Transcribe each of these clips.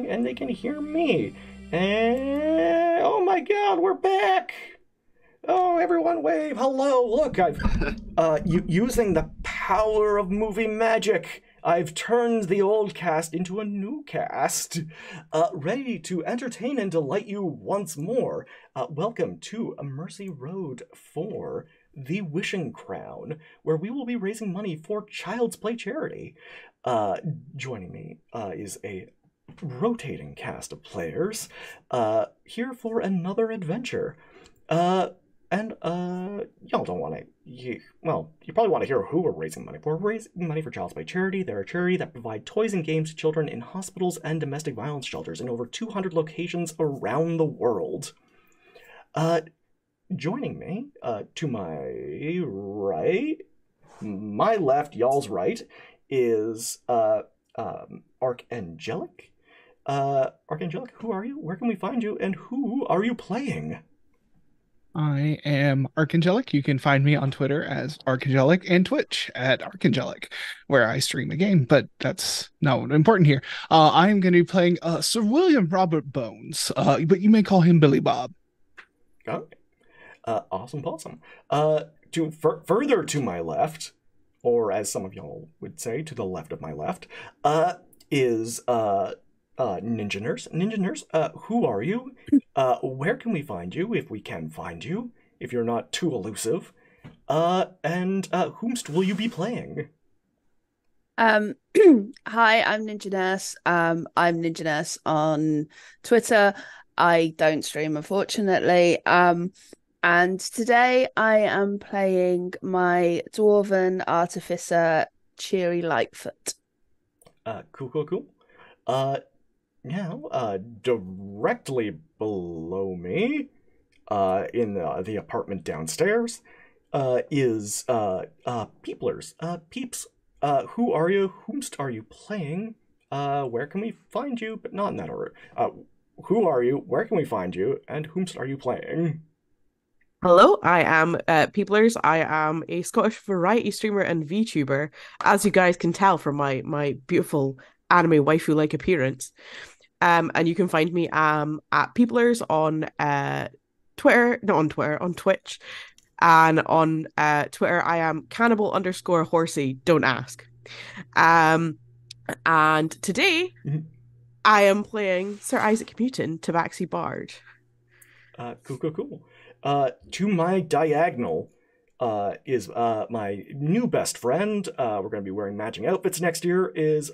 and they can hear me. And oh my God, we're back! Oh, everyone wave! Hello! Look, I've using the power of movie magic. I've turned the old cast into a new cast, ready to entertain and delight you once more. Welcome to A Mercy Road for The Wishing Crown, where we will be raising money for Child's Play charity. Uh, Joining me is a rotating cast of players here for another adventure. Uh, y'all don't want to. You probably want to hear who we're raising money for. We're raising money for Child's Play Charity. They're a charity that provide toys and games to children in hospitals and domestic violence shelters in over 200 locations around the world. Uh, Joining me, to my right, my left, y'all's right, is Archangelic. Archangelic, who are you? Where can we find you? And who are you playing? I am Archangelic. You can find me on Twitter as Archangelic and Twitch at Archangelic, where I stream a game, but that's not important here. I am going to be playing Sir William Robert Bones, but you may call him Billy Bob. Okay. Awesome, awesome. Further to my left, or as some of y'all would say, to the left of my left, is Ninja Nurse. Ninja Nurse, who are you? Where can we find you, if we can find you, if you're not too elusive? And whomst will you be playing? Um, Hi, I'm Ninja Nurse. I'm Ninja Nurse on Twitter. I don't stream, unfortunately. And today I am playing my Dwarven Artificer, Cheery Lightfoot. Cool, cool, cool. Uh, Now, directly below me, in the apartment downstairs, is Peeplers. Peeps, who are you? Whomst are you playing? Where can we find you? But not in that order. Who are you? Where can we find you? And whomst are you playing? Hello, I am Peoplers. I am a Scottish variety streamer and VTuber, as you guys can tell from my beautiful anime waifu-like appearance. And you can find me at Peoplers on Twitter, not on Twitter, on Twitch, and on Twitter I am cannibal_horsey. Don't ask. Um, and today I am playing Sir Isaac Newton, Tabaxi Bard. Cool, cool, cool. To my diagonal is my new best friend. We're going to be wearing matching outfits next year. Is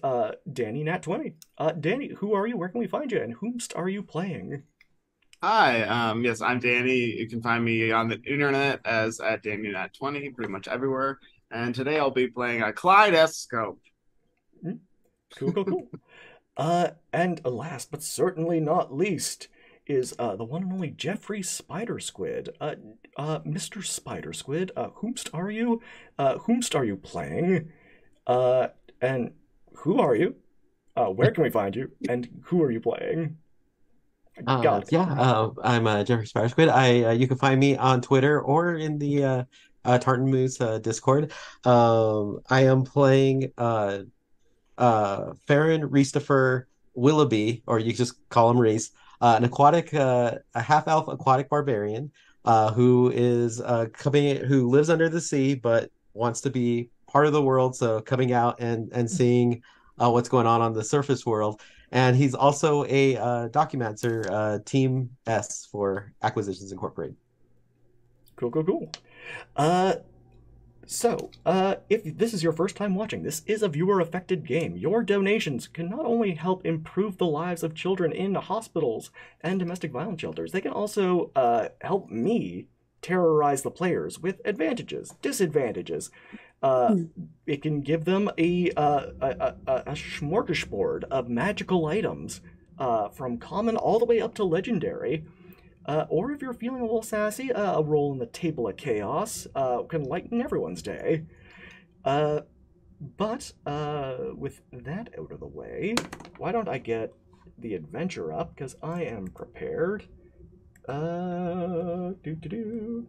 Danny Nat 20. Danny, who are you? Where can we find you? And whomst are you playing? Hi, yes, I'm Danny. You can find me on the internet as at DannyNat20, pretty much everywhere. And today I'll be playing a Kaleidoscope. Hmm? Cool, cool, cool. And last but certainly not least is the one and only Jeffrey Spider Squid. Mr. Spider Squid, whomst are you? Whomst are you playing? And who are you? Where can we find you? And who are you playing? Got it. I'm Jeffrey Spider Squid. I You can find me on Twitter or in the Tartan Moose Discord. I am playing Farron Reestifer Willoughby, or you can just call him Reese, a half elf aquatic barbarian, who lives under the sea but wants to be part of the world. So coming out and seeing what's going on the surface world. And he's also a documenter, Team S for Acquisitions Incorporated. Cool, cool, cool. Uh, if this is your first time watching, this is a viewer-affected game. Your donations can not only help improve the lives of children in hospitals and domestic violence shelters, they can also help me terrorize the players with advantages, disadvantages. It can give them a smorgasbord of magical items, from common all the way up to legendary. Or if you're feeling a little sassy, a roll in the Table of Chaos can lighten everyone's day. But with that out of the way, why don't I get the adventure up? Because I am prepared. Do do do.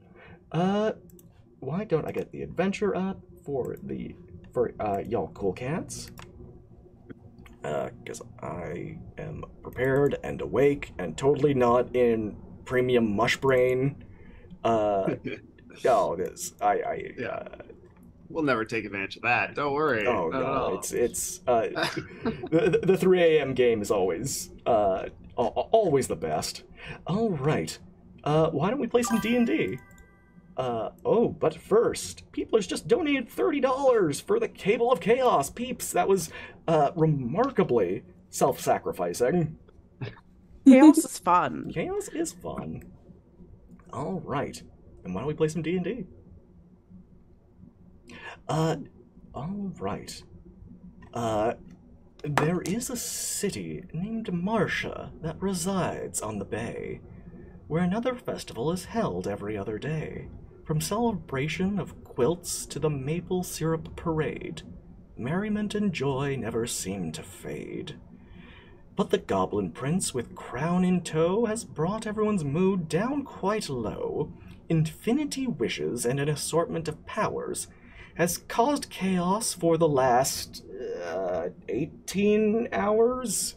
Why don't I get the adventure up for y'all cool cats? because I am prepared and awake and totally not in premium mush brain. Oh, this Yeah. We'll never take advantage of that. Don't worry. Oh Not at no, all. it's the 3 a.m. game is always always the best. All right, why don't we play some D&D? Oh, but first, Peeplers just donated $30 for the Cable of Chaos. Peeps, that was remarkably self-sacrificing. Chaos is fun. Chaos is fun. All right, and why don't we play some D&D? All right. There is a city named Marcia that resides on the bay, where another festival is held every other day. From celebration of quilts to the maple syrup parade, merriment and joy never seem to fade. But the Goblin Prince with crown in tow has brought everyone's mood down quite low. Infinity wishes and an assortment of powers has caused chaos for the last 18 hours?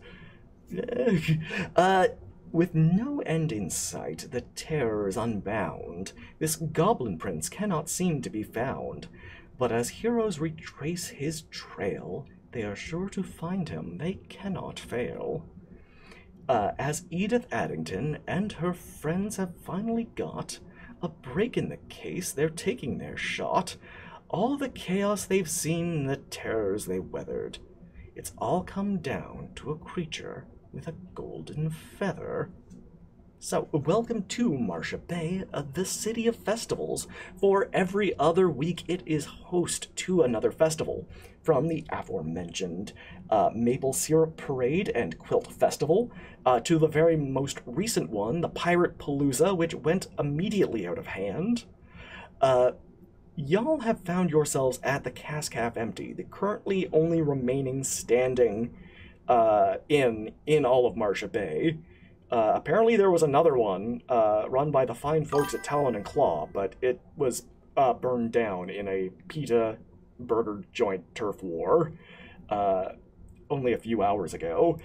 With no end in sight, the terror is unbound. This Goblin Prince cannot seem to be found. But as heroes retrace his trail, they are sure to find him. They cannot fail. As Edith Addington and her friends have finally got a break in the case, they're taking their shot. All the chaos they've seen, the terrors they weathered, it's all come down to a creature with a golden feather. So, welcome to Marcia Bay, the city of festivals. For every other week, it is host to another festival. From the aforementioned Maple Syrup Parade and Quilt Festival, to the very most recent one, the Pirate Palooza, which went immediately out of hand. Y'all have found yourselves at the Cask Half Empty, the currently only remaining standing in all of Marcia Bay. Apparently there was another one run by the fine folks at Talon and Claw, but it was burned down in a PETA burger joint turf war only a few hours ago.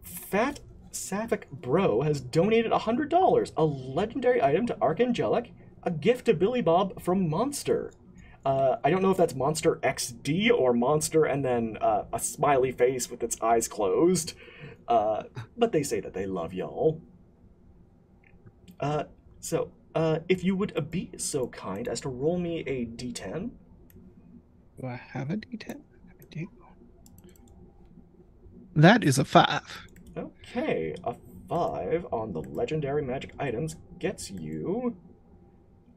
Fat Sapphic Bro has donated $100, a legendary item to Archangelic, a gift to Billy Bob from Monster. I don't know if that's Monster XD or Monster and then a smiley face with its eyes closed. But they say that they love y'all. So, if you would be so kind as to roll me a d10. Do I have a D10? I do. That is a 5. Okay, a 5 on the legendary magic items gets you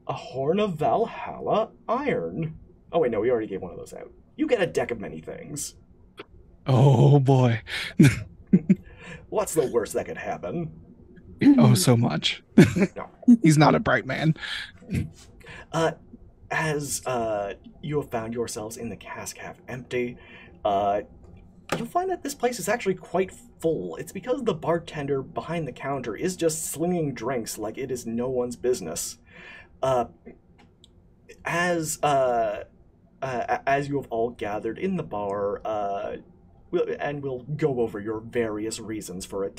a Horn of Valhalla Iron. Oh wait, no, we already gave one of those out. You get a deck of many things. Oh boy. What's the worst that could happen? Oh, so much. He's not a bright man. As you have found yourselves in the Cask Half Empty, you'll find that this place is actually quite full. It's because the bartender behind the counter is just slinging drinks like it is no one's business. As you have all gathered in the bar, and we'll go over your various reasons for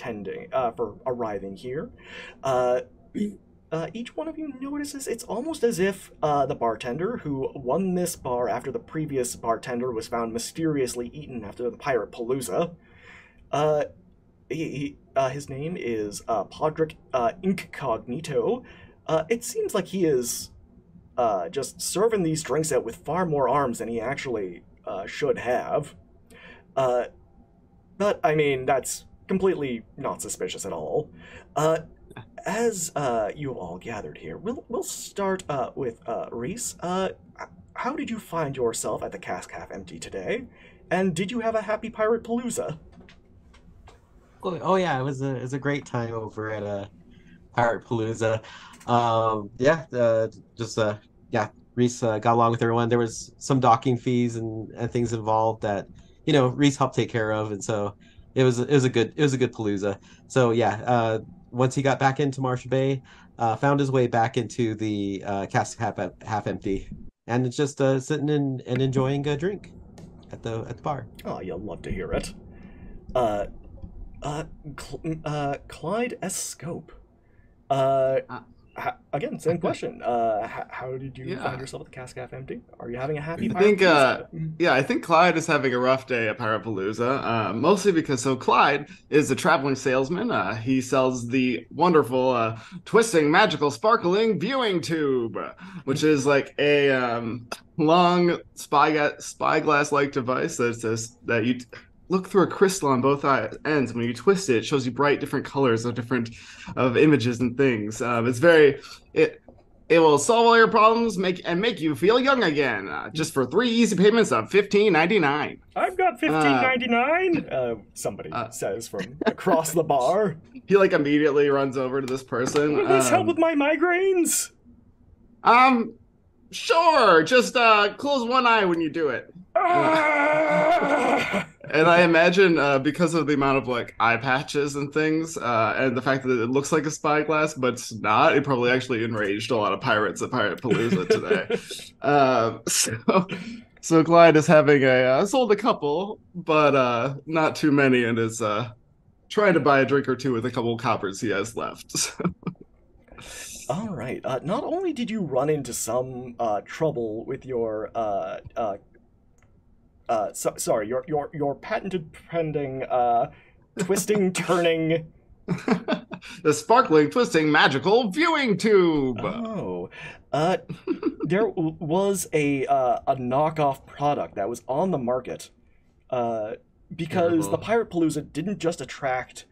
for arriving here. Each one of you notices it's almost as if the bartender who won this bar after the previous bartender was found mysteriously eaten after the Pirate Palooza. His name is Podrick Incognito. It seems like he is just serving these drinks out with far more arms than he actually should have. But, I mean, that's completely not suspicious at all. As you all gathered here, we'll start with Reese. How did you find yourself at the Cask Half Empty today? And did you have a happy Pirate Palooza? Oh yeah, it was a great time over at Pirate Palooza. Reese got along with everyone. There was some docking fees and things involved that Reese helped take care of, and so it was a good Palooza. So yeah, once he got back into Marcia Bay, found his way back into the Cask Half Empty, and it's just sitting and enjoying a drink. at the bar. Oh, you'll love to hear it. Clyde S. Scope. Again, same question. How did you Yeah. find yourself at the Cask FMD? Are you having a happy I pirate think, Palooza? yeah, I think Clyde is having a rough day at Pirate Palooza, mostly because Clyde is a traveling salesman. He sells the wonderful, twisting, magical, sparkling viewing tube, which is like a long spyglass-like device that says that you look through a crystal on both ends. When you twist it, it shows you bright different colors of images and things. It will solve all your problems, make you feel young again. Just for 3 easy payments of $15.99. I've got $15.99. Somebody says from across the bar. He like immediately runs over to this person. Will this help with my migraines? Sure. Just close one eye when you do it. Ah! And I imagine because of the amount of like eye patches and things, and the fact that it looks like a spyglass, but it's not, it probably actually enraged a lot of pirates at Pirate Palooza today. So Clyde is having sold a couple, but not too many, and is trying to buy a drink or two with a couple coppers he has left. All right. Not only did you run into some trouble with your sorry, your patented pending twisting, turning. The sparkling, twisting, magical viewing tube. Oh, there was a knockoff product that was on the market, because Terrible. the Pirate Palooza didn't just attract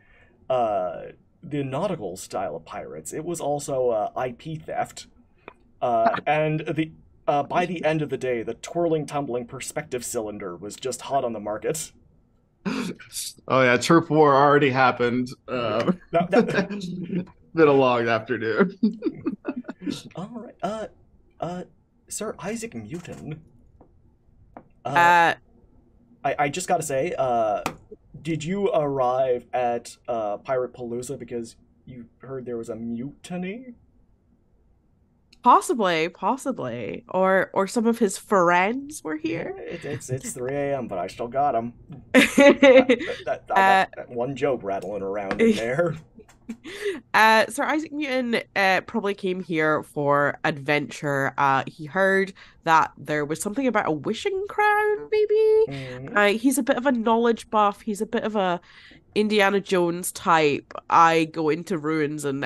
the nautical style of pirates; it was also IP theft, and the. By the end of the day, the twirling, tumbling perspective cylinder was just hot on the market. Oh yeah, Chirp War already happened. Been a long afternoon. All right. Sir Isaac Newton. Uh, I just gotta say, did you arrive at Pirate Palooza because you heard there was a mutiny? possibly, or some of his friends were here. It's 3 a.m., but I still got him. I got that one joke rattling around in there. Sir Isaac Newton probably came here for adventure. He heard that there was something about a wishing crown, maybe. Mhm. He's a bit of a knowledge buff. He's a bit of a Indiana Jones type. I go into ruins and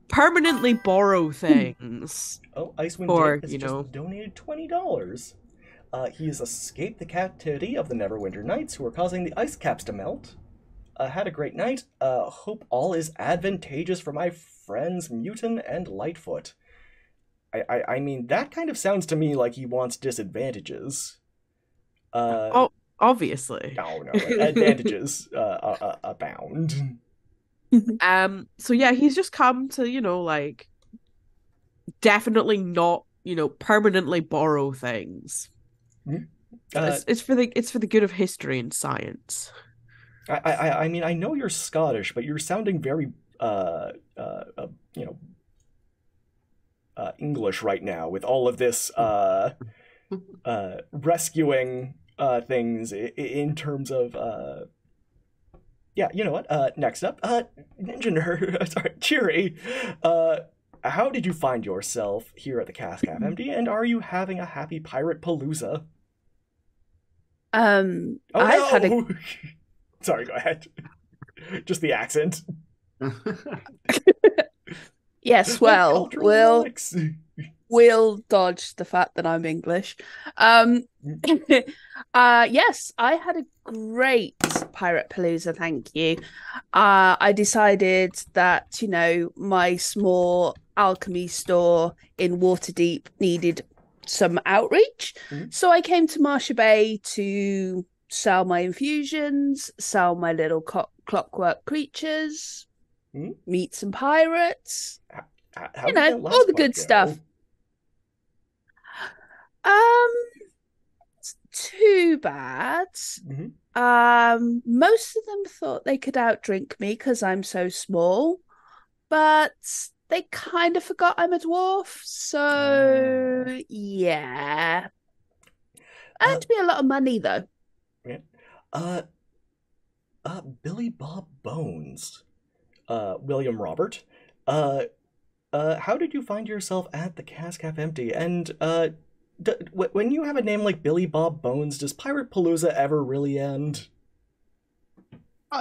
permanently borrow things. Oh, Icewind Or, Dave has you just know. donated $20. He has escaped the captivity of the Neverwinter Knights, who are causing the ice caps to melt. Had a great night. Hope all is advantageous for my friends Mutin and Lightfoot. I mean, that kind of sounds to me like he wants disadvantages. Oh, obviously. No, advantages abound. So yeah, he's just come to, like definitely not, permanently borrow things. It's for the good of history and science. I mean, I know you're Scottish, but you're sounding very English right now with all of this rescuing things in terms of yeah, you know what? Next up, Ninja Nerd, sorry, Cheery. How did you find yourself here at the Cask FMD, and are you having a happy Pirate Palooza? Oh, I've had a no! Sorry, go ahead. Just the accent. yes. Well, Cultural relics. we'll dodge the fact that I'm English. Yes, I had a great Pirate Palooza, thank you. I decided that, my small alchemy store in Waterdeep needed some outreach. Mhm. So I came to Marsha Bay to sell my infusions, sell my little clockwork creatures, Mhm. meet some pirates. How You did know, that last all the part good go? stuff. It's too bad. Mhm. Most of them thought they could outdrink me because I'm so small, but they kind of forgot I'm a dwarf. So yeah. Earned me a lot of money though. Yeah. Billy Bob Bones. William Robert. How did you find yourself at the Cask Half Empty? And, when you have a name like Billy Bob Bones, does Pirate Palooza ever really end?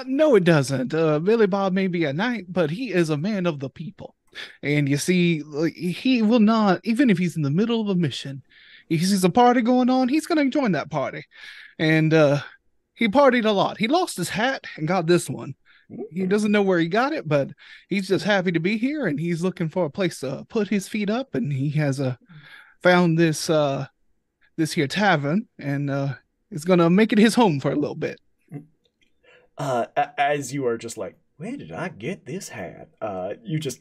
No, it doesn't. Billy Bob may be a knight, but he is a man of the people. And you see, like, he will not, even if he's in the middle of a mission, he sees a party going on, he's going to join that party. And he partied a lot. He lost his hat and got this one. He doesn't know where he got it, but he's just happy to be here, and he's looking for a place to put his feet up. And he has found this here tavern, and is gonna make it his home for a little bit. As you are just like, where did I get this hat? You just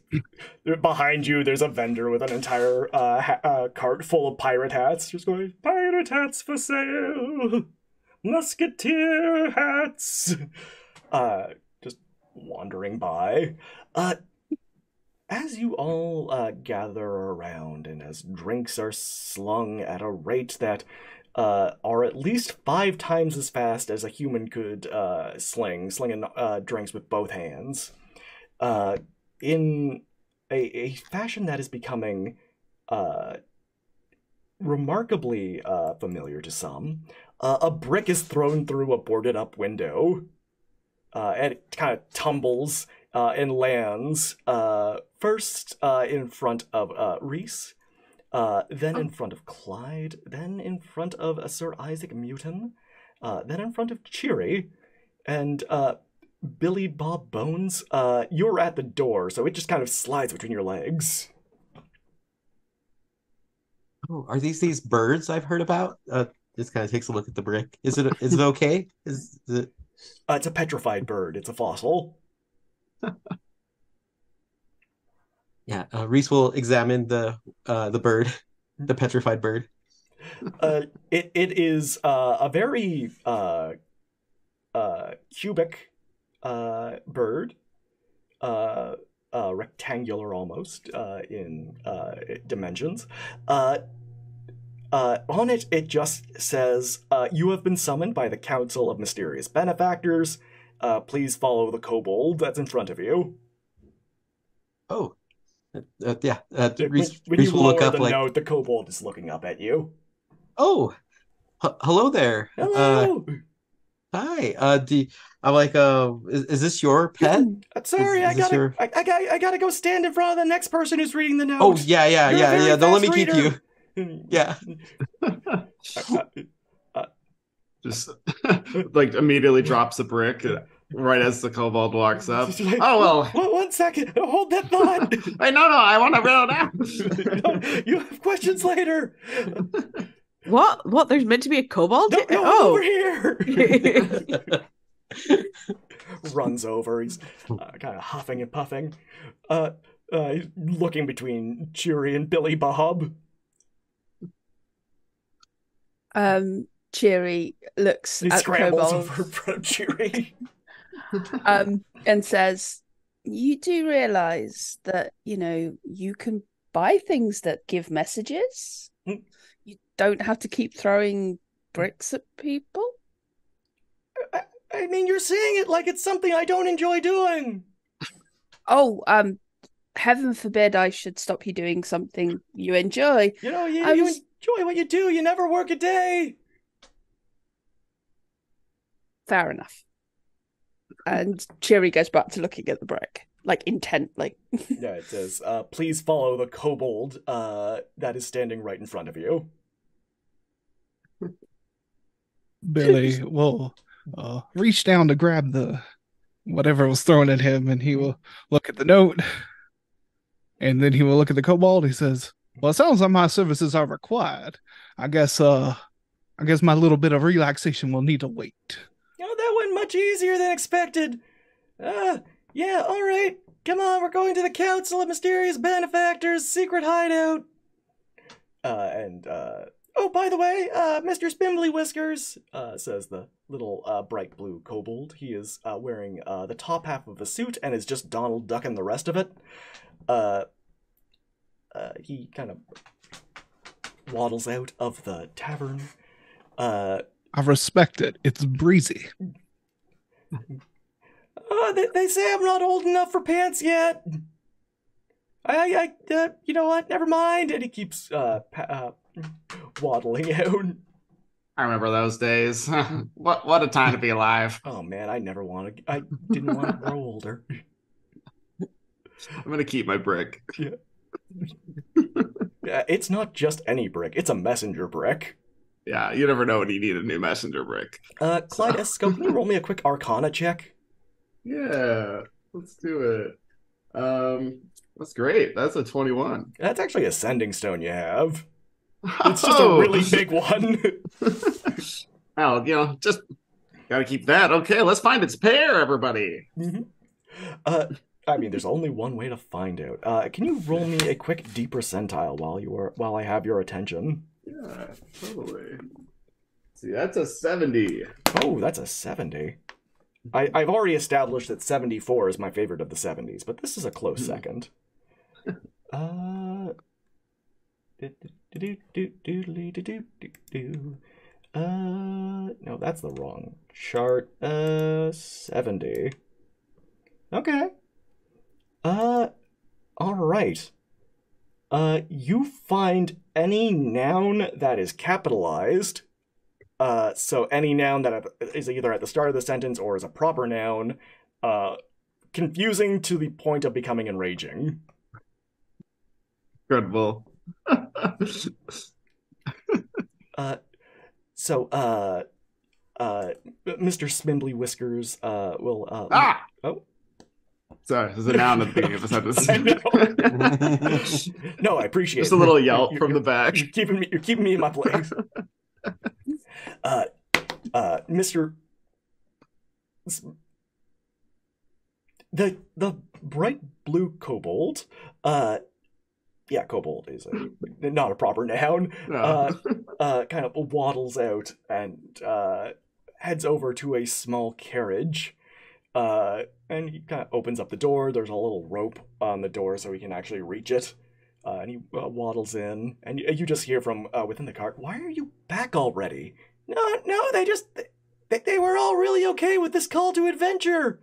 behind you, there's a vendor with an entire cart full of pirate hats, just going, pirate hats for sale, musketeer hats. Just wandering by. As you all gather around, and as drinks are slung at a rate that are at least 5 times as fast as a human could slinging drinks with both hands, in a fashion that is becoming remarkably familiar to some, a brick is thrown through a boarded-up window, and it kind of tumbles and lands first in front of Reese, then in front of Clyde, then in front of Sir Isaac Mutin, then in front of Cheery, and Billy Bob Bones. You're at the door, so it just kind of slides between your legs. Oh, are these birds I've heard about? Just kind of takes a look at the brick. Is it okay? Is it? It's a petrified bird. It's a fossil. Yeah, Reese will examine the bird, the petrified bird. It is a very cubic bird, rectangular almost in dimensions. On it, it just says, "You have been summoned by the Council of Mysterious Benefactors. Please follow the kobold that's in front of you." Oh, yeah. When Reese you will look lower up the like, note, the kobold is looking up at you. oh, hello there. Hello. Hi. I'm like, is this your pet? Sorry, Is this your... I gotta go stand in front of the next person who's reading the note. Oh, yeah. You're a very Don't let me fast keep reader. you. Yeah. Just like immediately drops a brick right as the kobold walks up. Like, oh, well. One second. Hold that thought. Wait, no, I want to read it No, you have questions later. What? There's meant to be a kobold? No, over here. Runs over. He's kind of huffing and puffing. He's looking between Cheery and Billy Bob. Cheery looks He at scrambles Kobold, over in front of Cheery. and says, "You do realize that, you can buy things that give messages? You don't have to keep throwing bricks at people?" I mean, you're saying it like it's something I don't enjoy doing. Oh, heaven forbid I should stop you doing something you enjoy. You enjoy what you do. You never work a day. Fair enough. And Cheery goes back to looking at the brick, like intently. Yeah, it says, "Please follow the kobold that is standing right in front of you." Billy will reach down to grab the whatever was thrown at him, and he will look at the note, and then he will look at the kobold. He says, "Well, it sounds like my services are required. I guess my little bit of relaxation will need to wait." That went much easier than expected. Yeah, all right. Come on, we're going to the Council of Mysterious Benefactors' secret hideout. Oh, by the way, Mr. Spimbly Whiskers, says the little bright blue kobold. He is wearing the top half of a suit and is just Donald Ducking the rest of it. He kind of waddles out of the tavern Uh, I respect it. It's breezy. they say I'm not old enough for pants yet. You know what? Never mind. And he keeps waddling out. I remember those days. What a time to be alive. Oh man, I didn't want to grow older. I'm gonna keep my brick. Yeah. It's not just any brick; it's a messenger brick. Yeah, you never know when you need a new messenger brick. Clyde Esco, can you roll me a quick Arcana check? Yeah, let's do it. That's great. That's a 21. That's actually a sending stone you have. It's just a really big one. Oh, just gotta keep that. Okay, let's find its pair, everybody. Mm-hmm. I mean, there's only one way to find out. Can you roll me a quick D percentile while I have your attention? Yeah, totally. See, that's a 70. Oh, that's a 70. I've already established that 74 is my favorite of the 70s, but this is a close second. No, that's the wrong chart. 70. Okay. All right. You find any noun that is capitalized. So any noun that is either at the start of the sentence or is a proper noun, confusing to the point of becoming enraging. Incredible. Mr. Smimbly Whiskers will Oh. Sorry, there's a noun at the beginning of the sentence. I know. No, I appreciate Just it. a little yelp from the back. You're keeping me in my place. Mr. The bright blue kobold. Yeah, kobold is not a proper noun. No. Kind of waddles out and heads over to a small carriage. And he kind of opens up the door. There's a little rope on the door so he can actually reach it. And he waddles in, and you just hear from within the cart, "Why are you back already?" No, they were all really okay with this call to adventure.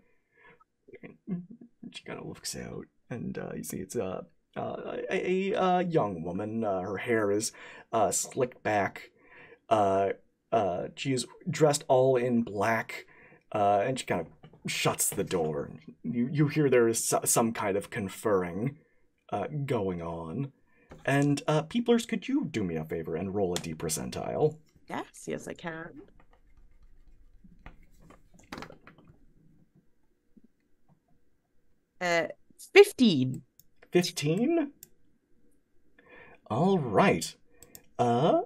She kind of looks out, and you see it's a young woman. Her hair is slicked back. She is dressed all in black, and she kind of shuts the door. You hear there is some kind of conferring going on. And Peeplers, could you do me a favor and roll a D percentile? Yes, I can. Uh, 15. 15? All right. Okay.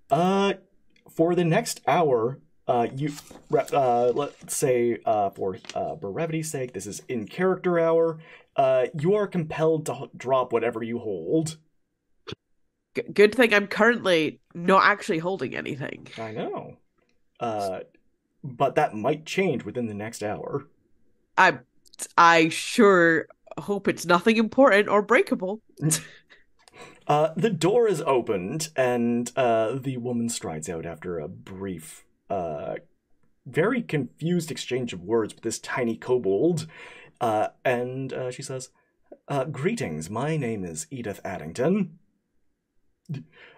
For the next hour, let's say, for brevity's sake, this is in character hour. You are compelled to drop whatever you hold. Good thing I'm currently not actually holding anything. I know. But that might change within the next hour. I sure hope it's nothing important or breakable. The door is opened, and the woman strides out after a brief, very confused exchange of words with this tiny kobold. And she says, "Greetings, my name is Edith Addington.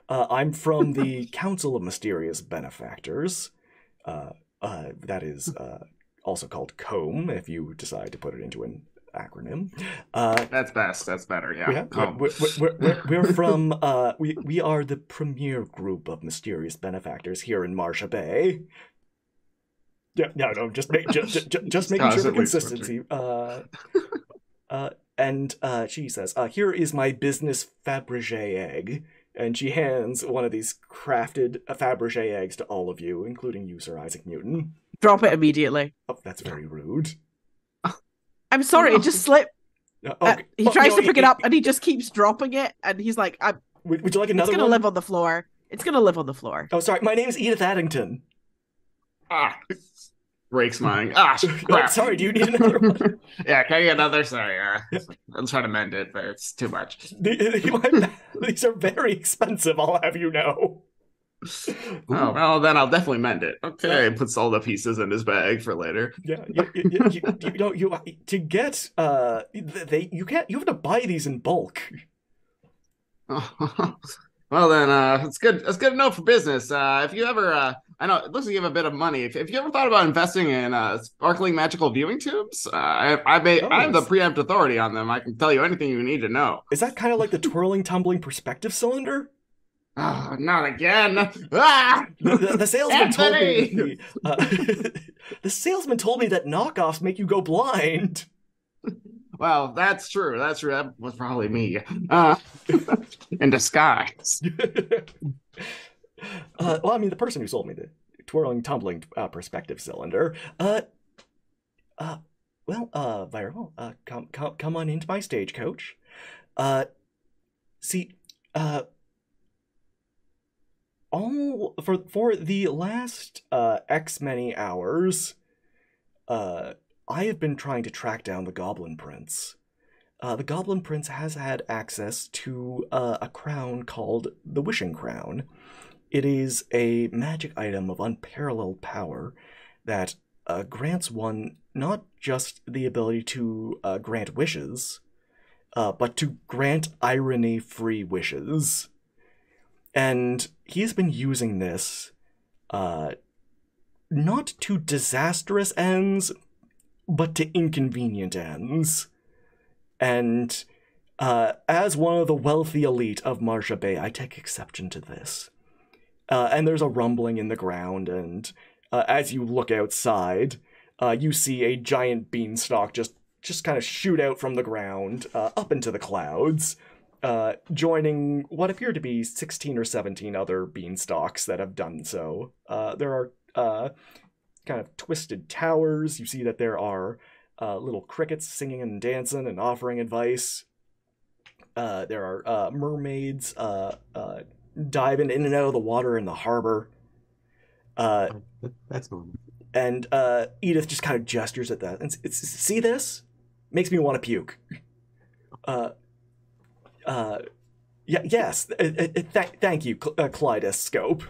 I'm from the Council of Mysterious Benefactors. That is also called COMB, if you decide to put it into an acronym. That's best. That's better. Yeah. We're from. We are the premier group of mysterious benefactors here in Marsha Bay. Yeah, no, just making sure the consistency. And she says, "Here is my business Fabergé egg." And she hands one of these crafted Fabergé eggs to all of you, including you, Sir Isaac Newton. Drop it immediately. Oh, that's very rude. I'm sorry, it just slipped. Okay. He tries to pick it up, and he just keeps dropping it, and he's like, would you like another one? It's gonna live on the floor. It's gonna live on the floor. Oh, sorry, my name's Edith Addington. breaks mine. Ah, Oh, crap. sorry, do you need another one? Yeah, can I get another? Sorry, I'm trying to mend it, but it's too much. These are very expensive, I'll have you know. Oh, well, then I'll definitely mend it. Okay, puts all the pieces in his bag for later. Yeah, to get you have to buy these in bulk. Well, then, it's good. It's good to know for business. If you ever, I know it looks like you have a bit of money. If you ever thought about investing in sparkling magical viewing tubes, I have the preempt authority on them. I can tell you anything you need to know. Is that kind of like the twirling, tumbling perspective cylinder? Oh, not again! Ah! The salesman told me. Anthony! The salesman told me that knockoffs make you go blind. Well, that's true. That's true. That was probably me. In disguise. Well, I mean, the person who sold me the twirling, tumbling perspective cylinder. Viral, come on into my stagecoach. See, all for the last X many hours, I have been trying to track down the Goblin Prince. The Goblin Prince has had access to a crown called the Wishing Crown. It is a magic item of unparalleled power that grants one not just the ability to grant wishes, but to grant irony-free wishes. And he's been using this not to disastrous ends, but to inconvenient ends. And as one of the wealthy elite of Marsha Bay, I take exception to this. And there's a rumbling in the ground, and as you look outside, you see a giant beanstalk just kind of shoot out from the ground up into the clouds, joining what appear to be 16 or 17 other beanstalks that have done so. There are kind of twisted towers. You see that there are little crickets singing and dancing and offering advice. There are mermaids diving in and out of the water in the harbor. That's normal. And Edith just kind of gestures at that. And see this? Makes me want to puke. Yes. Thank you, Kaleidoscope.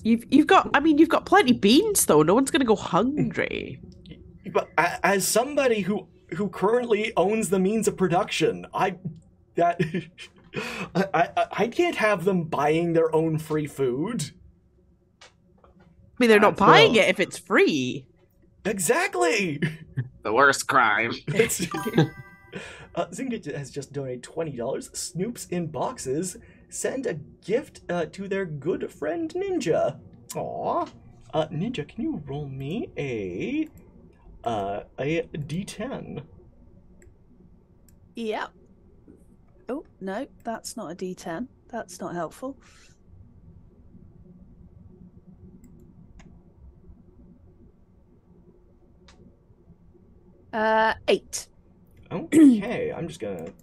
You've got plenty beans though. No one's gonna go hungry. But as somebody who currently owns the means of production, I can't have them buying their own free food. I mean, they're not buying it if it's free. Exactly. The worst crime. Zynga has just donated $20. Snoops in boxes send a gift to their good friend Ninja. Aw. Ninja, can you roll me a D10? Yep. Oh, no, that's not a D10. That's not helpful. Eight. Okay, I'm just gonna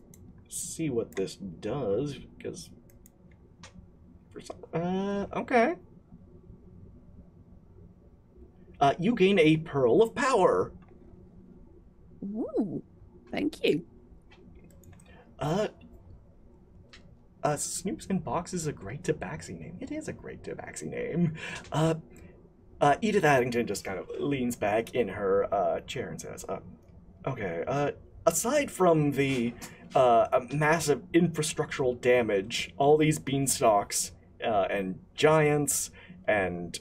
see what this does because okay. You gain a Pearl of Power. Ooh, thank you. Snoops in Box is a great Tabaxi name. It is a great Tabaxi name. Edith Addington just kind of leans back in her chair and says, okay, aside from the massive infrastructural damage, all these beanstalks and giants and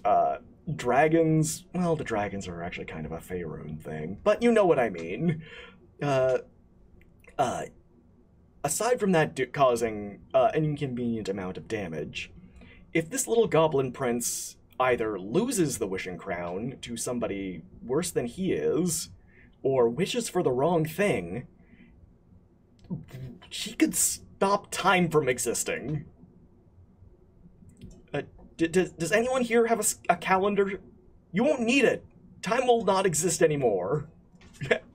dragons, well, the dragons are actually kind of a Faerun thing, but you know what I mean. Aside from that causing an inconvenient amount of damage, if this little goblin prince either loses the wishing crown to somebody worse than he is, or wishes for the wrong thing, he could stop time from existing. Does anyone here have a calendar? You won't need it. Time will not exist anymore.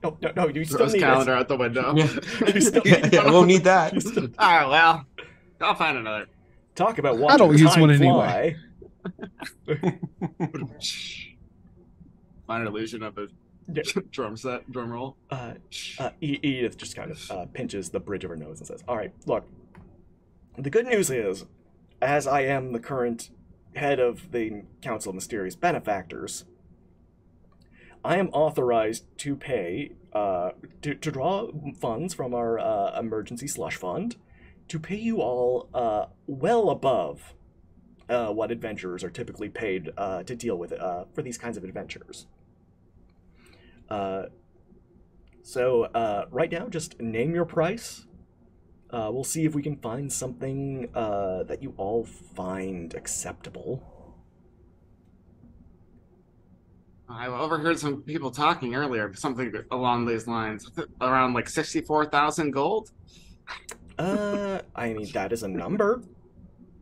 No, you still need calendar it. out the window. Yeah, we'll need that. Alright, well, I'll find another. Talk about I watching don't use time one fly. anyway. minor illusion of a Yeah. drum roll. Edith just kind of pinches the bridge of her nose and says, "All right, look. The good news is, as I am the current head of the Council of Mysterious Benefactors, I am authorized to pay to draw funds from our emergency slush fund to pay you all well above what adventurers are typically paid to deal with for these kinds of adventures. So right now, just name your price. We'll see if we can find something that you all find acceptable." I overheard some people talking earlier, something along these lines, around like 64,000 gold. I mean, that is a number.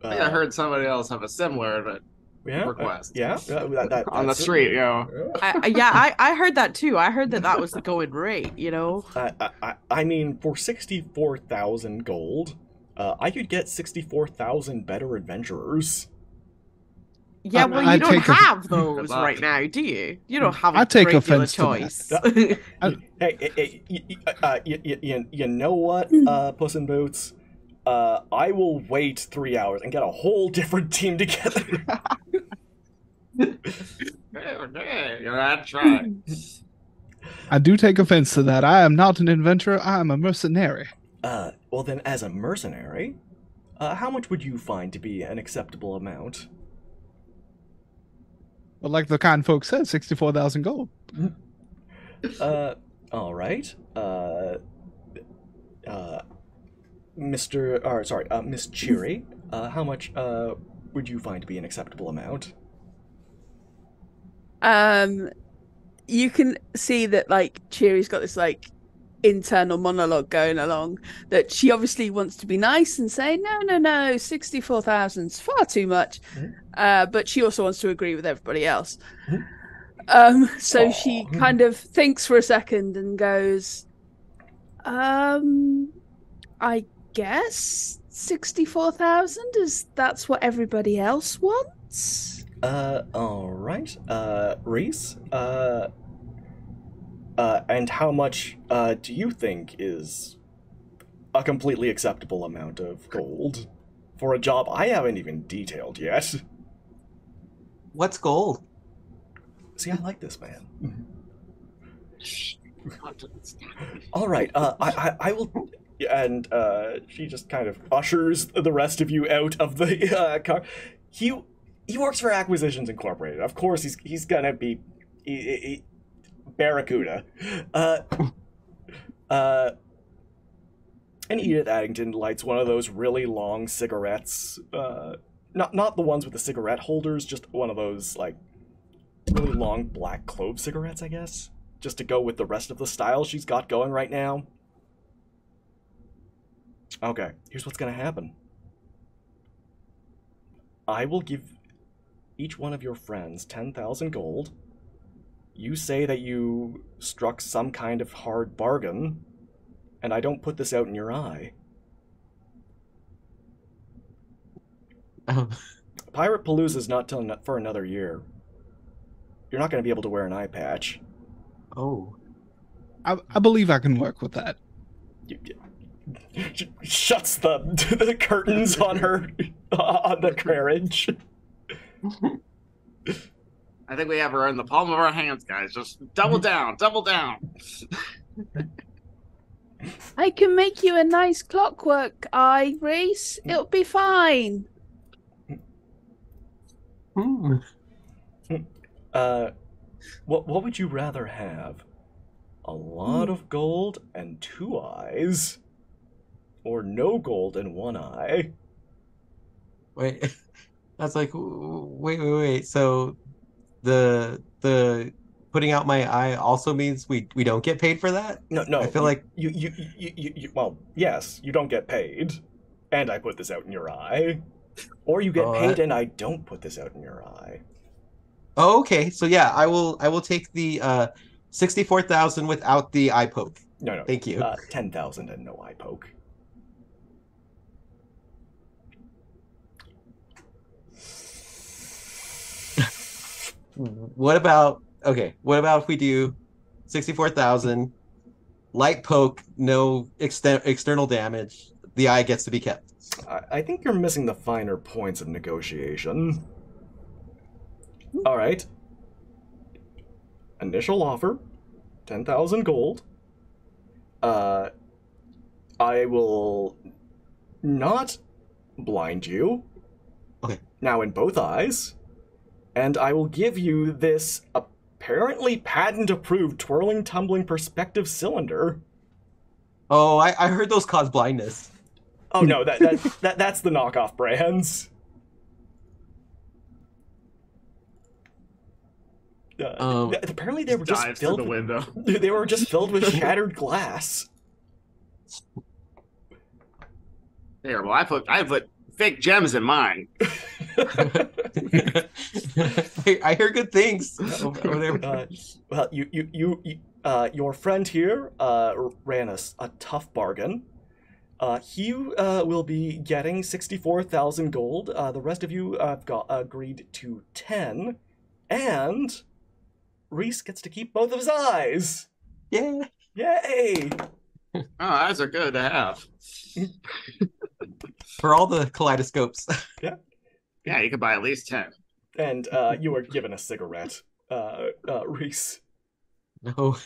I think I heard somebody else have a similar request. On the street, you know. I heard that too. I heard that was the going rate, you know. I mean, for 64,000 gold, I could get 64,000 better adventurers. Yeah, well, you don't have those right now, do you? You don't have a regular choice. Hey, you know what, Puss in Boots? I will wait 3 hours and get a whole different team together. Okay, that's right. I do take offense to that. I am not an adventurer. I am a mercenary. Well then, as a mercenary, how much would you find to be an acceptable amount? But like the kind folks said, 64,000 gold. All right. Miss Cheery, how much would you find to be an acceptable amount? You can see that like Cheery's got this like internal monologue going along that she obviously wants to be nice and say no, 64,000's far too much, but she also wants to agree with everybody else. So she kind of thinks for a second and goes, I guess 64,000 that's what everybody else wants. All right. Reese, and how much do you think is a completely acceptable amount of gold for a job I haven't even detailed yet? What's gold? See, I like this man. All right. I will. And she just kind of ushers the rest of you out of the car. He works for Acquisitions Incorporated. Of course, he's gonna be Barracuda. And Edith Addington lights one of those really long cigarettes. Not the ones with the cigarette holders, just one of those like really long black clove cigarettes, I guess, just to go with the rest of the style she's got going right now. Okay, here's what's gonna happen. I will give each one of your friends 10,000 gold. You say that you struck some kind of hard bargain, and I don't put this out in your eye. Pirate Palooza's not till for another year. You're not going to be able to wear an eye patch. Oh. I believe I can work with that. She shuts the curtains on her on the carriage. I think we have her in the palm of our hands, guys. Just double down, double down. I can make you a nice clockwork eye, Reese. It'll be fine. What would you rather have? A lot of gold and 2 eyes? Or no gold and 1 eye? Wait, that's like, wait. So the putting out my eye also means we don't get paid for that? No. I feel like you well, yes, you don't get paid, and I put this out in your eye, or you get paid and I don't put this out in your eye. Oh, okay. So yeah, I will take the 64,000 without the eye poke. No. Thank you. 10,000 and no eye poke. What about Okay, what about if we do 64,000, light poke, no external damage. The eye gets to be kept. I think you're missing the finer points of negotiation. All right. Initial offer, 10,000 gold. I will not blind you. Okay. Now in both eyes. And I will give you this apparently patent-approved twirling, tumbling perspective cylinder. Oh, I heard those cause blindness. Oh no, that's the knockoff brands. Apparently they were just Dives filled to the window. They were just filled with shattered glass. Terrible. I put fake gems in mine. I hear good things over there. Well, your friend here ran a tough bargain. He will be getting 64,000 gold. The rest of you have agreed to 10, and Reese gets to keep both of his eyes. Yeah. Yay! Oh, eyes are good to have. For all the kaleidoscopes. Yeah, you could buy at least 10. And you are given a cigarette, Reese. No.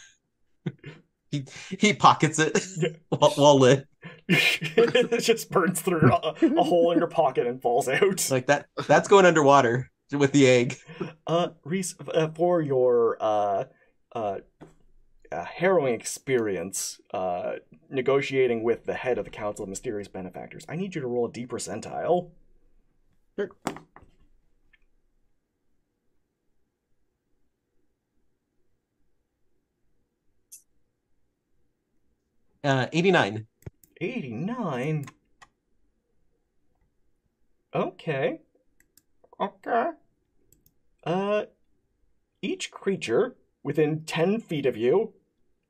He pockets it while lit. It just burns through a hole in your pocket and falls out. Like that's going underwater with the egg. Reese, for your harrowing experience negotiating with the head of the Council of Mysterious Benefactors, I need you to roll a D percentile. Sure. 89. 89? Okay. Each creature within 10 feet of you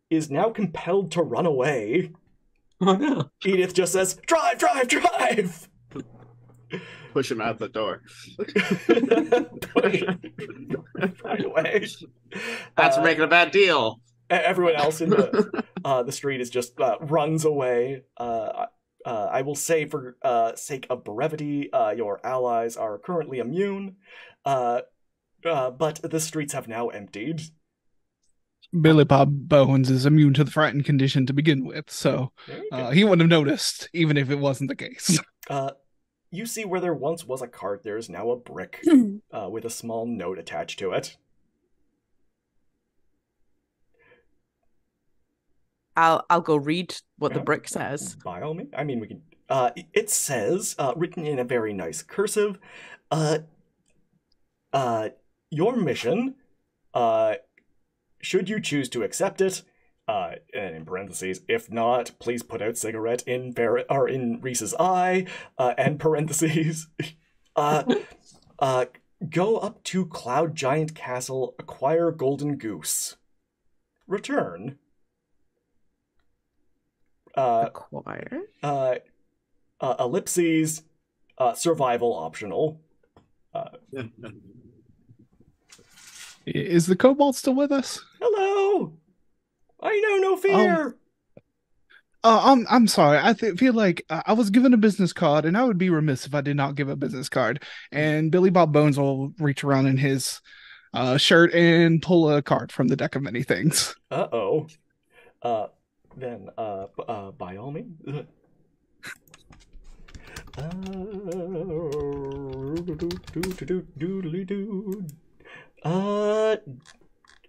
is now compelled to run away. Oh no. Edith just says, drive, drive, drive! Push him out the door. Right away. That's making a bad deal. Everyone else in the street is just runs away. I will say, for sake of brevity, your allies are currently immune, but the streets have now emptied. Billy Bob Bones is immune to the frightened condition to begin with, so he wouldn't have noticed, even if it wasn't the case. You see where there once was a cart, there is now a brick with a small note attached to it. I'll go read what the brick says. By all means. I mean, we can. It says, written in a very nice cursive, your mission, should you choose to accept it, and in parentheses, if not, please put out cigarette in Reese's eye, and parentheses, go up to Cloud Giant Castle, acquire Golden Goose. Return. Acquire? Ellipses, survival optional. Is the kobold still with us? Hello! I know no fear! I'm sorry. I feel like I was given a business card, and I would be remiss if I did not give a business card. And Billy Bob Bones will reach around in his shirt and pull a card from the deck of many things. Uh-oh. Then, by all means.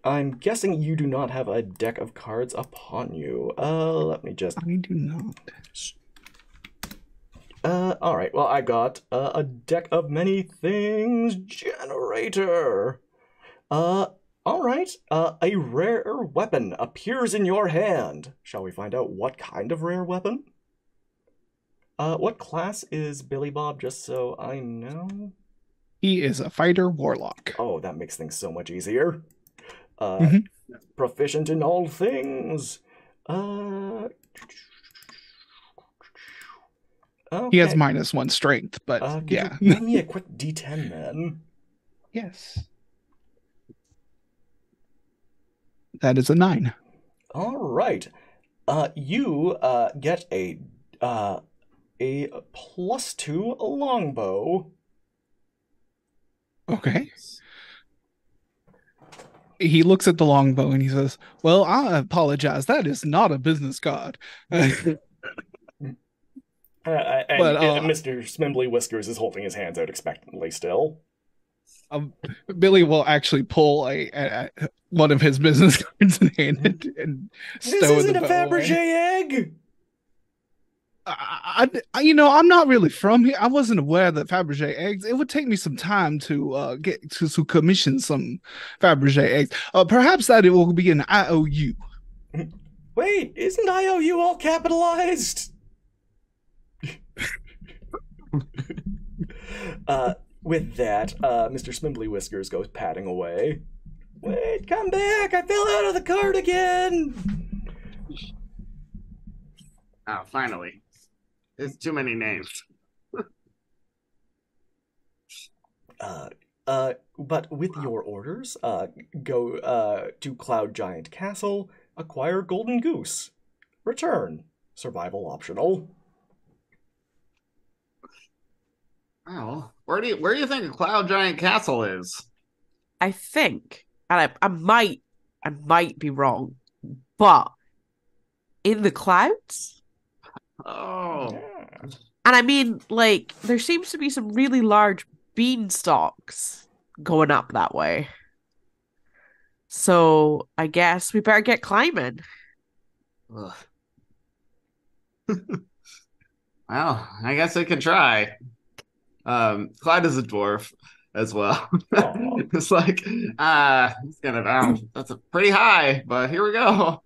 I'm guessing you do not have a deck of cards upon you. Let me just... I do not. Alright, well, I got a deck of many things generator. Alright, a rare weapon appears in your hand. Shall we find out what kind of rare weapon? What class is Billy Bob, just so I know? He is a fighter warlock. Oh, that makes things so much easier. Mhm. Proficient in all things. Okay. He has -1 strength, but yeah. Give me a quick D10 then. Yes. That is a 9. All right. You get a +2 longbow. Okay. He looks at the longbow and he says, "Well, I apologize. That is not a business card." And But Mr. Smimbly Whiskers is holding his hands out expectantly still. Billy will actually pull one of his business cards and hand it and This stow isn't the a bow Fabergé away. egg. I'm not really from here. I wasn't aware that Fabergé eggs. It would take me some time to get to commission some Fabergé eggs. Perhaps that it will be an IOU. Wait, isn't IOU all capitalized? With that, Mr. Smimbly Whiskers goes padding away. Wait, come back! I fell out of the cart again! Oh, finally. There's too many names. But with your orders, go to Cloud Giant Castle, acquire Golden Goose. Return. Survival optional. Oh, where do you think a Cloud Giant Castle is? I think, and I might be wrong, but in the clouds. Oh, Yeah. And I mean, like, there seems to be some really large beanstalks going up that way. So I guess we better get climbing. ugh. Well, I guess I could try. Clyde is a dwarf as well. Aw. It's like, it's gonna, that's a pretty high, but here we go.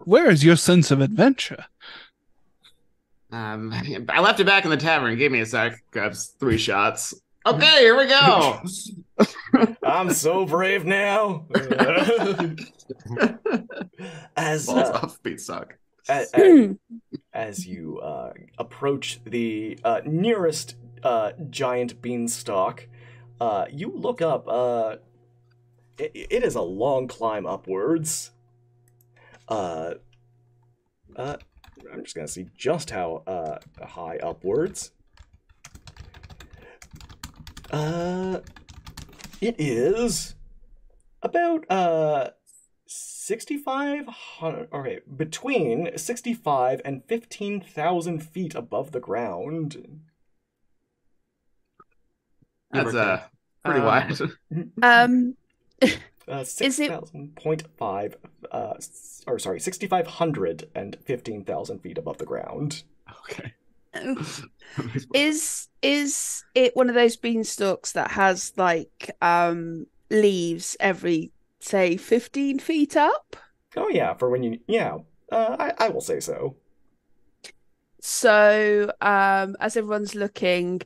Where is your sense of adventure? I left it back in the tavern. Give me a sec. Grabs 3 shots. Okay, here we go. I'm so brave now. As Balls off, beanstalk. as you approach the nearest giant beanstalk, you look up. It is a long climb upwards. I'm just gonna see just how high upwards. It is about 6,500. Okay, between 65 and 15,000 feet above the ground. That's pretty wide. Is it 6,000.5, or sorry, 6,500 and 15,000 feet above the ground. Okay. is it one of those beanstalks that has like leaves every, say, 15 feet up? Oh yeah, for when you, yeah, I will say so. So as everyone's looking,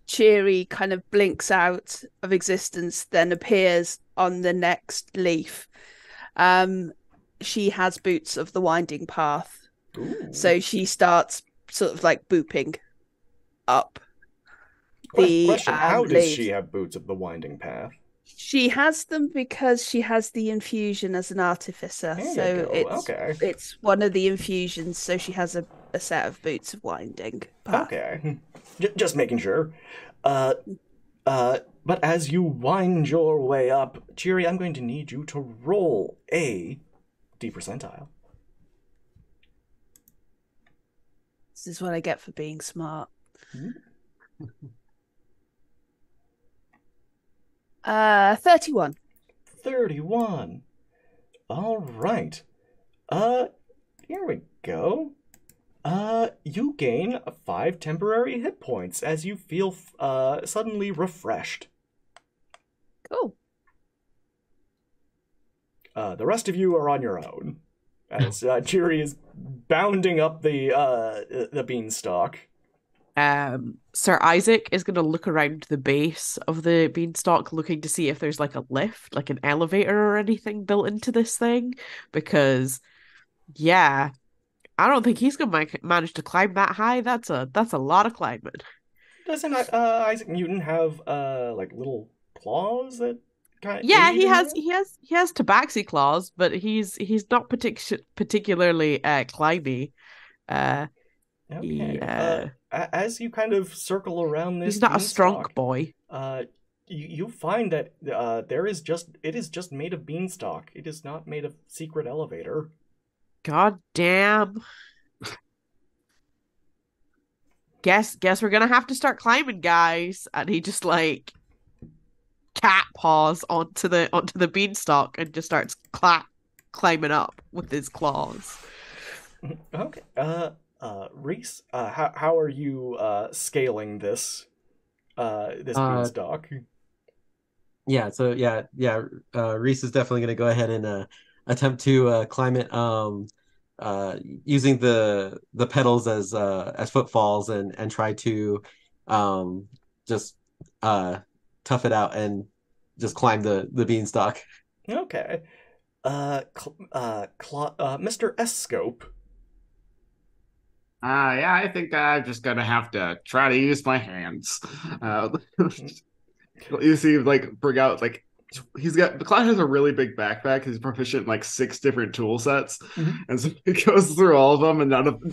Cheery kind of blinks out of existence, then appears on the next leaf. She has boots of the winding path. Ooh. So she starts sort of like booping up the Question, how does leaves. she have boots of the winding path? She has them because she has the infusion as an artificer. There you So go. Okay. it's one of the infusions, so she has a set of boots of winding path. Okay. Just making sure. But as you wind your way up, Cheery, I'm going to need you to roll a D percentile. This is what I get for being smart. 31. 31. All right. Here we go. You gain 5 temporary hit points as you feel suddenly refreshed. Cool. The rest of you are on your own, as Cheery is bounding up the beanstalk. Sir Isaac is going to look around the base of the beanstalk, looking to see if there's like a lift, like an elevator or anything built into this thing, because yeah, I don't think he's going to manage to climb that high. That's a lot of climbing. Doesn't Isaac Newton have like little claws that kind Yeah, aid he in has there? he has tabaxi claws, but he's not particularly climby. Uh, he Okay. As you kind of circle around this he's not a strong beanstalk, boy. uh, you find that it is just made of beanstalk. It is not made of secret elevator. God damn. Guess we're gonna have to start climbing, guys. And he just like cat paws onto the beanstalk and just starts climbing up with his claws. Okay. Reese, how are you scaling this Uh, beanstalk? yeah, so Reese is definitely going to go ahead and attempt to climb it using the pedals as footfalls and try to just uh tough it out and just climb the beanstalk. Okay. Mr. S Scope. Yeah, I think I'm just gonna have to try to use my hands. Uh, you see, like, bring out like the Cloud has a really big backpack. He's proficient in like 6 different tool sets, Mhm. and so he goes through all of them, and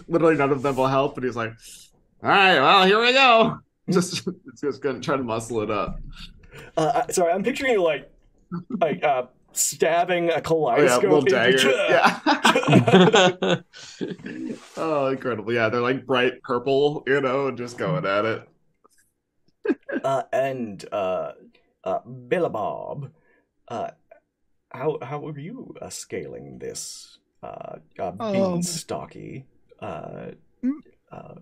literally none of them will help. But he's like, "All right, well, here we go." Just gonna try to muscle it up. Sorry, I'm picturing you like stabbing a Oh yeah, little kaleidoscope dagger. into. Yeah. Oh, incredible. Yeah, they're like bright purple, and just going at it. And Billabob, uh, how are you scaling this Um, beanstalky? Uh, mm, uh,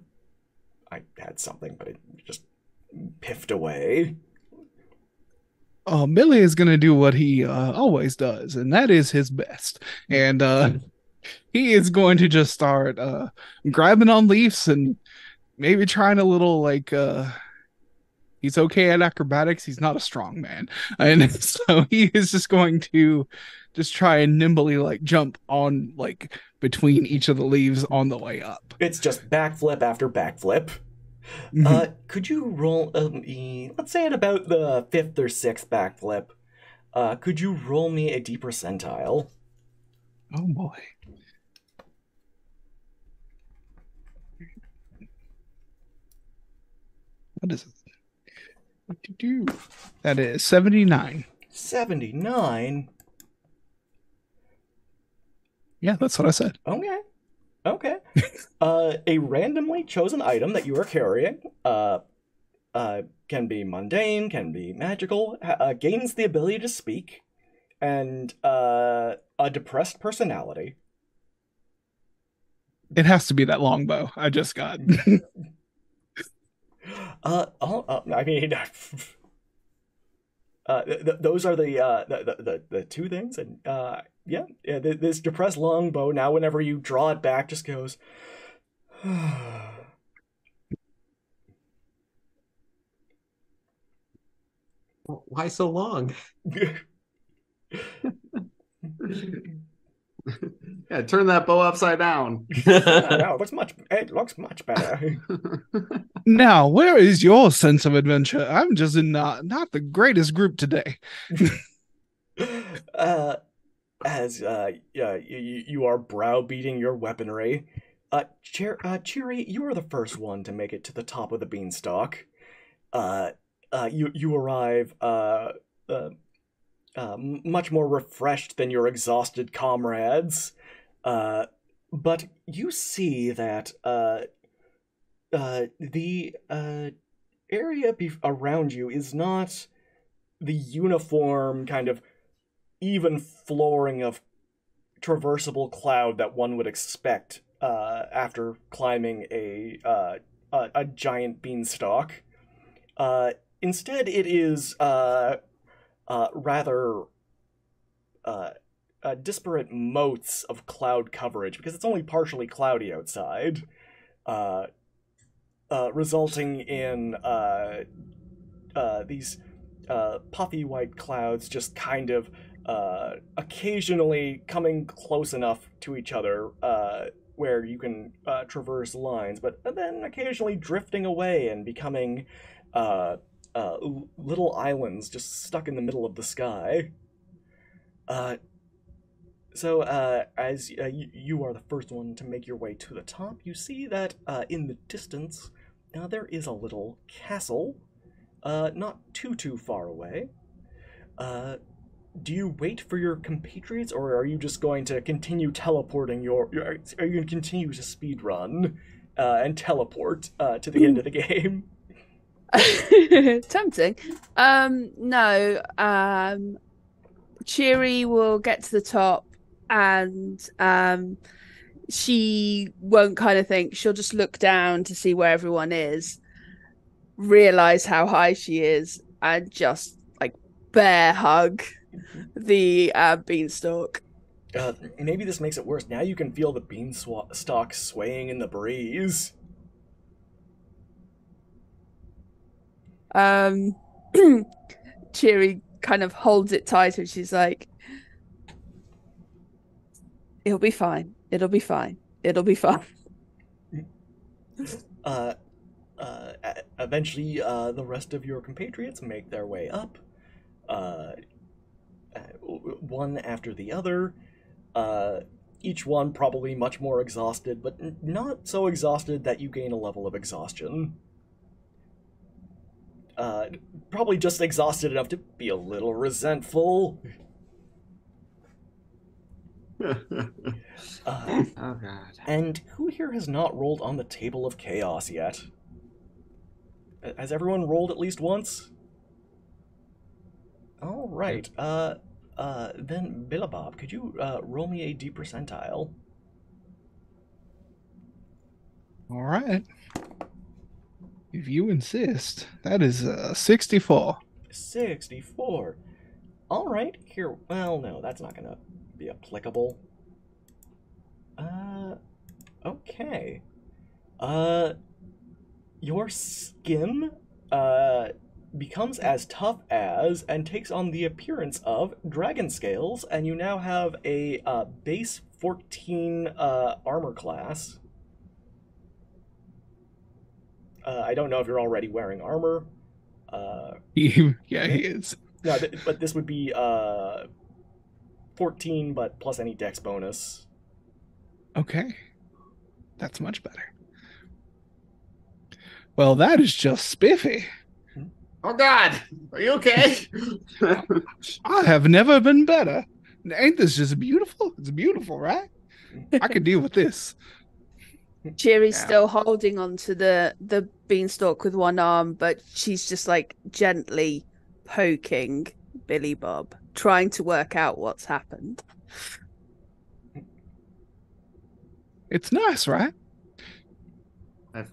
I had something, but it just piffed away. Billy is gonna do what he always does, and that is his best. And he is going to just start grabbing on leaves and maybe trying a little like he's okay at acrobatics. He's not a strong man. And so he is just going to just try and nimbly like jump on like between each of the leaves on the way up. It's just backflip after backflip. Could you roll let's say at about the fifth or sixth backflip? Could you roll me a D percentile? Oh boy. What is it? What to do? That is 79. 79. Yeah, that's what I said. Okay. Okay. A randomly chosen item that you are carrying, can be mundane, can be magical, gains the ability to speak, and a depressed personality. It has to be that longbow I just got. I mean, those are the two things, and this depressed longbow. Now, whenever you draw it back, just goes. Why so long? Yeah, turn that bow upside down. No, it looks much better. Now, where is your sense of adventure? I'm just in not the greatest group today. As you are browbeating your weaponry, Cheery, you are the first one to make it to the top of the beanstalk. You arrive much more refreshed than your exhausted comrades. But you see that the area around you is not the uniform kind of even flooring of traversable cloud that one would expect after climbing a giant beanstalk. Instead, it is rather disparate motes of cloud coverage because it's only partially cloudy outside, resulting in these puffy white clouds just kind of occasionally coming close enough to each other where you can traverse lines, but then occasionally drifting away and becoming little islands just stuck in the middle of the sky. So, as you are the first one to make your way to the top, you see that in the distance, there is a little castle, not too far away. Do you wait for your compatriots, or are you just going to continue teleporting are you going to continue to speed run and teleport to the end of the game? Tempting. No. Cheery will get to the top, and she won't kind of think. She'll just look down to see where everyone is, realize how high she is, and just like bear hug the beanstalk. Maybe this makes it worse. Now you can feel the beanstalk swaying in the breeze. Cheery kind of holds it tighter. She's like, "It'll be fine. It'll be fine. It'll be fine." Eventually, the rest of your compatriots make their way up, one after the other. Each one probably much more exhausted, but not so exhausted that you gain a level of exhaustion. Probably just exhausted enough to be a little resentful. Oh god. And who here has not rolled on the table of chaos yet? Has everyone rolled at least once? All right. Then Billabob, could you roll me a D percentile? All right. If you insist. That is 64. 64. All right. Here. Well, no, that's not gonna be applicable. Okay. Your skin becomes as tough as and takes on the appearance of dragon scales, and you now have a base 14 armor class. I don't know if you're already wearing armor. Yeah, he is. No, but this would be 14, but plus any dex bonus. Okay. That's much better. Well, that is just spiffy. Oh god, are you okay? I have never been better. Ain't this just beautiful? It's beautiful, right? I could deal with this. Cheery's still holding onto the beanstalk with one arm, but she's just like gently poking Billy Bob, trying to work out what's happened. It's nice, right?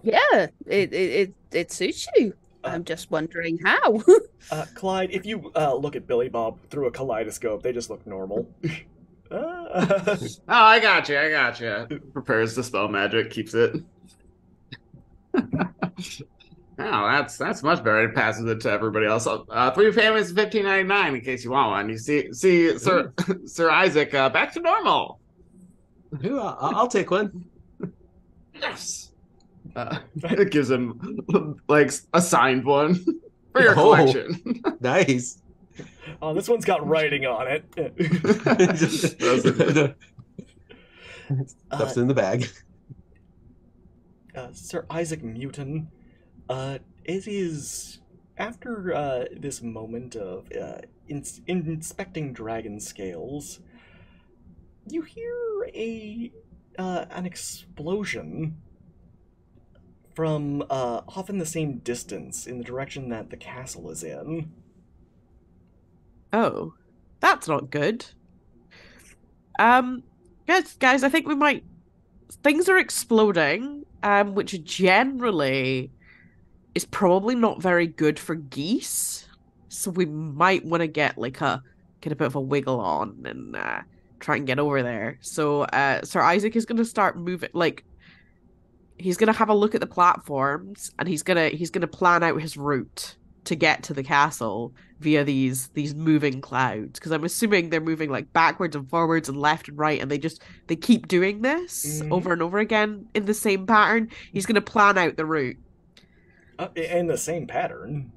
Yeah, it suits you. I'm just wondering how. Clyde, if you look at Billy Bob through a kaleidoscope, they just look normal. Oh, I got you. Prepares the spell magic, keeps it. Oh, that's much better. It passes it to everybody else. 3 families, $15.99 in case you want one. You see, Sir Isaac, back to normal. I'll take one. Yes. It gives him like a signed one for your collection. Nice. Oh, this one's got writing on it. Stuff's in the bag. Sir Isaac Newton, it is after this moment of inspecting dragon scales, you hear an explosion from off in the same distance in the direction that the castle is in. Oh, that's not good. Guys, I think we might. Things are exploding, which generally is probably not very good for geese. So we might want to get a bit of a wiggle on and try and get over there. So Sir Isaac is going to start moving. He's going to have a look at the platforms, and he's gonna plan out his route to get to the castle via these moving clouds, because I'm assuming they're moving like backwards and forwards and left and right, and they keep doing this over and over again in the same pattern. He's going to plan out the route In the same pattern.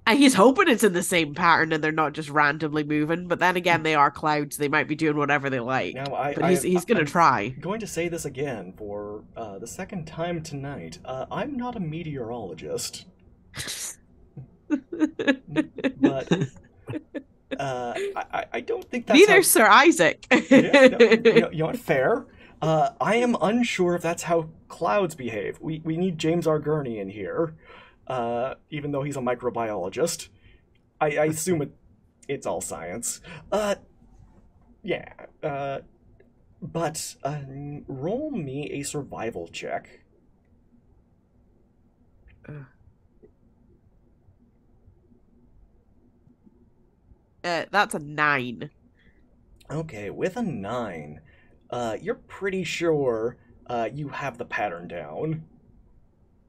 And he's hoping it's in the same pattern and they're not just randomly moving. But then again, they are clouds. They might be doing whatever they like. Now, But he's going to try. Going to say this again for the second time tonight. I'm not a meteorologist, but I don't think that's Neither Sir Isaac. Yeah, no, you know what? Fair. I am unsure if that's how clouds behave. We need James R. Gurney in here, even though he's a microbiologist. I assume it's all science. Yeah. But roll me a survival check. That's a 9. Okay, with a 9, you're pretty sure you have the pattern down.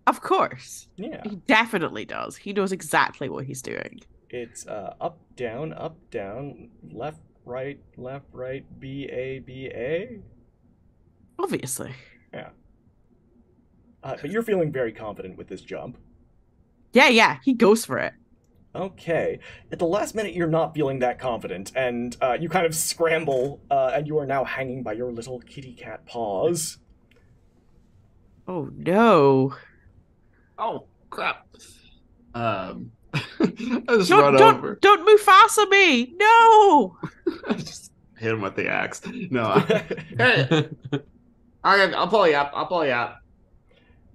Of course. Yeah. He definitely does. He knows exactly what he's doing. It's up, down, left, right, B, A, B, A. Obviously. Yeah. But you're feeling very confident with this jump. Yeah, he goes for it. Okay. At the last minute, you're not feeling that confident, and you kind of scramble, and you are now hanging by your little kitty cat paws. Oh, no. Oh, crap. I just run over. Don't Mufasa me! No! I just hit him with the axe. No. Hey. I'll pull you up.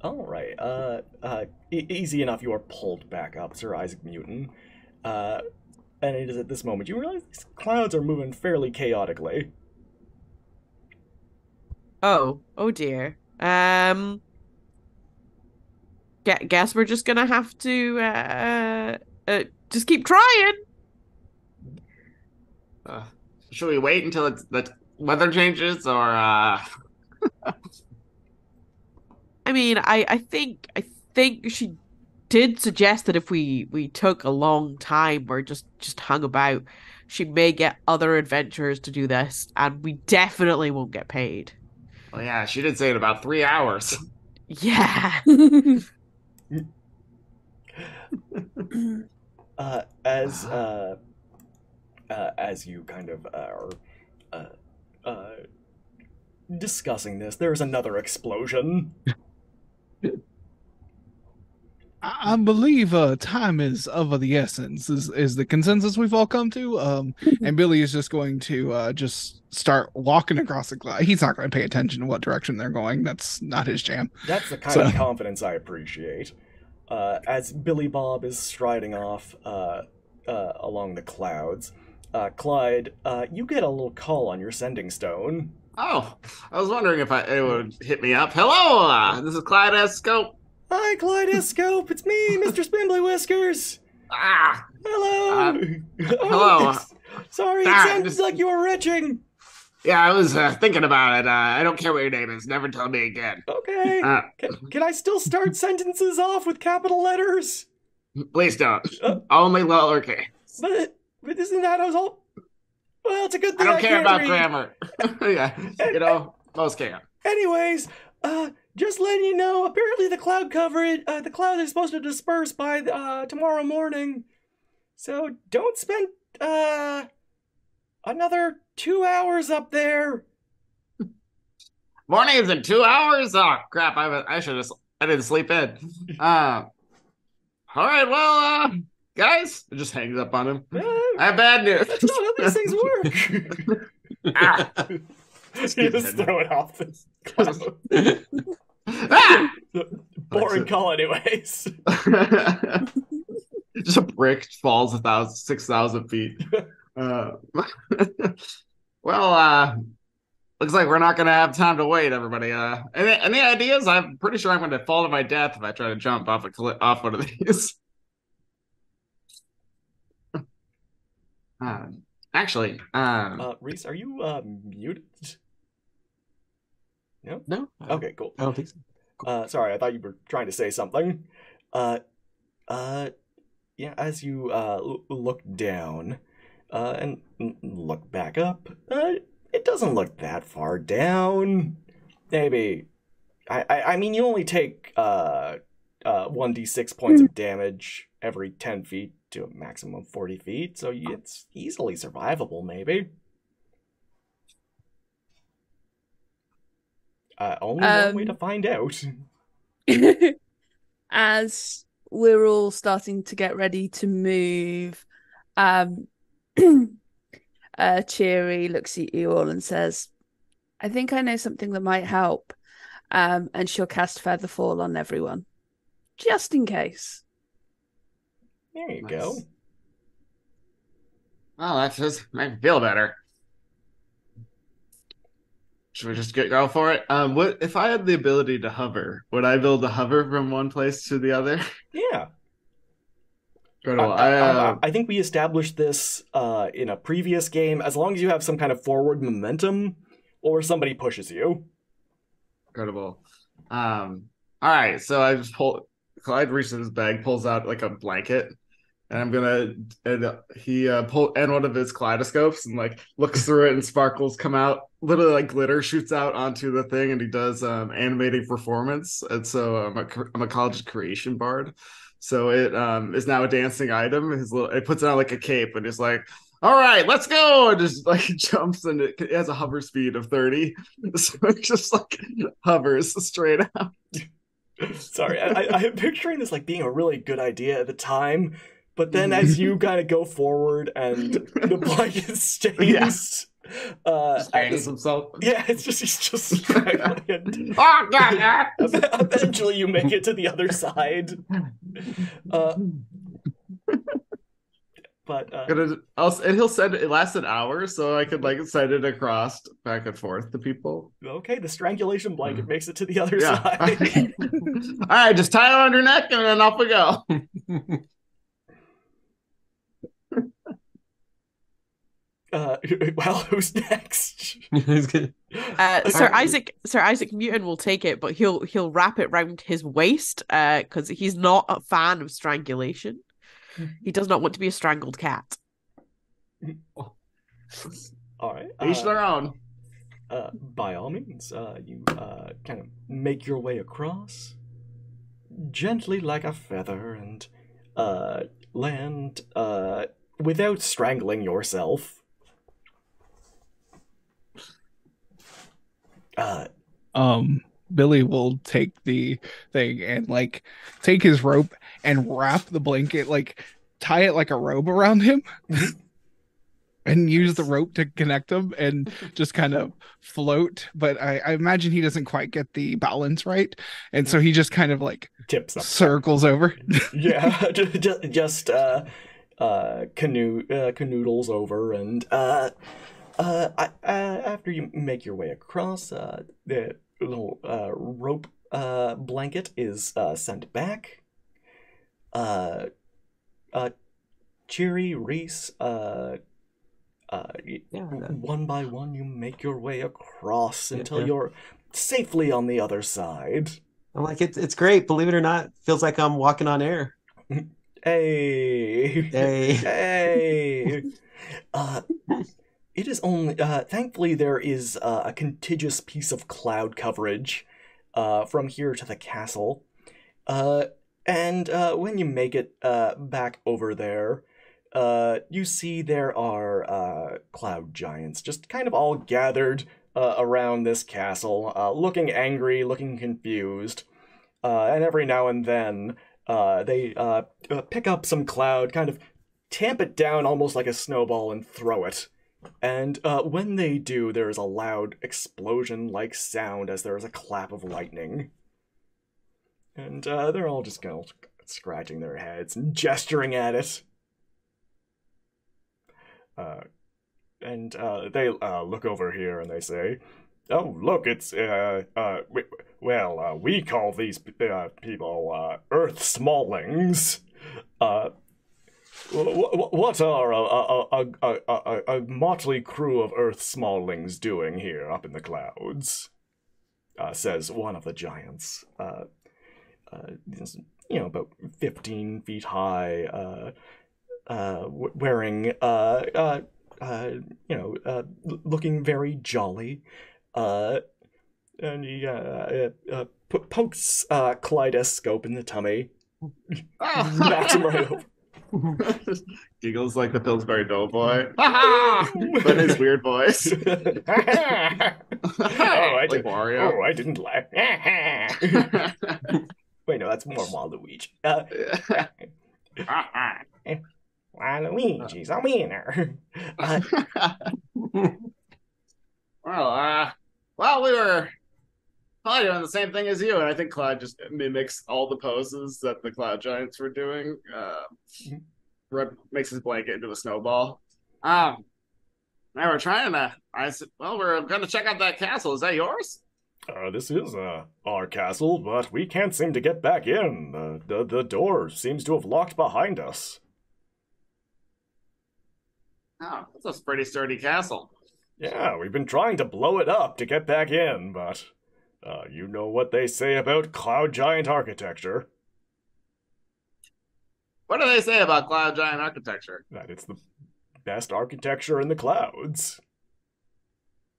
All right. Easy enough. You are pulled back up, Sir Isaac Newton. And it is at this moment you realize these clouds are moving fairly chaotically. Oh dear. Guess we're just gonna have to just keep trying. Should we wait until the weather changes, or I mean, I think she did suggest that if we took a long time or just hung about, she may get other adventurers to do this, and we definitely won't get paid. Well, yeah, she did say in about 3 hours. Yeah. As you kind of are discussing this, there's another explosion. I believe time is of the essence, is the consensus we've all come to. And Billy is just going to just start walking across the cloud. He's not going to pay attention to what direction they're going. That's not his jam. That's the kind of confidence I appreciate. As Billy Bob is striding off along the clouds, Clyde, you get a little call on your sending stone. Oh, I was wondering if anyone would hit me up. Hello, this is Clyde S. Scope. Hi, Kaleidoscope. It's me, Mr. Spindly Whiskers. Hello. Hello. Sorry, it sounds like you were retching. Yeah, I was thinking about it. I don't care what your name is. Never tell me again. Okay. Can I still start sentences off with capital letters? Please don't. Only lowercase. But isn't that all? Well, it's a good thing I don't care about read. grammar. Yeah, most can't. Anyways, just letting you know, apparently the cloud is supposed to disperse by tomorrow morning. So don't spend another 2 hours up there. Morning is in 2 hours? Oh crap, I didn't sleep in. All right, well, guys, it just hangs up on him. I have bad news. That's not how these things work. You just throw it off this cloud. Boring call anyways. Just a brick falls 6,000 feet. Well, looks like we're not gonna have time to wait, everybody. Any ideas? I'm pretty sure I'm gonna fall to my death if I try to jump off one of these. Actually, Reese, are you muted? No? No. Okay, cool. I don't think so. Sorry, I thought you were trying to say something. Yeah, as you look down and look back up, it doesn't look that far down. Maybe, I mean, you only take 1d6 points of damage every 10 feet to a maximum of 40 feet, so it's easily survivable, maybe. Only one way to find out. As we're all starting to get ready to move, Cheery looks at you all and says, I think I know something that might help. And she'll cast Featherfall on everyone. Just in case. There you Nice. go. Oh, that just make me feel better. Should we just go for it? What if I had the ability to hover? Would I be able to hover from one place to the other? Yeah. Incredible. I think we established this in a previous game. As long as you have some kind of forward momentum, or somebody pushes you. Incredible. All right, so I just Clyde reaches his bag, pulls out like a blanket, and I'm gonna. And he pull and one of his kaleidoscopes and like looks through it, and sparkles come out. Literally, like glitter shoots out onto the thing, and he does animating performance. And so I'm a college creation bard, so it is now a dancing item. It puts it on like a cape, and it's like, all right, let's go, and just like jumps, and it has a hover speed of 30, so it just like hovers straight out. Sorry, I'm picturing this like being a really good idea at the time, but then as you kind of go forward and the blanket stays, Strangs himself. yeah, it's just he's just struggling. And Oh god! eventually, you make it to the other side. But And he'll send it lasts an hour, so I could like send it across back and forth to people. okay, the strangulation blanket makes it to the other Yeah. side. All right, just tie it around your neck, and then off we go. Well, who's next? Sir Isaac Newton will take it, but he'll wrap it round his waist because he's not a fan of strangulation. He does not want to be a strangled cat. All right. Each their own. By all means, you kind of make your way across, gently like a feather, and land without strangling yourself. Billy will take the thing and like take his rope and wrap the blanket, like tie it like a robe around him and use the rope to connect him and just kind of float. But I imagine he doesn't quite get the balance right. And so he just kind of like Tips up. circles over. Yeah, just canoodles over, and after you make your way across, the little rope blanket is sent back. Cheery, Reese, one by one, you make your way across until you're safely on the other side. I'm like, it's great. Believe it or not, feels like I'm walking on air. Hey. Hey. Hey. It is only, thankfully there is a contiguous piece of cloud coverage from here to the castle. And when you make it back over there, you see there are cloud giants just kind of all gathered around this castle, looking angry, looking confused. And every now and then they pick up some cloud, kind of tamp it down almost like a snowball and throw it. And when they do, there is a loud explosion-like sound as there is a clap of lightning. And they're all just kind of scratching their heads and gesturing at it. And they look over here and they say, "Oh, look, it's, we call these people Earth Smallings. What are a motley crew of Earth Smallings doing here up in the clouds?" Says one of the giants. About 15 feet high, wearing, looking very jolly. And he pokes Kaleidoscope in the tummy. Knocks him right over. Giggles like the Pillsbury Doughboy. But his weird voice. I Like did, Wario. I didn't laugh. Wait, no, that's more Waluigi. Waluigi's a winner. Well, we were probably doing the same thing as you, and I think Cloud just mimics all the poses that the Cloud Giants were doing. Makes his blanket into a snowball. Now we're trying to. I said, well, we're going to check out that castle. Is that yours? This is our castle, but we can't seem to get back in. The door seems to have locked behind us. Oh, that's a pretty sturdy castle. Yeah, we've been trying to blow it up to get back in, but you know what they say about Cloud Giant architecture. What do they say about Cloud Giant architecture? That it's the best architecture in the clouds.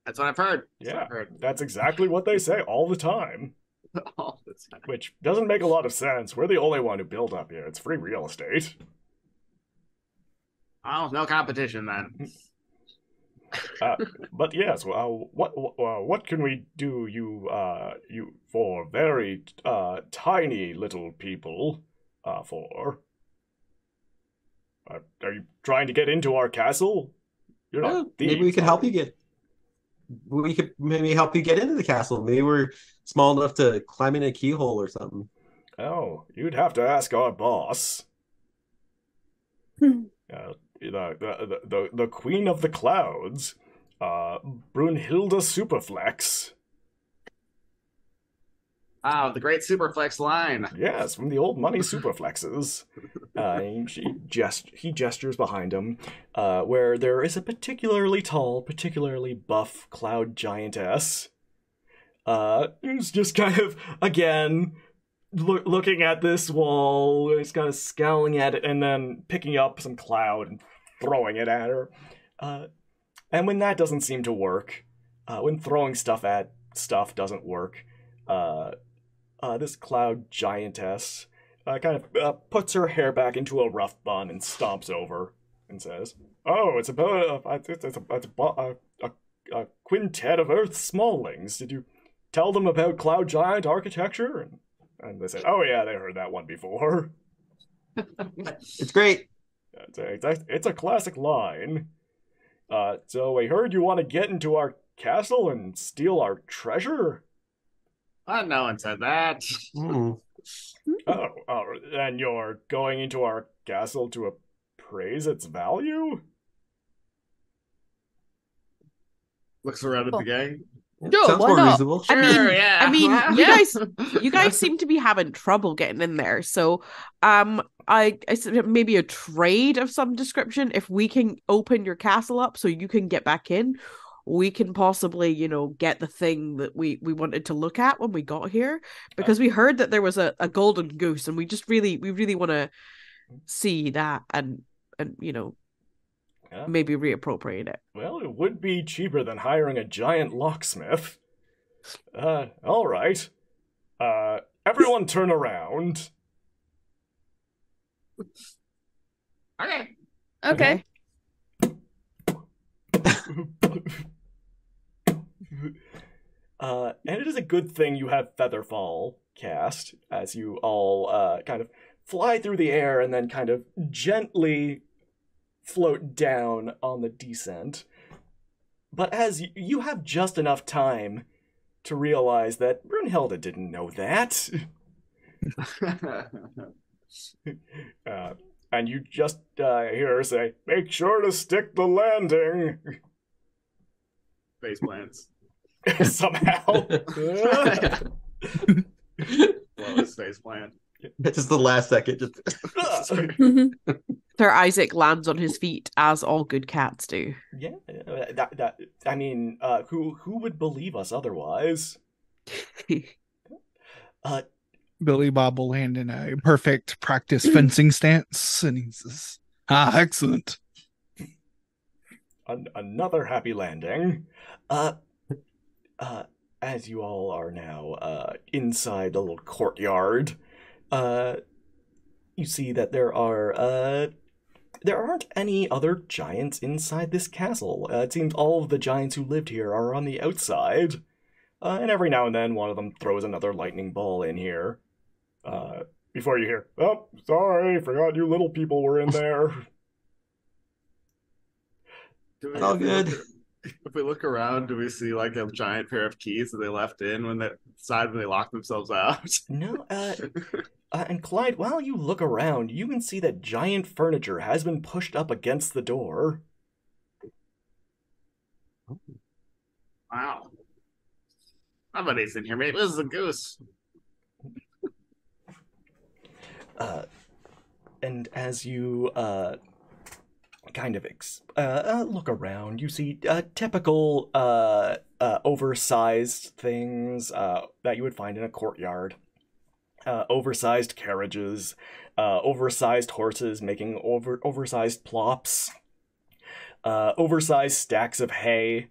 That's what I've heard. Yeah, that's exactly what they say all the time. All the time. Which doesn't make a lot of sense. We're the only one who built up here. It's free real estate. Oh, no competition then. But yes, what can we do you for very tiny little people for? Are you trying to get into our castle? You're not thieves, maybe we could help you get. We could maybe help you get into the castle. Maybe we're small enough to climb in a keyhole or something. Oh, you'd have to ask our boss. The Queen of the Clouds, Brunhilde Superflex. Oh, the great Superflex line. Yes, from the old money Superflexes. He gestures behind him, where there is a particularly tall, particularly buff cloud giantess. Who's just kind of, again, looking at this wall, he's kind of scowling at it, and then picking up some cloud and throwing it at her. And when that doesn't seem to work, when throwing stuff at stuff doesn't work, this cloud giantess kind of puts her hair back into a rough bun and stomps over and says, "Oh, it's about a quintet of Earth smallings. Did you tell them about cloud giant architecture?" And they said, "Oh yeah, they heard that one before." It's great. It's a classic line. So I heard you want to get into our castle and steal our treasure? No one said that. Oh, and you're going into our castle to appraise its value? Looks around at the gang. Sure, Sounds why more not? reasonable. I mean, yeah. you guys seem to be having trouble getting in there. So, I said maybe a trade of some description. If we can open your castle up so you can get back in, we can possibly, get the thing that we wanted to look at when we got here. Because we heard that there was a golden goose, and we really want to see that and Yeah. maybe reappropriate it. Well, it would be cheaper than hiring a giant locksmith. All right. Everyone turn around. Okay. Okay. And it is a good thing you have Featherfall cast, as you all kind of fly through the air and then kind of gently float down on the descent. But as you have just enough time to realize that Brunhilde didn't know that. And you just hear her say, "Make sure to stick the landing." Face plants. Somehow. Well, his face plant. It's just the last second. Just Sir Isaac lands on his feet, as all good cats do. Yeah, I mean, who would believe us otherwise? Billy Bob will land in a perfect practice fencing stance, and he says, excellent. Another happy landing. As you all are now inside the little courtyard, you see that there are There aren't any other giants inside this castle. It seems all of the giants who lived here are on the outside. And every now and then one of them throws another lightning ball in here. Before you hear, oh, sorry, forgot you little people were in there. All good. If we look around, do we see like a giant pair of keys that they left in when they locked themselves out? No, and Clyde, while you look around, you can see that giant furniture has been pushed up against the door. Wow. Somebody's in here. Maybe this is a goose. And as you kind of look around, you see typical oversized things that you would find in a courtyard. Oversized carriages, oversized horses making oversized plops, oversized stacks of hay.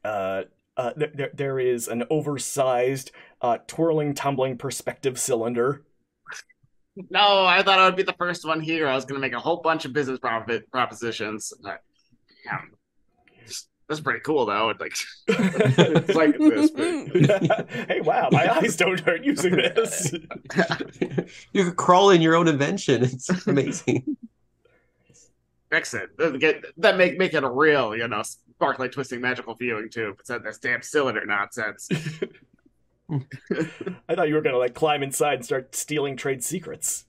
There is an oversized twirling, tumbling perspective cylinder. No, I thought I would be the first one here. I was going to make a whole bunch of business propositions. Yeah. That's pretty cool, though. It's like this. Hey, wow, my eyes don't hurt using this. You could crawl in your own invention. It's amazing. Fix it. Make it a real, sparkly twisting magical viewing tube. It's that damn cylinder nonsense. I thought you were gonna climb inside and start stealing trade secrets.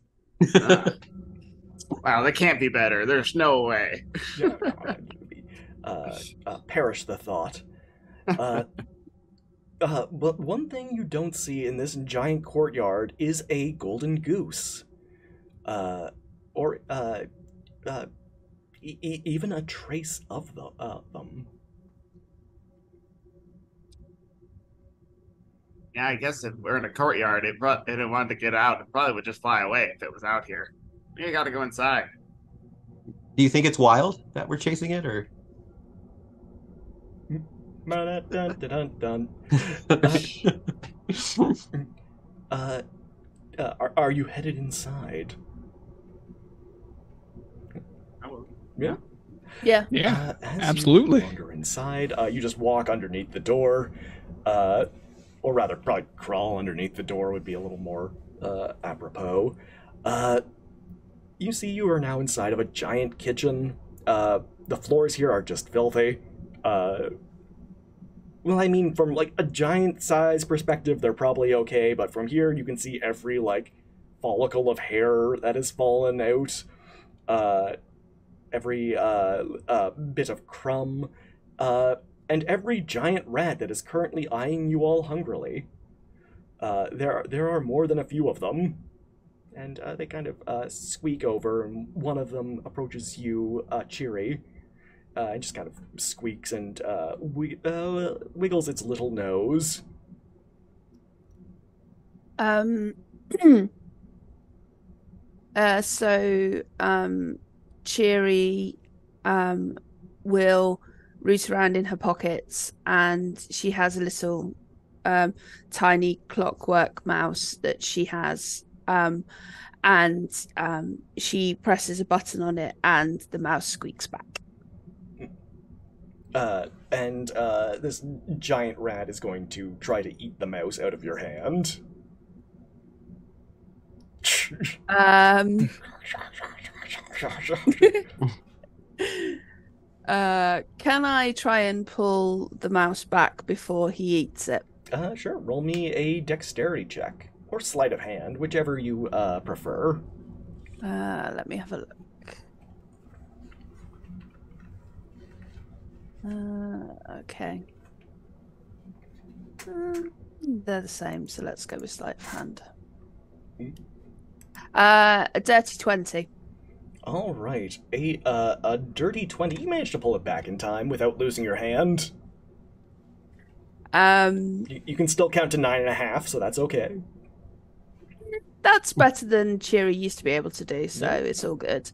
Wow, that can't be better. There's no way. Perish the thought. But one thing you don't see in this giant courtyard is a golden goose, or even a trace of them. Yeah, I guess if we're in a courtyard, it didn't want to get out. It probably would just fly away if it was out here. You got to go inside. Do you think it's wild that we're chasing it, or? Dun, dun, dun, dun. Are you headed inside? Yeah. Yeah. Yeah, As absolutely. You wander inside, you just walk underneath the door, or rather, probably crawl underneath the door would be a little more apropos. You see, you are now inside of a giant kitchen. The floors here are just filthy. Well, I mean, from a giant size perspective, they're probably okay, but from here you can see every follicle of hair that has fallen out. Every bit of crumb, and every giant rat that is currently eyeing you all hungrily. There are more than a few of them, and they kind of squeak over, and one of them approaches you, Cheery, and just kind of squeaks and wiggles its little nose. Cheery will root around in her pockets, and she has a little tiny clockwork mouse that she has, and she presses a button on it and the mouse squeaks back. And this giant rat is going to try to eat the mouse out of your hand. Can I try and pull the mouse back before he eats it? Sure. Roll me a dexterity check. Or sleight of hand, whichever you prefer. Let me have a look. Okay. They're the same, so let's go with sleight of hand. A dirty 20. All right, a dirty 20. You managed to pull it back in time without losing your hand. You can still count to 9.5, so that's okay. That's better than Cheery used to be able to do, so it's all good.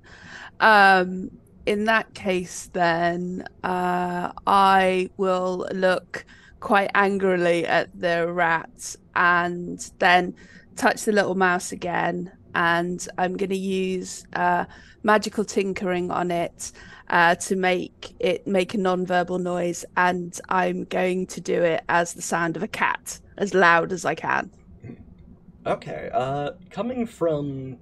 In that case, then I will look quite angrily at the rat and then touch the little mouse again and I'm going to use magical tinkering on it to make it make a non-verbal noise, and I'm going to do it as the sound of a cat, as loud as I can. Okay, coming from...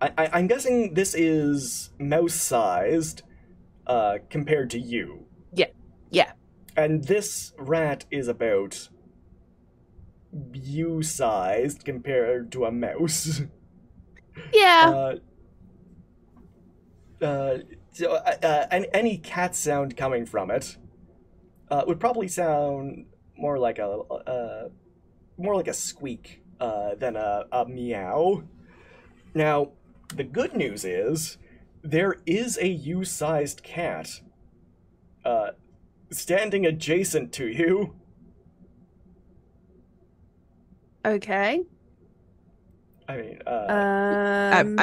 I'm guessing this is mouse-sized compared to you. Yeah. And this rat is about you-sized compared to a mouse. Yeah. Any cat sound coming from it would probably sound more like a squeak than a meow. Now, the good news is there is a you-sized cat standing adjacent to you. Okay. I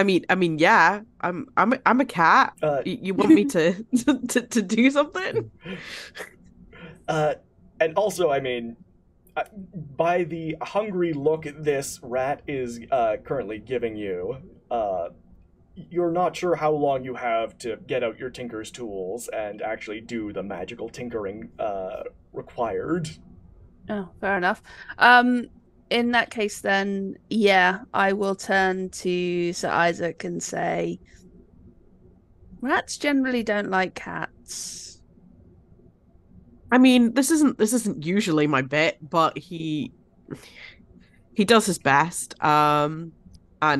mean, I mean, yeah. I'm a cat. You want me to to do something? and also, I mean, by the hungry look this rat is currently giving you, you're not sure how long you have to get out your tinker's tools and actually do the magical tinkering required. Oh, fair enough. In that case, then, yeah, I will turn to Sir Isaac and say, rats generally don't like cats. I mean, this isn't usually my bit, but he does his best. And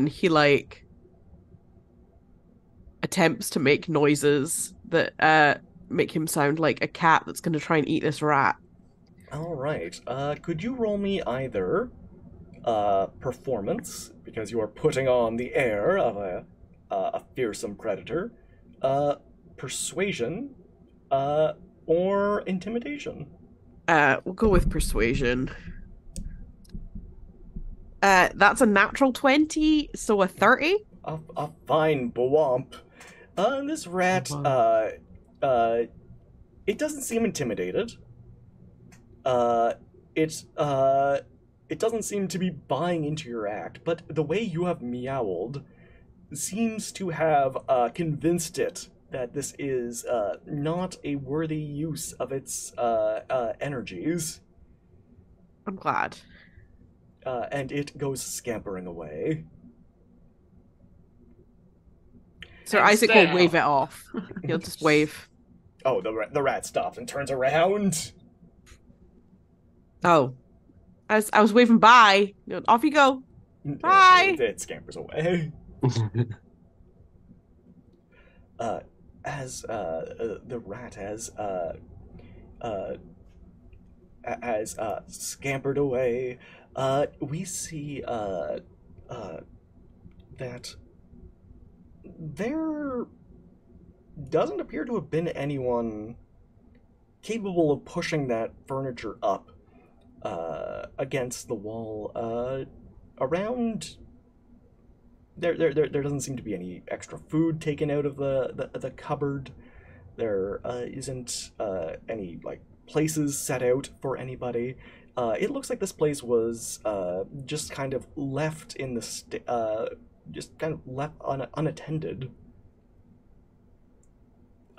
he like attempts to make noises that make him sound like a cat that's going to try and eat this rat. All right. Could you roll me either performance, because you are putting on the air of a fearsome predator, persuasion, or intimidation? We'll go with persuasion. That's a natural 20, so a 30. A fine bwomp. This rat, it doesn't seem intimidated. It doesn't seem to be buying into your act, but the way you have meowled seems to have convinced it that this is not a worthy use of its energies. I'm glad. And it goes scampering away. Sir Isaac will wave it off. He'll just wave. Oh, the rat stops and turns around. Oh. I was waving bye. Off you go. Bye. It scampers away. As the rat has scampered away, we see that there doesn't appear to have been anyone capable of pushing that furniture up against the wall around. There doesn't seem to be any extra food taken out of the cupboard. There isn't any like places set out for anybody. It looks like this place was just kind of left in the just kind of left unattended.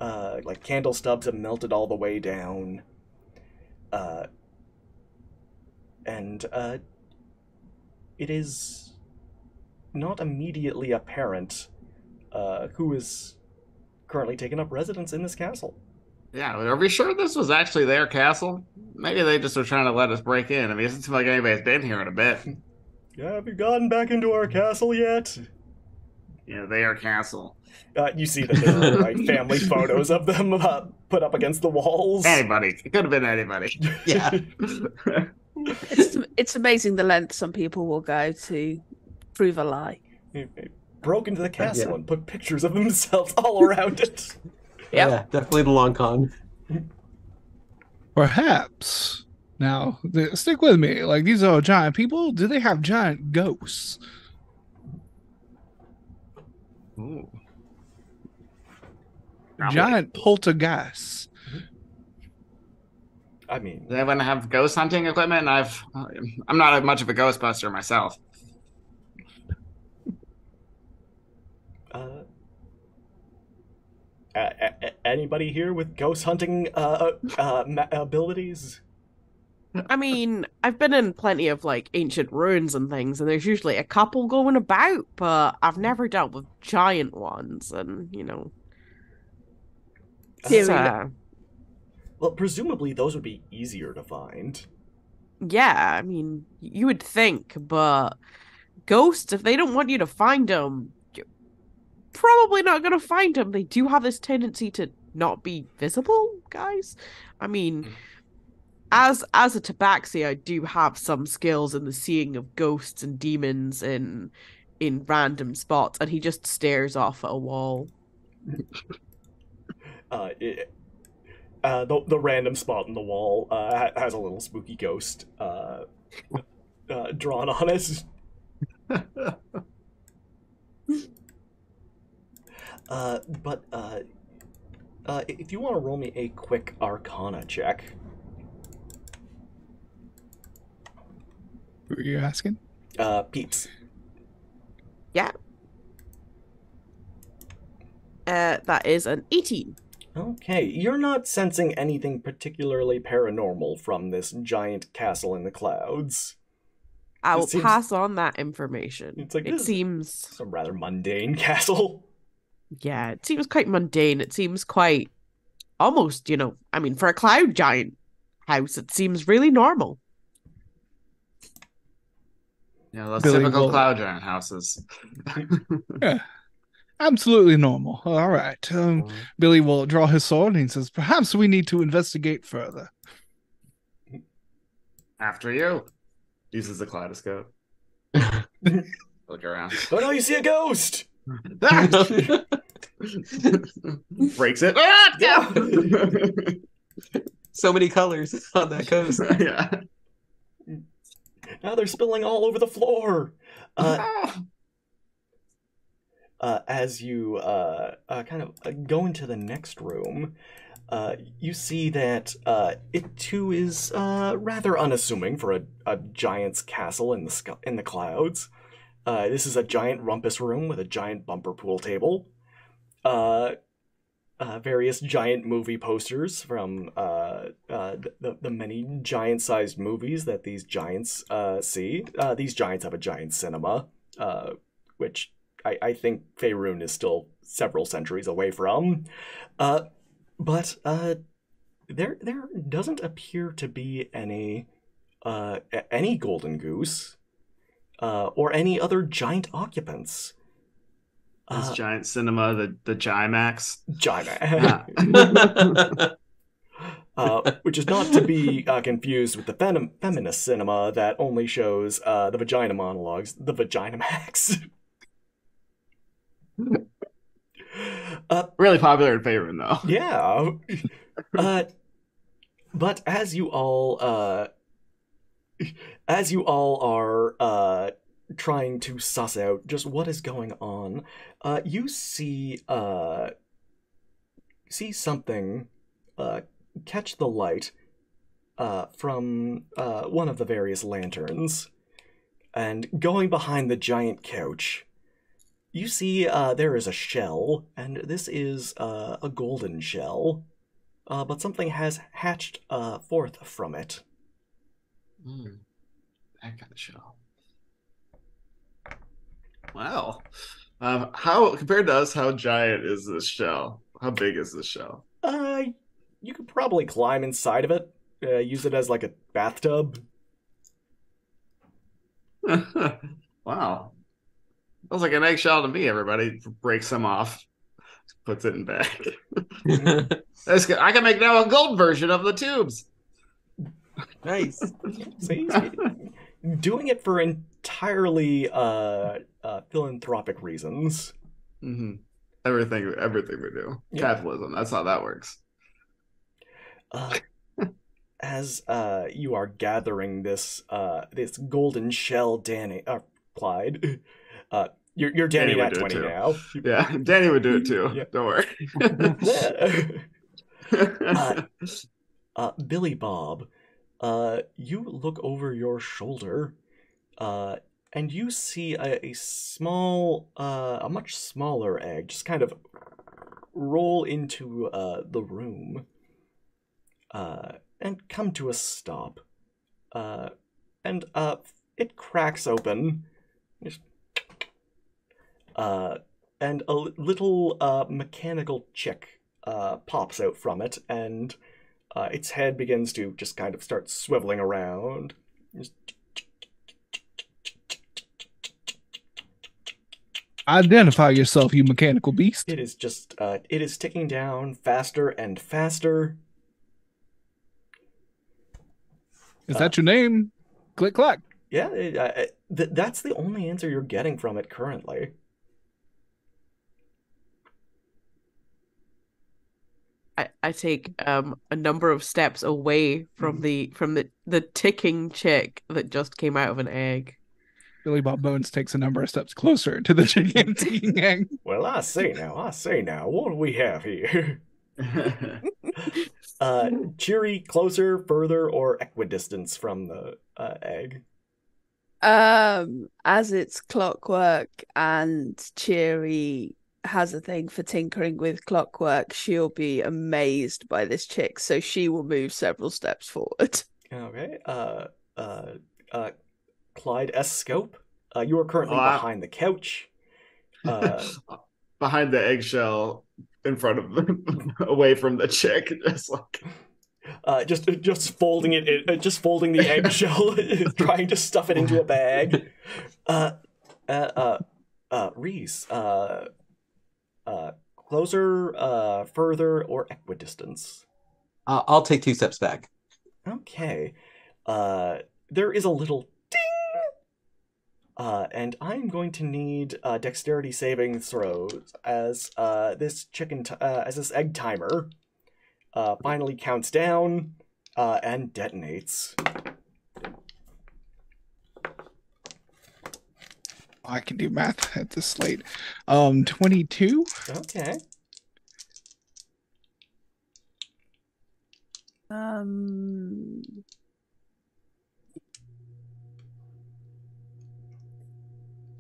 Like candle stubs have melted all the way down. And it is not immediately apparent who is currently taking up residence in this castle. Yeah, are we sure this was actually their castle? Maybe they just were trying to let us break in. I mean, it doesn't seem like anybody's been here in a bit. Yeah, have you gotten back into our castle yet? Yeah, their castle. You see that there are like family photos of them put up against the walls. Anybody. It could have been anybody. Yeah. It's amazing the length some people will go to prove a lie. They broke into the castle Yeah. and put pictures of themselves all around it. Yep. Yeah, definitely the long con. Perhaps. Now, stick with me. Like, these are giant people. Do they have giant ghosts? Ooh. Giant poltergeists. I mean, Does anyone have ghost hunting equipment? I'm not much of a ghostbuster myself. Anybody here with ghost hunting abilities? I mean, I've been in plenty of like ancient ruins and things, and there's usually a couple going about, but I've never dealt with giant ones, and it's, Well, presumably those would be easier to find. yeah, I mean, you would think, but ghosts, if they don't want you to find them, you're probably not gonna find them. They do have this tendency to not be visible, guys. I mean, as a tabaxi, I do have some skills in the seeing of ghosts and demons in random spots, and he just stares off at a wall. The random spot in the wall has a little spooky ghost drawn on it. But if you want to roll me a quick Arcana check. Who are you asking? Peeps. Yeah. That is an 18. Okay, you're not sensing anything particularly paranormal from this giant castle in the clouds. I will seems- pass on that information. It's like It this- seems, Some rather mundane castle. yeah, it seems quite mundane. It seems quite almost, I mean, for a cloud giant house, it seems really normal. Yeah, those Billy typical will- cloud giant houses. Yeah. Absolutely normal. All right. Billy will draw his sword and he says, "Perhaps we need to investigate further." After you. Uses the kaleidoscope. Look around. Oh no, you see a ghost! Breaks it. Ah, no! So many colors on that coast. Yeah. Now they're spilling all over the floor. As you kind of go into the next room, you see that it too is rather unassuming for a giant's castle in the clouds. This is a giant rumpus room with a giant bumper pool table. Various giant movie posters from the many giant-sized movies that these giants see. These giants have a giant cinema, which I think Faerun is still several centuries away from. But there doesn't appear to be any golden goose or any other giant occupants. This giant cinema, the Gimax. Which is not to be confused with the feminist cinema that only shows the vagina monologues, the Vaginamax. Really popular in Faerun, though. Yeah. But as you all are trying to suss out just what is going on, you see something catch the light from one of the various lanterns, and going behind the giant couch, you see there is a shell, and this is a golden shell, but something has hatched forth from it. That kind of shell. Wow. How, compared to us, how giant is this shell? How big is this shell? You could probably climb inside of it, use it as like a bathtub. Wow. Sounds like an eggshell to me, everybody. Breaks them off. Puts it in bag. I can make now a gold version of the tubes. Nice. See? Doing it for entirely philanthropic reasons. Mm-hmm. Everything we do. Yeah. Capitalism. That's how that works. As you are gathering this golden shell, Clyde, you're Danny Danny would at do it 20 too. now. Yeah, Danny would do it too. Yeah. Don't worry. Billy Bob, you look over your shoulder, and you see a much smaller egg just kind of roll into the room and come to a stop. And it cracks open. Just, and a little mechanical chick pops out from it, and its head begins to just kind of start swiveling around. Just... Identify yourself, you mechanical beast. It is just, it is ticking down faster and faster. Is that your name? Click clack. Yeah, that's the only answer you're getting from it currently. I take a number of steps away from the ticking chick that just came out of an egg. Billy Bob Bones takes a number of steps closer to the gigantic egg. Well, I say now, what do we have here? Cheery, closer, further, or equidistance from the egg? As it's clockwork and Cheery has a thing for tinkering with clockwork, she'll be amazed by this chick, so she will move several steps forward. Okay. Clyde S. Scope. You are currently behind the couch. Behind the eggshell, in front of them, away from the chick, just like just folding just folding the eggshell, trying to stuff it into a bag. Reese, closer, further, or equidistance? I'll take 2 steps back. Okay. There is a little ding, and I'm going to need dexterity saving throws as this as this egg timer finally counts down and detonates. I can do math at this late. 22. Okay.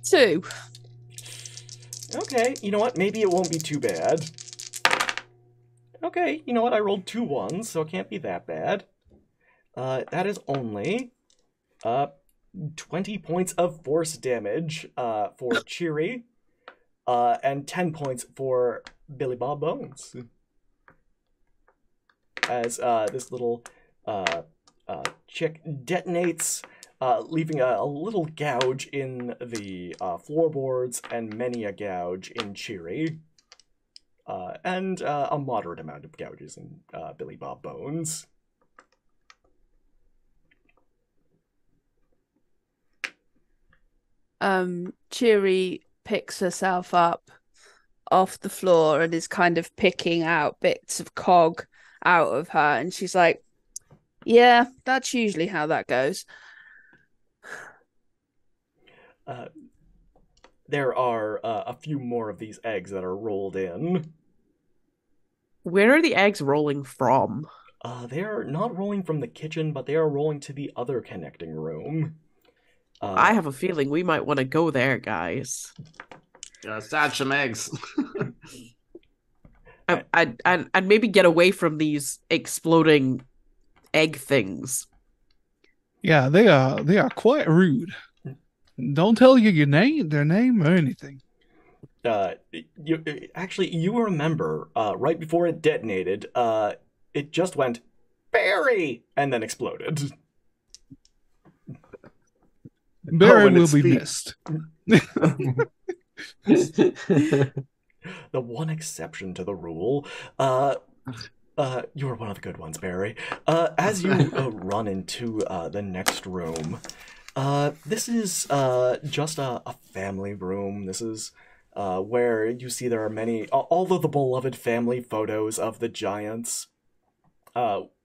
Two. Okay, you know what? Maybe it won't be too bad. Okay, you know what? I rolled 2 ones, so it can't be that bad. That is only 20 points of force damage for Cheery, and 10 points for Billy Bob Bones. As this little chick detonates, leaving a little gouge in the floorboards and many a gouge in Cheery, and a moderate amount of gouges in Billy Bob Bones. Cheery picks herself up off the floor and is kind of picking out bits of cog out of her, and she's like, yeah, that's usually how that goes. There are a few more of these eggs that are rolled in. Where are the eggs rolling from? They are not rolling from the kitchen, but they are rolling to the other connecting room. I have a feeling we might want to go there, guys. yeah, stash some eggs. And maybe get away from these exploding egg things. Yeah, they are quite rude. Don't tell you their name or anything. You remember right before it detonated, it just went Barry and then exploded. Barry and will its be feet. missed. The one exception to the rule. You were one of the good ones, Barry. As you run into the next room, this is just a family room. This is where you see there are many, all of the beloved family photos of the giants,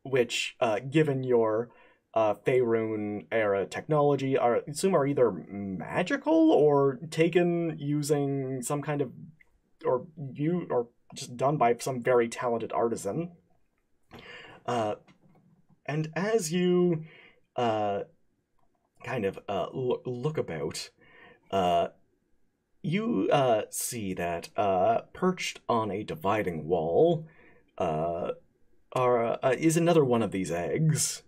which, given your Faerun era technology, I assume are either magical or taken using some kind of, or just done by some very talented artisan. And as you kind of look about, you see that perched on a dividing wall is another one of these eggs.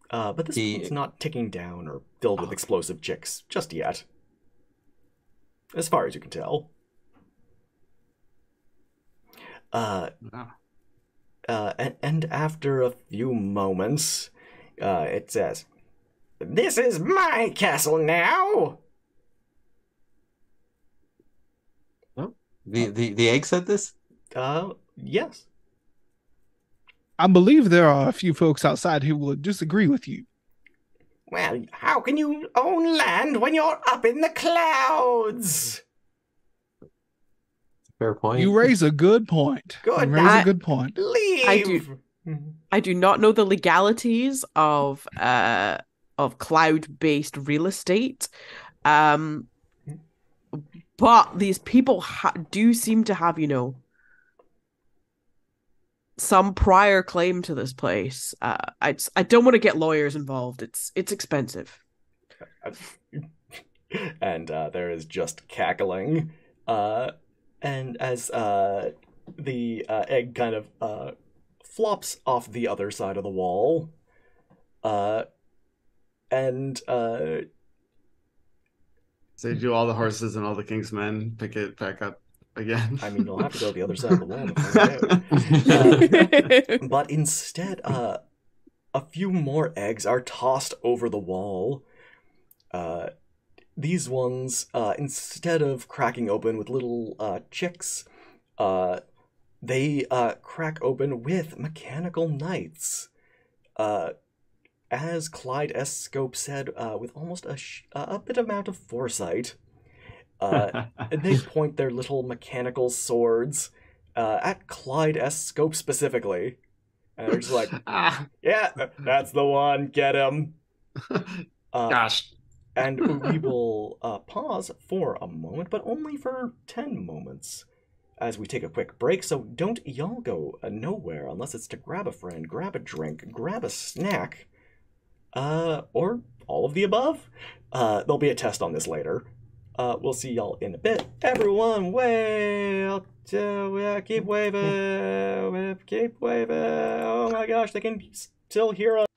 But this one's not ticking down or filled with explosive chicks just yet. As far as you can tell. And after a few moments, it says, "This is my castle now!" Oh, the egg said this? Yes. I believe there are a few folks outside who would disagree with you. Well, how can you own land when you're up in the clouds? Fair point. You raise a good point. Good. You raise a good point. Leave. I do not know the legalities of cloud-based real estate, but these people do seem to have, some prior claim to this place. I don't want to get lawyers involved. It's expensive. And there is just cackling. And as the egg kind of flops off the other side of the wall, and So do all the horses and all the king's men pick it back up again? I mean, you'll have to go to the other side of the wall to find out. But instead, a few more eggs are tossed over the wall. These ones, instead of cracking open with little chicks, they crack open with mechanical knights. As Clyde S. Scope said, with almost a bit amount of foresight, they point their little mechanical swords at Clyde S. Scope specifically. And they're just like, yeah, that's the one, get him. Gosh. And we will pause for a moment, but only for 10 moments, as we take a quick break. So don't y'all go nowhere unless it's to grab a friend, grab a drink, grab a snack, or all of the above. There'll be a test on this later. We'll see y'all in a bit. Everyone, wave! Keep waving! Keep waving! Oh my gosh, they can still hear us.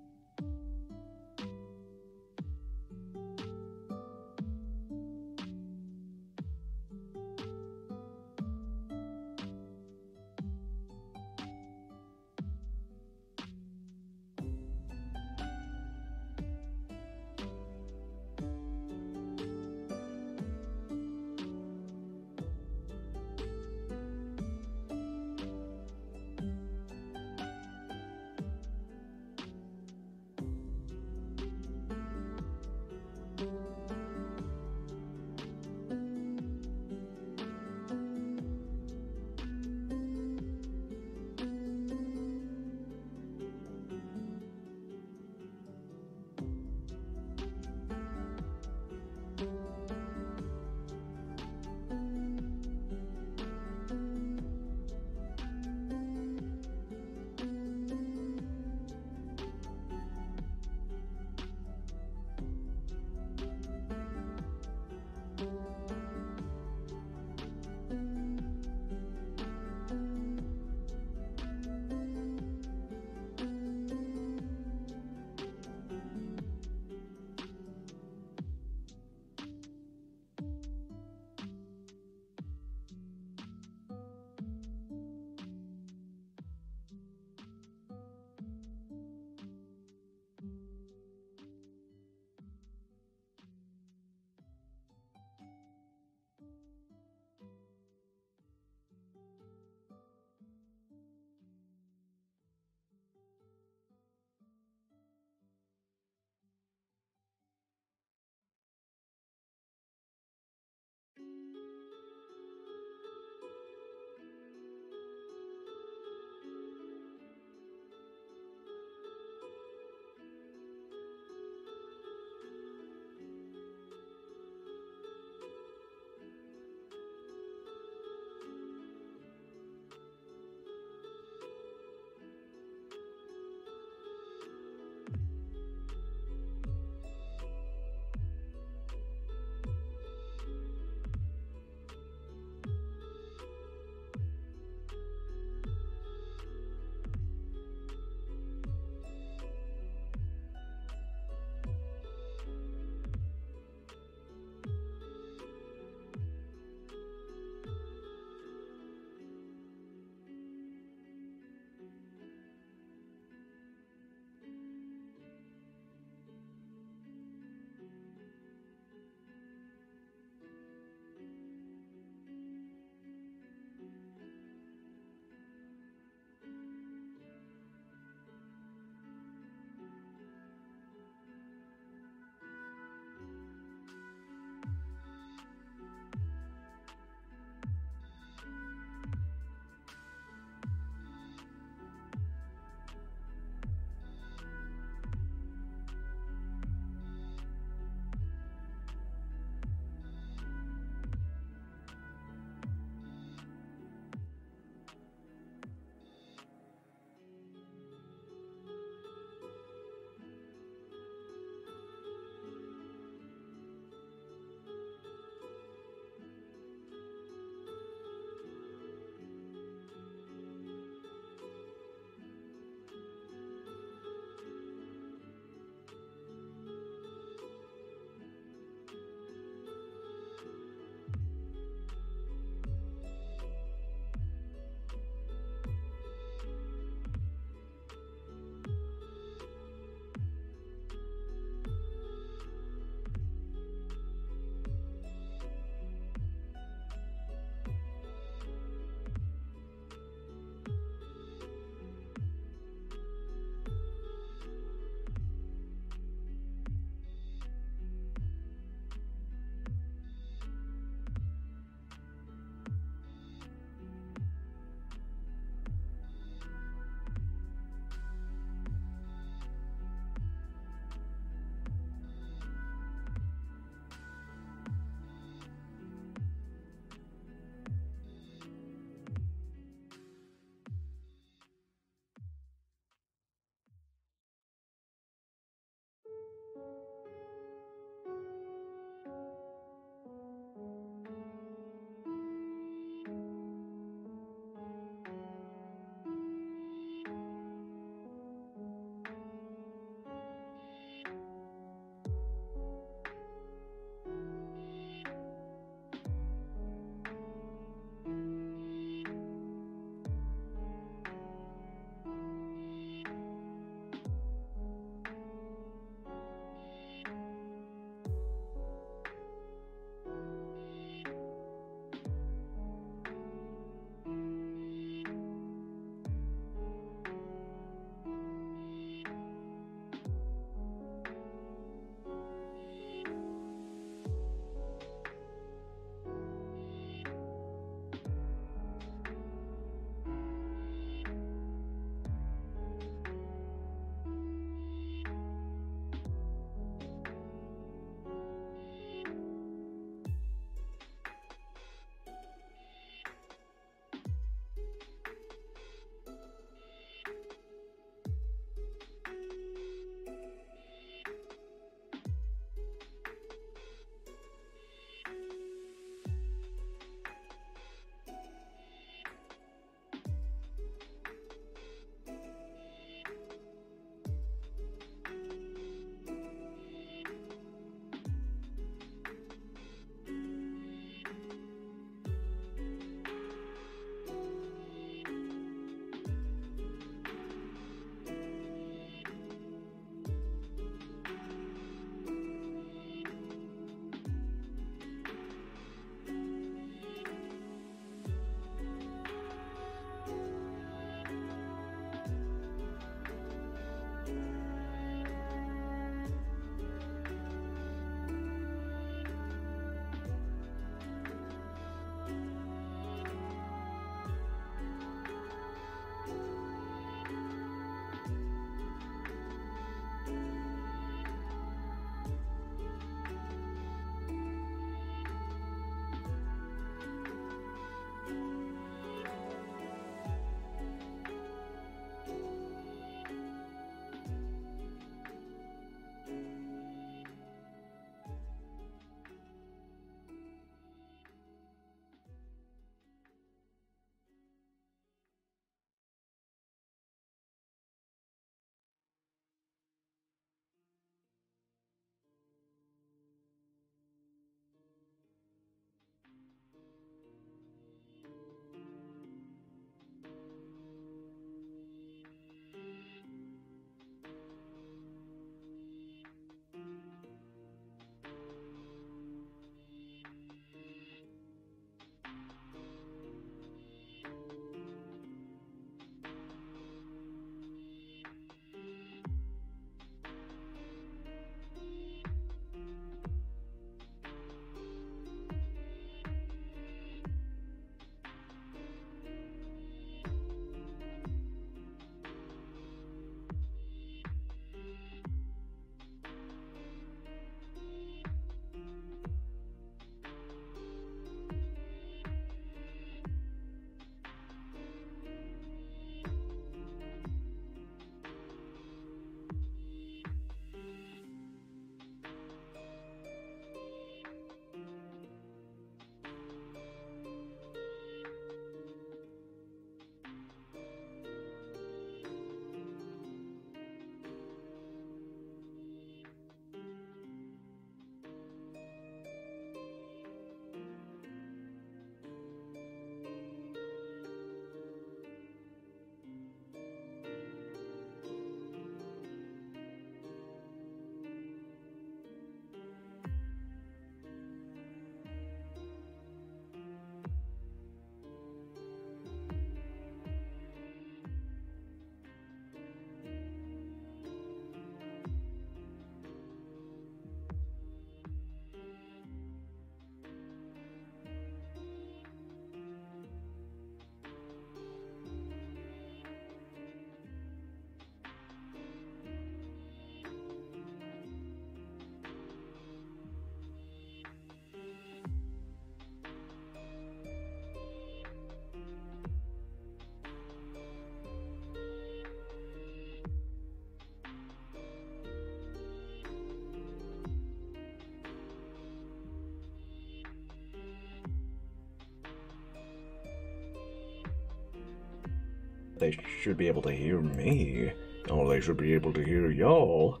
They should be able to hear me. Oh, they should be able to hear y'all.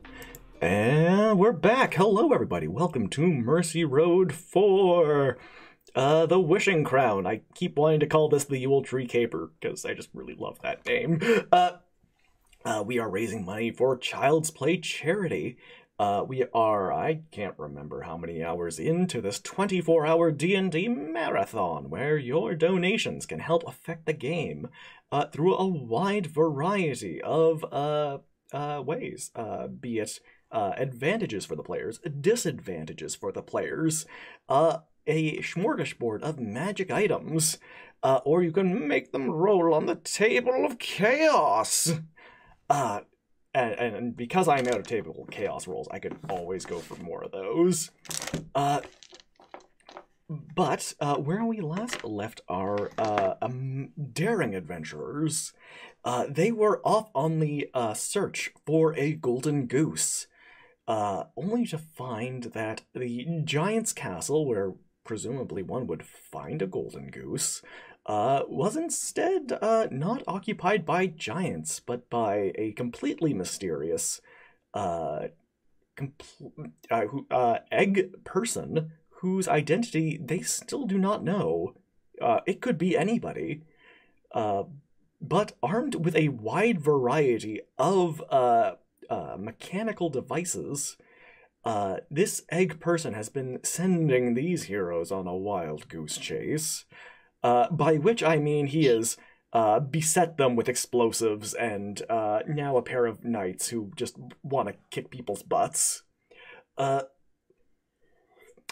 And we're back. Hello, everybody. Welcome to Mercy Road 4. The Wishing Crown. I keep wanting to call this the Yule Tree Caper, because I just really love that name. We are raising money for Child's Play charity. We are, I can't remember how many hours into this 24-hour D&D marathon, where your donations can help affect the game through a wide variety of ways, be it advantages for the players, disadvantages for the players, a smorgasbord of magic items, or you can make them roll on the table of chaos. And because I'm out of table chaos rolls, I could always go for more of those. But where we last left our daring adventurers, they were off on the search for a golden goose, only to find that the giant's castle, where presumably one would find a golden goose, was instead not occupied by giants, but by a completely mysterious egg person whose identity they still do not know. It could be anybody, but armed with a wide variety of mechanical devices, this egg person has been sending these heroes on a wild goose chase. By which I mean he has beset them with explosives and now a pair of knights who just want to kick people's butts.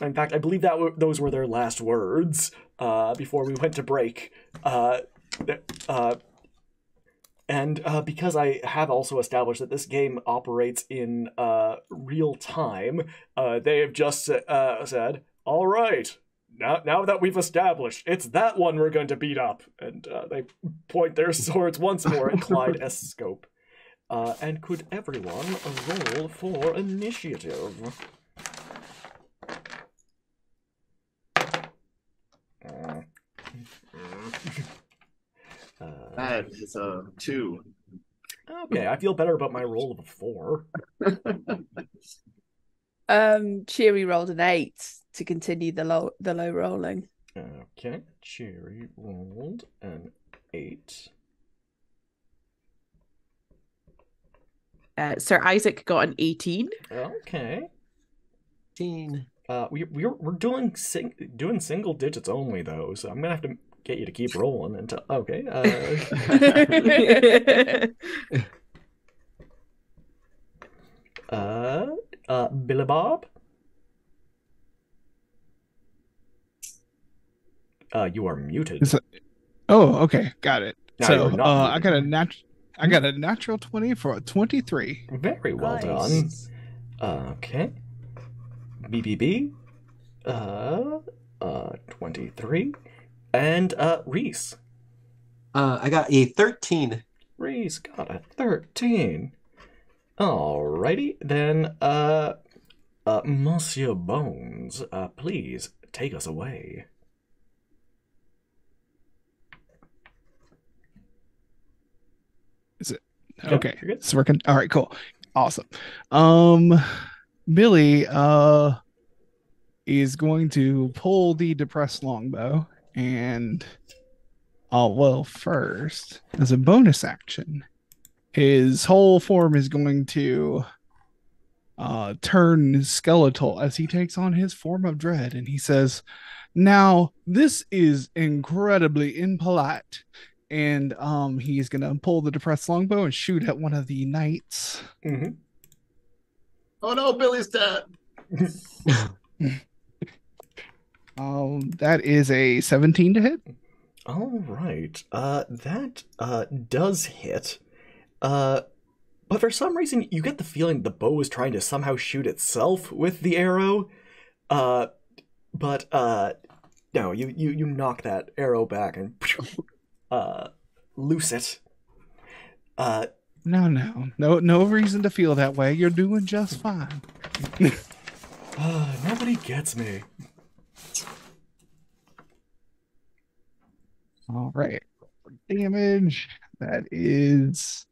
In fact, I believe that those were their last words before we went to break. And because I have also established that this game operates in real time, they have just said, all right, now that we've established, it's that one we're going to beat up. And they point their swords once more at Clyde Escope. And could everyone roll for initiative? That is a 2. Okay, I feel better about my roll of a 4. Cheery rolled an 8 to continue the low rolling. Okay, Cheery rolled an 8. Sir Isaac got an 18. Okay. 18. We're doing single digits only though, so I'm gonna have to get you to keep rolling until okay. Billy Bob. You are muted. Oh, okay, got it. No, so you're not I got a natural 20 for a 23. Very well Nice. done. Okay. BBB. 23. And Reese. I got a 13. Reese got a 13. Alrighty, then Monsieur Bones, please take us away. Is it Yeah, okay? you're good. It's working. All right, cool, awesome. Billy is going to pull the depressed longbow, and well, first as a bonus action, his whole form is going to turn skeletal as he takes on his form of dread, and he says, "Now this is incredibly impolite." And he's gonna pull the depressed longbow and shoot at one of the knights. Mm-hmm. Oh no, Billy's dead. That is a 17 to hit. All right. That does hit. But for some reason, you get the feeling the bow is trying to somehow shoot itself with the arrow. But no, you knock that arrow back and loose it. No reason to feel that way. You're doing just fine. Nobody gets me. All right. damage. That is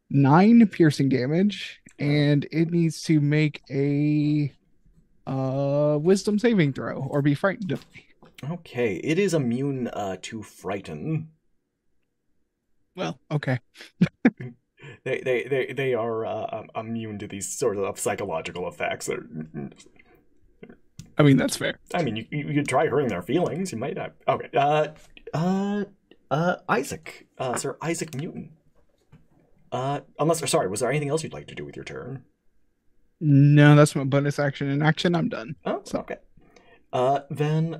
9 piercing damage, and it needs to make a wisdom saving throw or be frightened of me. Okay, it is immune to frighten. Well, okay. They are immune to these sort of psychological effects. I mean, that's fair. I mean, you try hurting their feelings. You might not. Okay. Isaac, Sir Isaac Newton. Sorry, was there anything else you'd like to do with your turn? No, that's my bonus action. In action, I'm done. Oh, So- okay. Then,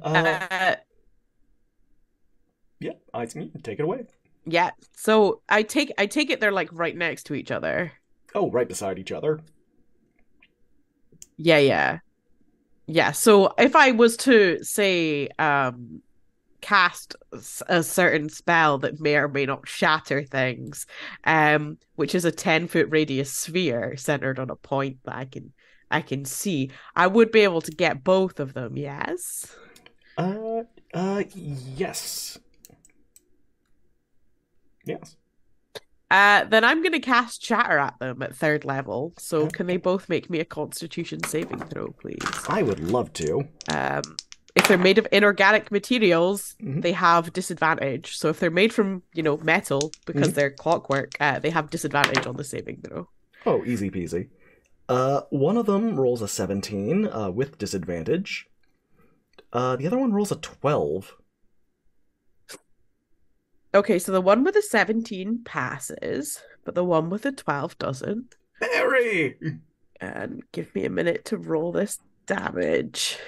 yeah, Isaac Newton, take it away. Yeah. So I take it they're like right next to each other. Oh, right beside each other. Yeah. So if I was to say cast a certain spell that may or may not shatter things, which is a 10-foot radius sphere centered on a point that I can see, I would be able to get both of them, yes? Yes. Yes. Then I'm going to cast Shatter at them at 3rd level. So can they both make me a Constitution saving throw, please? I would love to. If they're made of inorganic materials, Mhm. they have disadvantage. So if they're made from, metal, because Mhm. they're clockwork, they have disadvantage on the saving throw. Oh, easy peasy. One of them rolls a 17 with disadvantage. The other one rolls a 12. Okay, so the one with a 17 passes, but the one with a 12 doesn't. Barry! And give me a minute to roll this damage.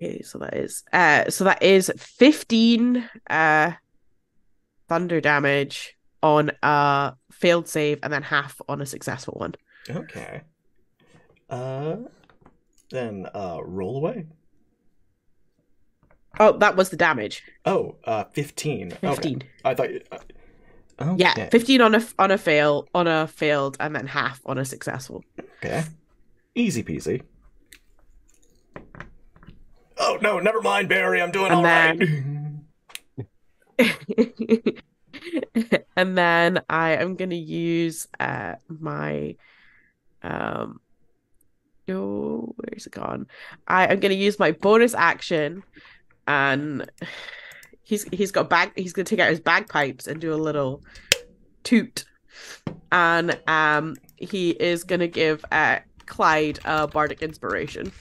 Okay, so that is 15 thunder damage on a failed save and then half on a successful one. Okay. Then roll away. Oh, that was the damage. Oh, 15. 15. Okay. I thought. Okay. Yeah, 15 on a failed, and then half on a successful. Okay. Easy peasy. Oh no, never mind, Barry. I'm doing And all right. And then I am gonna use my where's it gone? I am gonna use my bonus action, and he's gonna take out his bagpipes and do a little toot, and he is gonna give Clyde a bardic inspiration.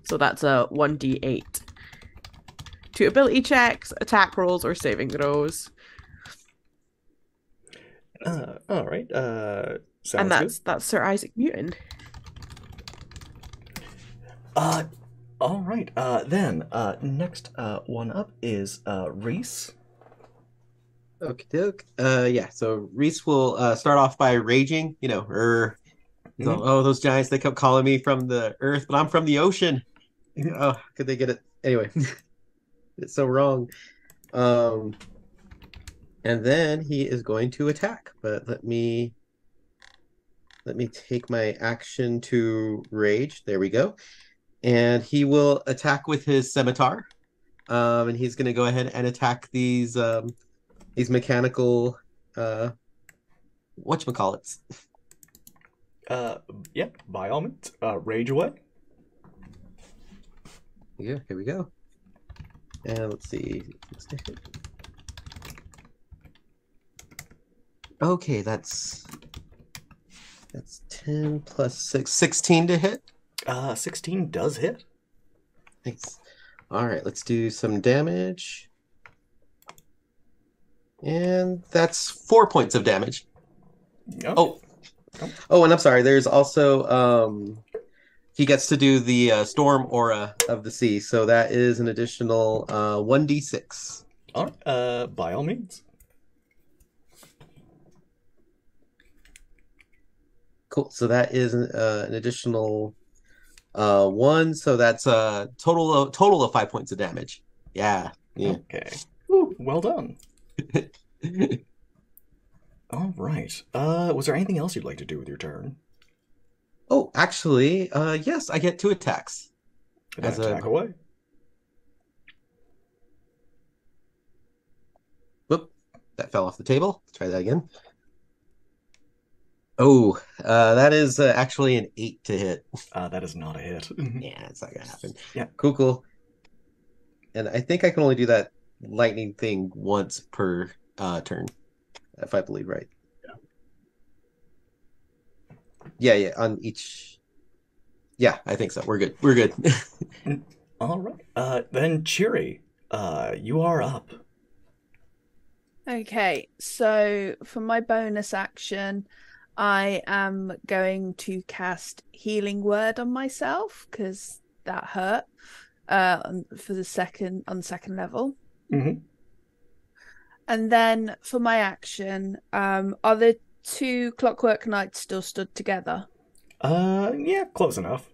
So that's a 1d8 to ability checks, attack rolls, or saving throws. All right. Sounds And good. that's Sir Isaac Newton. All right. Then next one up is Reese. Okie doke. Yeah, so Reese will start off by raging, Mhm. oh, those giants, they kept calling me from the earth, but I'm from the ocean. Oh, could they get it? Anyway, it's so wrong. And then he is going to attack, but let me take my action to rage. There we go. And he will attack with his scimitar. And he's going to go ahead and attack these mechanical whatchamacallits. Yeah, by all means. Rage away. Yeah, here we go. And let's see. Okay, that's 10 plus 6, 16 to hit. 16 does hit. Nice. All right, let's do some damage. And that's 4 points of damage. Okay. Oh, and I'm sorry, there's also he gets to do the storm aura of the sea, so that is an additional 1d6. All right. By all means. Cool. So that is an additional 1, so that's a total of 5 points of damage. Yeah. Okay. Well done. All right. Was there anything else you'd like to do with your turn? Oh, actually, yes, I get 2 attacks. Then As attack a away. whoop, that fell off the table. Let's try that again. Oh, that is actually an 8 to hit. That is not a hit. Yeah, it's not gonna happen. Yeah. Cool. And I think I can only do that lightning thing once per turn, if I believe right. Yeah, on each. Yeah, I think so. We're good. All right. Then Cheery, you are up. Okay, so for my bonus action, I am going to cast Healing Word on myself because that hurt. For the second level. Mm-hmm. And then for my action, are the 2 Clockwork Knights still stood together? Yeah, close enough.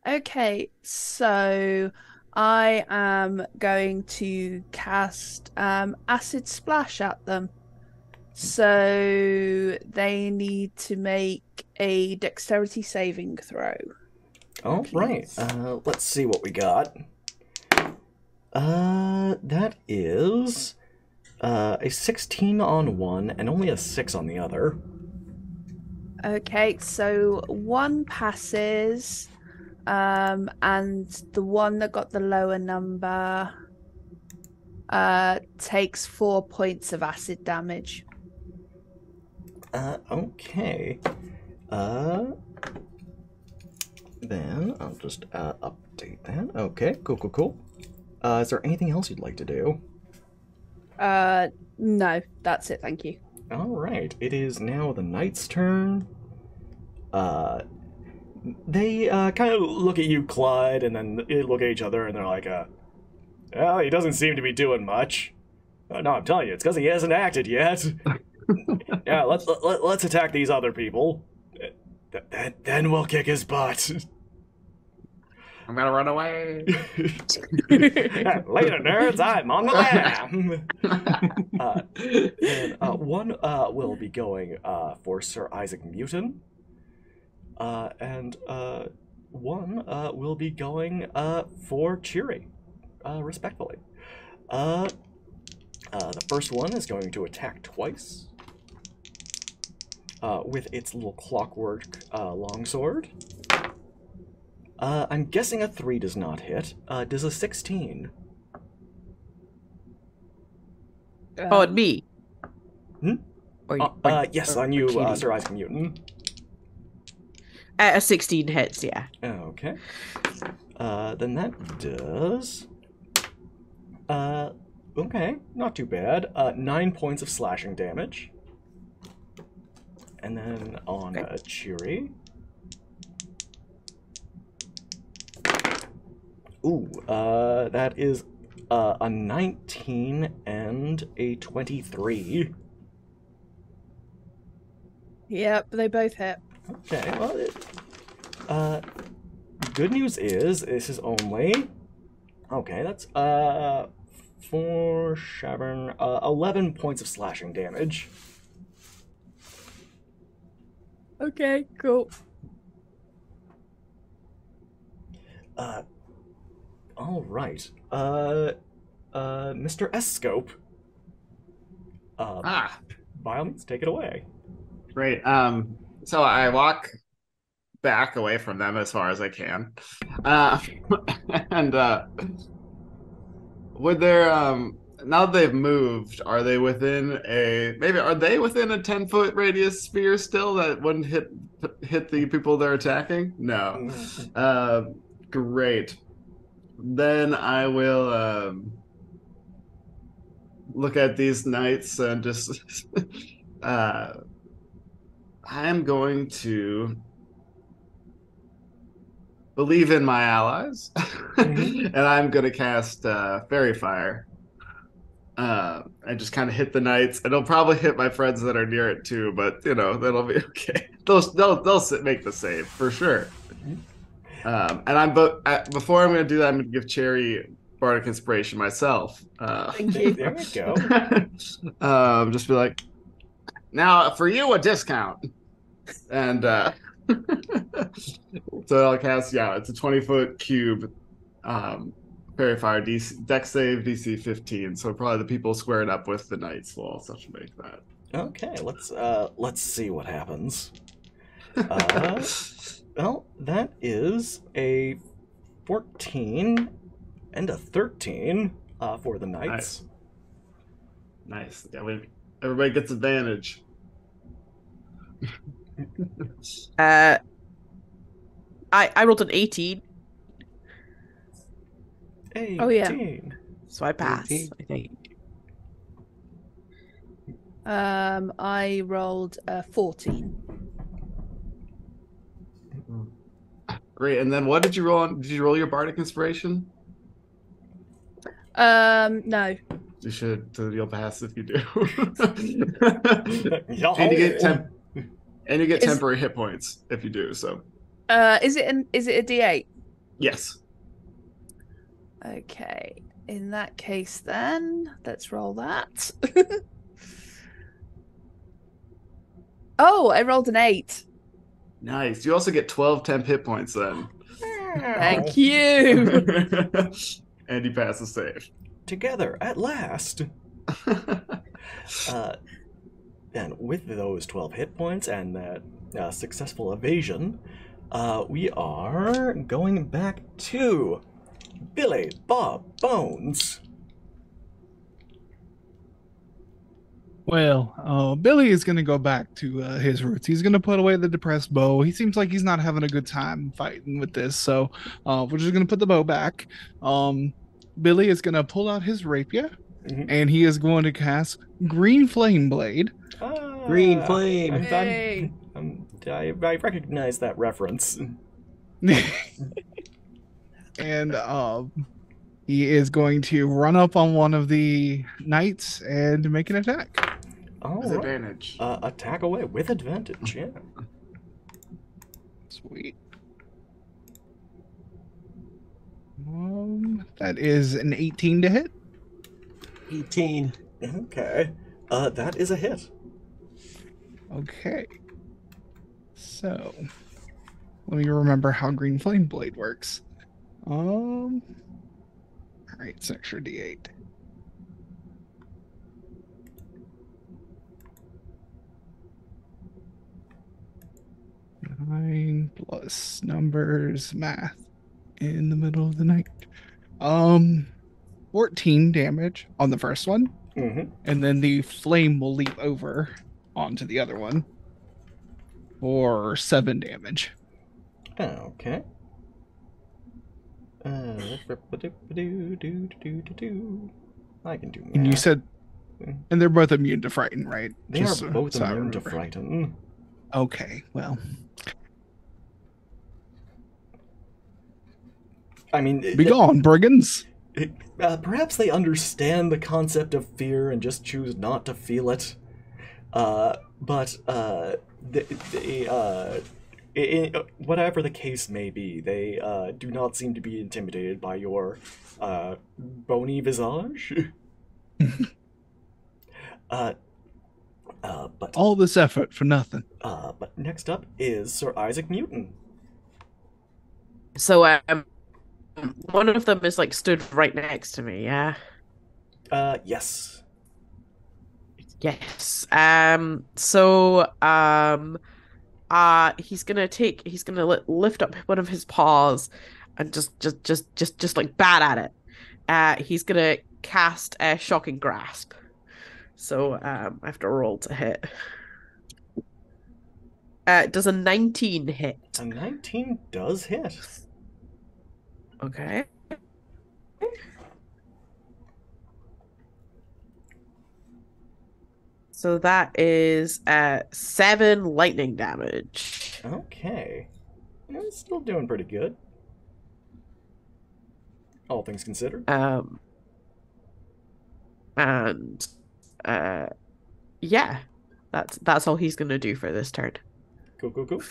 Okay, so I am going to cast Acid Splash at them. So they need to make a dexterity saving throw. All right. Let's see what we got. That is a 16 on one and only a 6 on the other. Okay, so 1 passes, and the one that got the lower number takes 4 points of acid damage. Okay. Then I'll just update that. Okay, cool. Is there anything else you'd like to do? No, that's it, thank you. All right, it is now the knight's turn. They kind of look at you, Clyde, and then they look at each other, and they're like, well, he doesn't seem to be doing much. No, I'm telling you, it's because he hasn't acted yet. Yeah, let's attack these other people. Then we'll kick his butt. I'm gonna run away. Later, nerds, I'm on the lam. One will be going for Sir Isaac Newton. And one will be going for Cheery, respectfully. The first one is going to attack twice with its little clockwork longsword. I'm guessing a 3 does not hit. Does a 16? Oh, and me. Or yes, on you, Sir Isaac Newton. A 16 hits, yeah. Okay. Then that does... okay, not too bad. 9 points of slashing damage. And then on Cheery... Ooh, that is a 19 and a 23. Yep, they both hit. Okay, well, good news is this is only... Okay, that's 4, 7, 11 points of slashing damage. Okay, cool. All right. Mr. S-Scope. By all means, take it away. Great. So I walk back away from them as far as I can. And would there now that they've moved, are they within a 10-foot radius sphere still that wouldn't hit the people they're attacking? No. Great. Then I will look at these knights and just I am going to believe in my allies, and I'm going to cast Fairy Fire. And just kind of hit the knights. And it'll probably hit my friends that are near it too, but that'll be okay. They'll make the save for sure. And before I'm going to do that, I'm going to give Cherry Bardic Inspiration myself. Thank you. There we go. Just be like, Now, for you, a discount. And so I'll cast, yeah, it's a 20-foot cube. Fairy Fire DC Dex save DC 15. So probably the people squared up with the knights will also make that. Okay, let's see what happens. Well, that is a 14 and a 13 for the knights. Nice. Yeah, everybody gets advantage. I rolled an 18, 18. Oh, yeah. so I pass. 18. I think. I rolled a 14. Great. And then what did you roll on? Did you roll your Bardic Inspiration? No. You should, so you'll pass if you do. Yo. And you get temporary hit points if you do, so. Is it a D8? Yes. Okay. In that case, then let's roll that. Oh, I rolled an 8. Nice. You also get 12 temp hit points then. Thank you. And you pass the save. Together at last. And with those 12 hit points and that successful evasion, we are going back to Billy Bob Bones. Well, Billy is going to go back to his roots. He's going to put away the depressed bow. He seems like he's not having a good time fighting with this, so we're just going to put the bow back. Billy is going to pull out his rapier, and he is going to cast Green Flame Blade. Green flame. Hey. I recognize that reference. And he is going to run up on one of the knights and make an attack. All With right. advantage. Attack away with advantage, yeah. Sweet. That is an 18 to hit. 18. Okay. That is a hit. Okay. So, let me remember how Green Flame Blade works. All right, it's an extra D8. Nine plus numbers, math in the middle of the night. 14 damage on the first one, and then the flame will leap over onto the other one for 7 damage. Okay. I can do math. And you said, and they're both immune to frighten, right? They Just are both so I immune to remember. frighten. Okay, well, I mean, be gone, brigands. perhaps they understand the concept of fear and just choose not to feel it. Whatever the case may be, they do not seem to be intimidated by your bony visage. But All this effort for nothing. but next up is Sir Isaac Newton. So one of them is like stood right next to me, yeah. Yes. Yes. He's gonna lift up one of his paws and just like bat at it. He's gonna cast a shocking grasp. So I have to roll to hit. Does a 19 hit? A 19 does hit. Okay. So that is 7 lightning damage. Okay. It's still doing pretty good. All things considered. And yeah, that's all he's gonna do for this turn. Cool.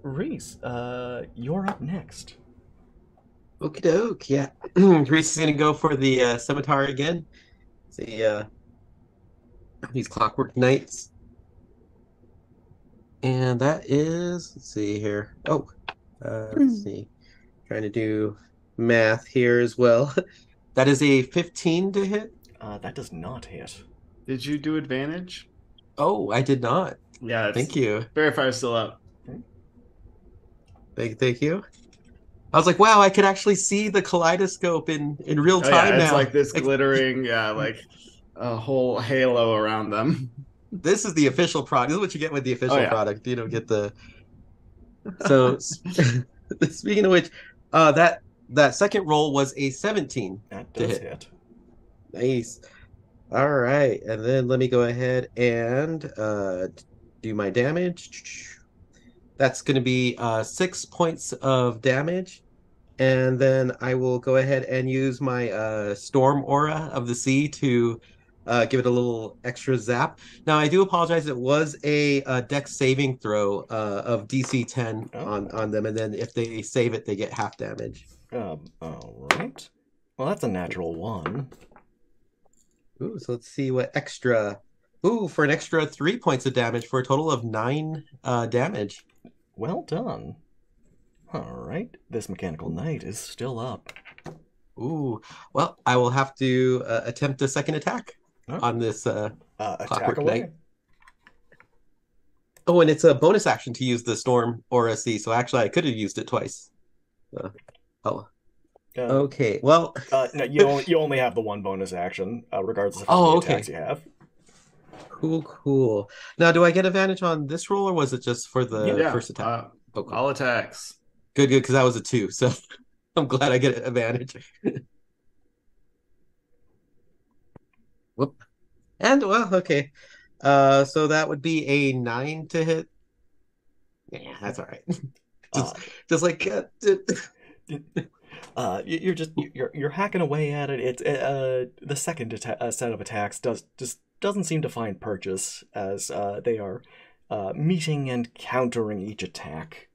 Reese, you're up next. Okie doke, yeah. Reese is gonna go for the scimitar again. See, these Clockwork Knights. And that is, let's see here. Oh, let's see. Trying to do math here as well. That is a 15 to hit. That does not hit. Did you do advantage? Oh, I did not. Yeah. Thank you. Verifier's still up. Thank you. I was like, wow, I could actually see the kaleidoscope in real Oh, time yeah, it's now. like this glittering, like a whole halo around them. This is the official product. This is what you get with the official yeah. product. You don't get the. So, speaking of which, that second roll was a 17. That to does hit. hit. Nice. All right, and then let me go ahead and do my damage. That's going to be 6 points of damage. And then I will go ahead and use my Storm Aura of the Sea to give it a little extra zap. Now, I do apologize. It was a Dex saving throw of DC 10 on them. And then if they save it, they get half damage. All right. Well, that's a natural 1. Ooh, so let's see what extra... Ooh, for an extra 3 points of damage for a total of 9 damage. Well done. All right. This Mechanical Knight is still up. Ooh. Well, I will have to attempt a second attack on this attack away. Knight. Oh, and it's a bonus action to use the Storm Aura Sea, so actually I could have used it twice. Okay, well... no, you only have the one bonus action, regardless of how many attacks you have. Cool. Now, do I get advantage on this roll, or was it just for the first attack? Cool. All attacks. Good, because that was a 2, so I'm glad I get advantage. Whoop. And, well, okay. So that would be a 9 to hit. Yeah, that's all right. just like... you're hacking away at it. It's the second set of attacks doesn't seem to find purchase as they are meeting and countering each attack.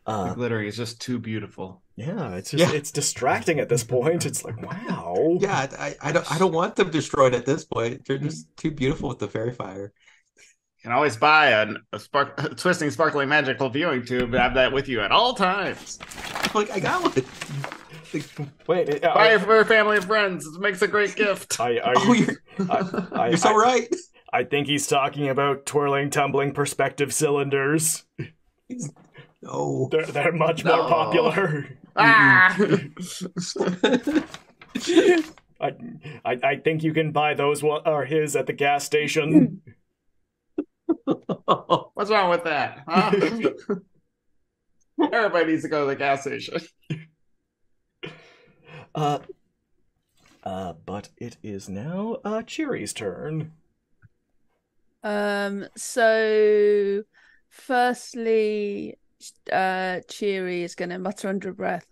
The glittering is just too beautiful. Yeah, it's distracting at this point. It's like, wow. Yeah, I don't want them destroyed at this point. They're just too beautiful with the fairy fire. You can always buy a twisting, sparkling, magical viewing tube and have that with you at all times. Like, I got one. Wait, buy it for a family and friends. It makes a great gift. You're so right. I think he's talking about twirling, tumbling perspective cylinders. No. They're much more popular. Ah! I think you can buy those or his at the gas station. What's wrong with that? Huh? Everybody needs to go to the gas station. But it is now Cheery's turn. So firstly, Cheery is gonna mutter under her breath,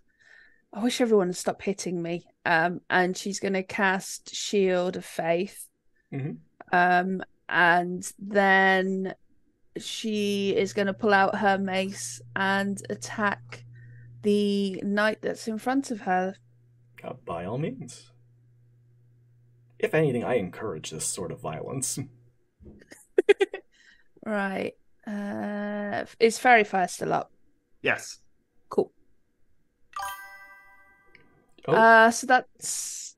I wish everyone would stop hitting me. And she's gonna cast Shield of Faith. Mm-hmm. And then she is going to pull out her mace and attack the knight that's in front of her. By all means. If anything, I encourage this sort of violence. Right. Is Fairy Fire still up? Yes. Cool. So that's...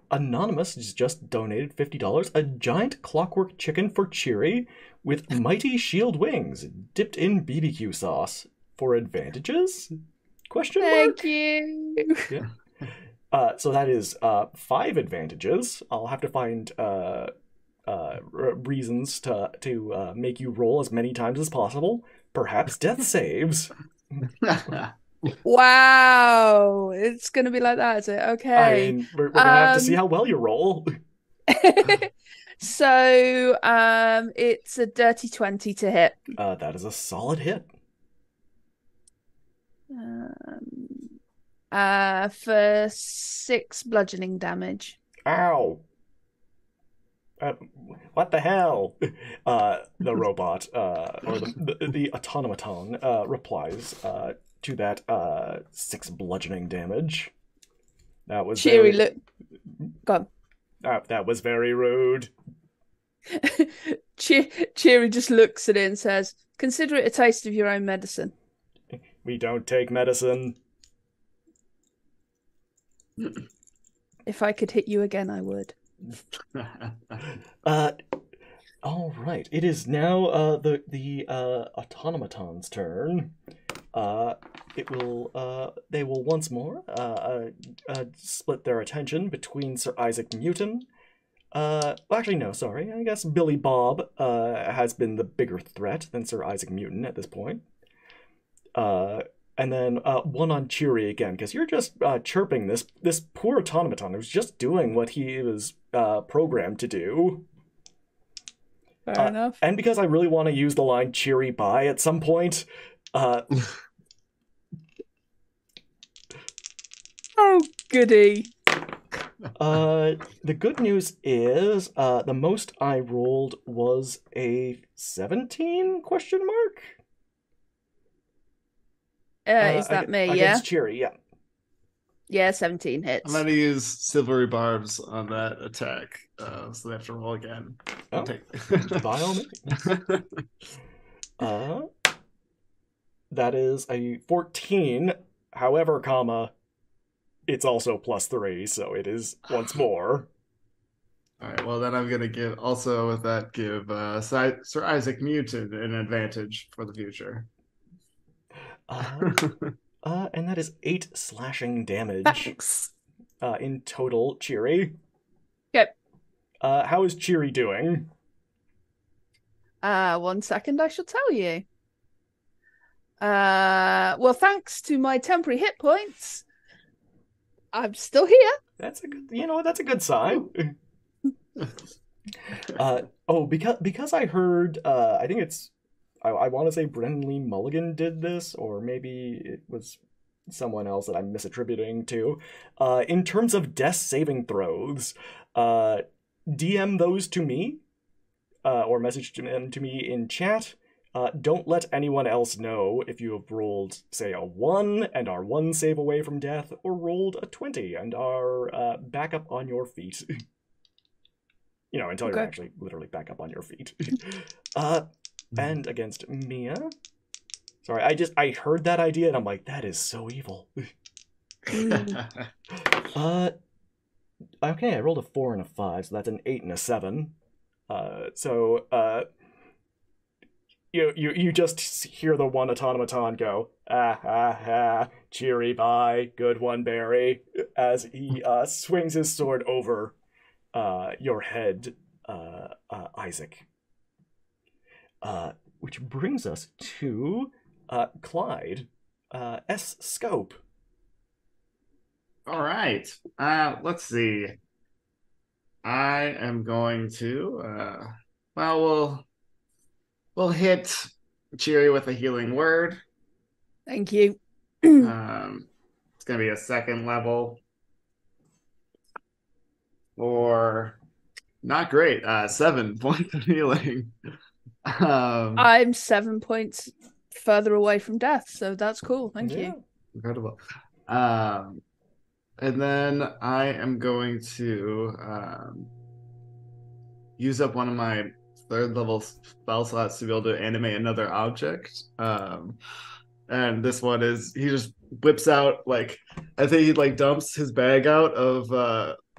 Anonymous has just donated $50. A giant clockwork chicken for Cheery with mighty shield wings dipped in BBQ sauce for advantages? Question mark? Thank you. Yeah. So that is 5 advantages. I'll have to find reasons to make you roll as many times as possible. Perhaps death saves. Wow, it's gonna be like that, is it? Okay. I mean, we're gonna have to see how well you roll. So, it's a dirty 20 to hit. That is a solid hit. For 6 bludgeoning damage. Ow. What the hell? The robot, or the automaton, replies to that 6 bludgeoning damage. That was Cheery look. Go on. that was very rude. Cheery just looks at it and says, "Consider it a taste of your own medicine." We don't take medicine. If I could hit you again, I would. All right. It is now the automaton's turn. They will once more split their attention between Sir Isaac Newton. Actually, no, sorry. I guess Billy Bob has been the bigger threat than Sir Isaac Newton at this point. And then one on Cheery again, because you're just chirping this poor automaton who's just doing what he was programmed to do. Fair enough. And because I really want to use the line "Cheery bye" at some point. Oh, goody. The good news is the most I rolled was a 17 question mark? Is that me, yeah? Against Cheery, yeah. Yeah, 17 hits. I'm gonna use silvery barbs on that attack, so they have to roll again. Oh, by all means. That is a 14. However, comma, it's also +3, so it is once more. All right. Well, then I'm gonna give Sir Isaac Newton an advantage for the future. And that is 8 slashing damage. Thanks. In total, Cheery. Yep. How is Cheery doing? 1 second, I shall tell you. Well, thanks to my temporary hit points, I'm still here. That's a good, that's a good sign. Because I heard, I think I want to say Brendan Lee Mulligan did this, or maybe it was someone else that I'm misattributing to. In terms of death saving throws, DM those to me, or message them to me in chat. Don't let anyone else know if you have rolled, say, a 1 and are 1 save away from death, or rolled a 20 and are back up on your feet. Until you're actually literally back up on your feet. And against Mia. Sorry, I heard that idea and I'm like, that is so evil. Okay, I rolled a 4 and a 5, so that's an 8 and a 7. You just hear the one automaton go, cheery bye, good one, Barry, as he swings his sword over your head, Isaac. Which brings us to Clyde, S. Scope. All right. Let's see. I am going to, we'll hit Cheery with a healing word. Thank you. It's going to be a 2nd level. Or not great. 7 points of healing. I'm 7 points further away from death, so that's cool. Thank you. Incredible. And then I am going to use up one of my 3rd level spell slots to be able to animate another object. And this one is, he just whips out, I think he dumps his bag out of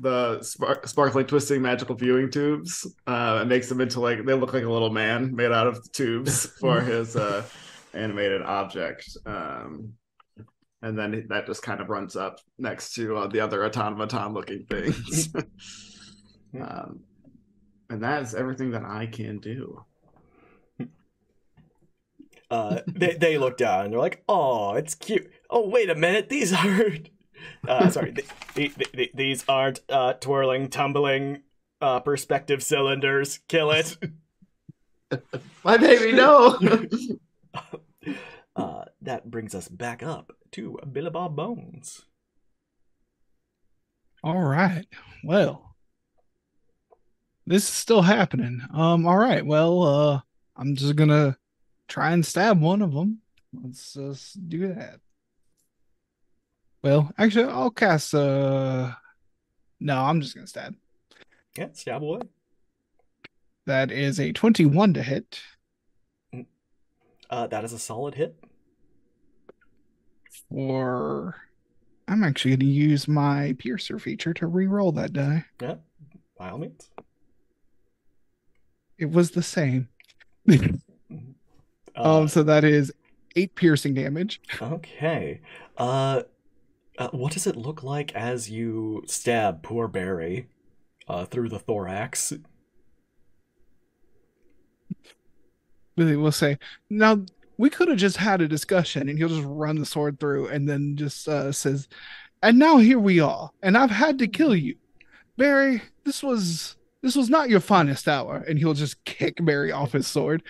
the sparkling twisting magical viewing tubes and makes them into they look like a little man made out of tubes for his animated object. And then that just kind of runs up next to the other automaton looking things. And that is everything that I can do. They look down and they're like, "Oh, it's cute. Oh, wait a minute, these aren't these aren't twirling, tumbling perspective cylinders. Kill it." My baby, no. That brings us back up to Billy Bob Bones. All right. Well, this is still happening. All right. Well, I'm just gonna try and stab one of them. Let's just do that. Well, actually, I'll cast. No, I'm just gonna stab. Yeah, stab away. That is a 21 to hit. That is a solid hit. Or I'm actually going to use my piercer feature to re-roll that die. Yeah, by all means. It was the same. Uh, So that is 8 piercing damage. Okay. What does it look like as you stab poor Barry through the thorax? Billy will say, "Now we could have just had a discussion," and he'll just run the sword through, and then just says, "And now here we are, and I've had to kill you, Barry. This was not your finest hour," and he'll just kick Barry off his sword.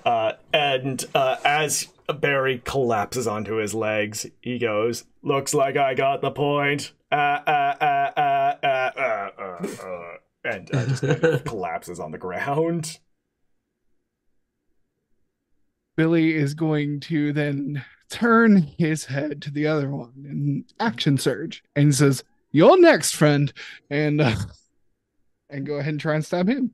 And as Barry collapses onto his legs, he goes, "Looks like I got the point." And just kind of collapses on the ground. Billy is going to then turn his head to the other one in action surge and says, "You're next, friend," and go ahead and try and stab him.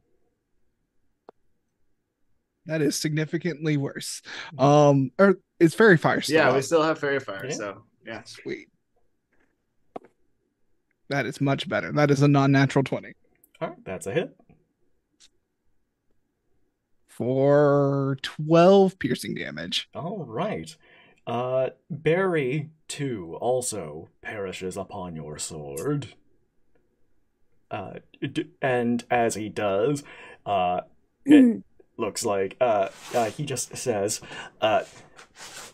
That is significantly worse. Or it's Fairy Fire still Yeah, up. we still have Fairy Fire, Yeah. so yeah. Sweet. That is much better. That is a non-natural 20 All right, that's a hit. for 12 piercing damage. All right. Barry, too, also perishes upon your sword. And as he does, it looks like, he just says,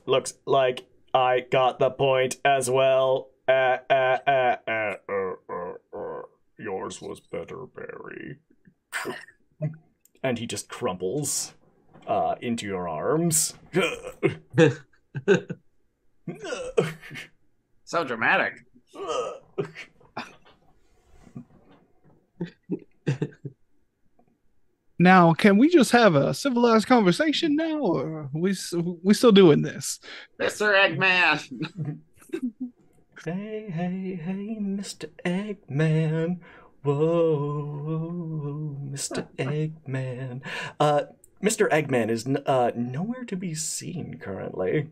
looks like I got the point as well. Yours was better, Barry. And he just crumples into your arms. So dramatic. Now, can we just have a civilized conversation now, or are we still doing this? Mr. Eggman! Hey, Mr. Eggman. Whoa, Mr. Eggman. Mr. Eggman is nowhere to be seen currently.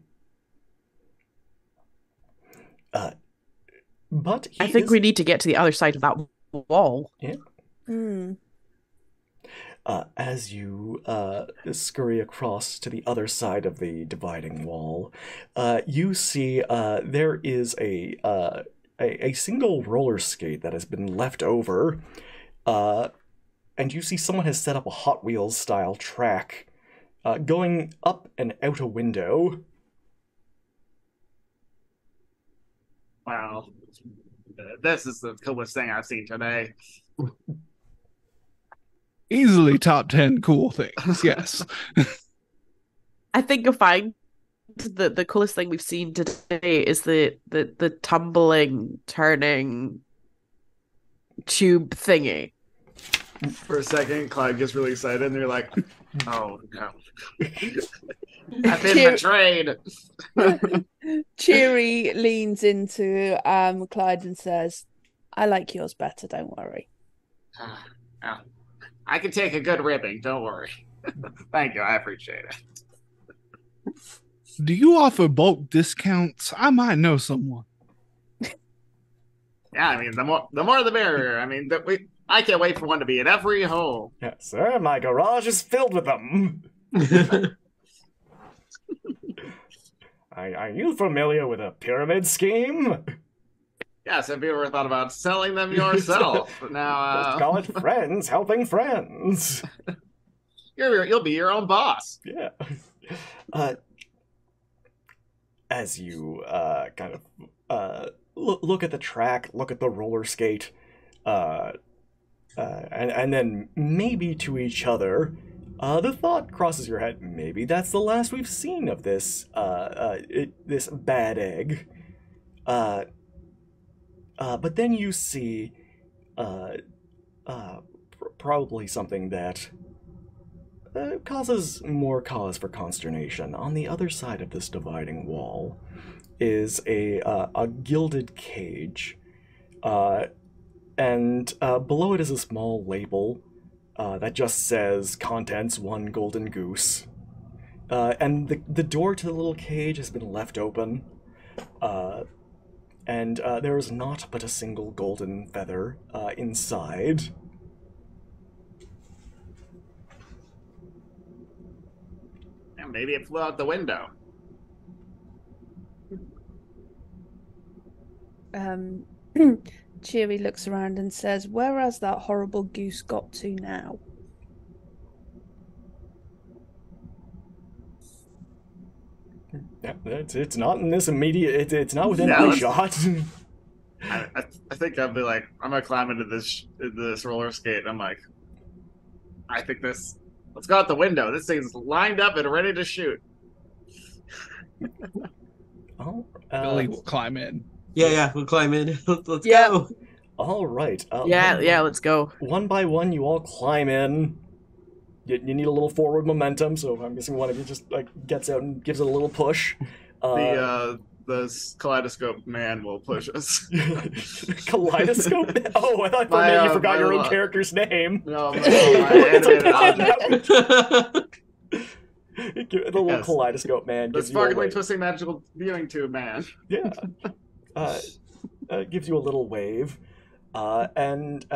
But I think we need to get to the other side of that wall. As you scurry across to the other side of the dividing wall, you see there is a single roller skate that has been left over, and you see someone has set up a Hot Wheels style track going up and out a window. Wow. This is the coolest thing I've seen today. Easily top 10 cool things, yes. I think you'll find the coolest thing we've seen today is the tumbling, turning tube thingy. For a second, Clyde gets really excited, and they're like, "Oh no, I've been betrayed." Cheery leans into Clyde and says, "I like yours better, don't worry." Oh, I can take a good ribbing, don't worry. Thank you, I appreciate it. Do you offer bulk discounts? I might know someone. Yeah, I mean, the more the merrier. I mean, I can't wait for one to be in every home. Yes, sir, my garage is filled with them. Are you familiar with a pyramid scheme? Yes, have you ever thought about selling them yourself? Now, Just call it friends helping friends. you'll be your own boss. Yeah. As you kind of look at the track, look at the roller skate, and then maybe to each other, the thought crosses your head, maybe that's the last we've seen of this this bad egg. But then you see probably something that causes more cause for consternation. On the other side of this dividing wall is a gilded cage, and below it is a small label that just says contents 1 golden goose. And the door to the little cage has been left open. And there is not but a single golden feather inside. And maybe it flew out the window. Cheery looks around and says, "Where has that horrible goose got to now?" Yeah, it's not in this immediate. It's not within Yeah, eye shot. I think I'd be like, I'm gonna climb into this roller skate. And I'm like, I think this. Let's go out the window. This thing's lined up and ready to shoot. Oh, Billy will climb in. Yeah, we'll climb in. Let's Yeah. go. all right. Yeah, let's go. One by one, you all climb in. You need a little forward momentum, so I'm guessing one of you just like gets out and gives it a little push. The kaleidoscope man will push us. Kaleidoscope? Oh, I thought for a minute you forgot your own character's name. No, my animated object. The little kaleidoscope man The gives you a sparkling, wave. twisting, magical viewing tube man. Yeah. Gives you a little wave. And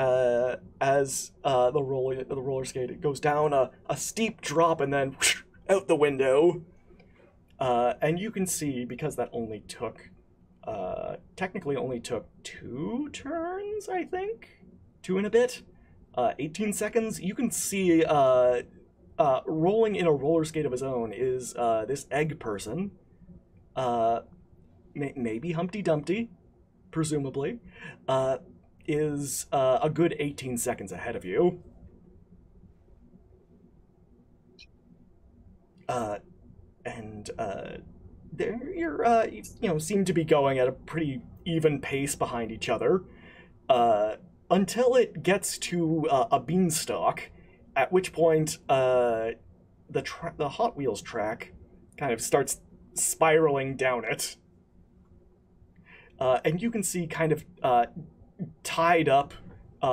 as the roller skate, it goes down a steep drop and then out the window. And you can see, because that only took, technically only took 2 turns, I think? 2 and a bit? 18 seconds? You can see, rolling in a roller skate of his own is this egg person. Maybe Humpty Dumpty, presumably, is a good 18 seconds ahead of you. And you're seem to be going at a pretty even pace behind each other, until it gets to a beanstalk, at which point the Hot Wheels track kind of starts spiraling down it, and you can see kind of tied up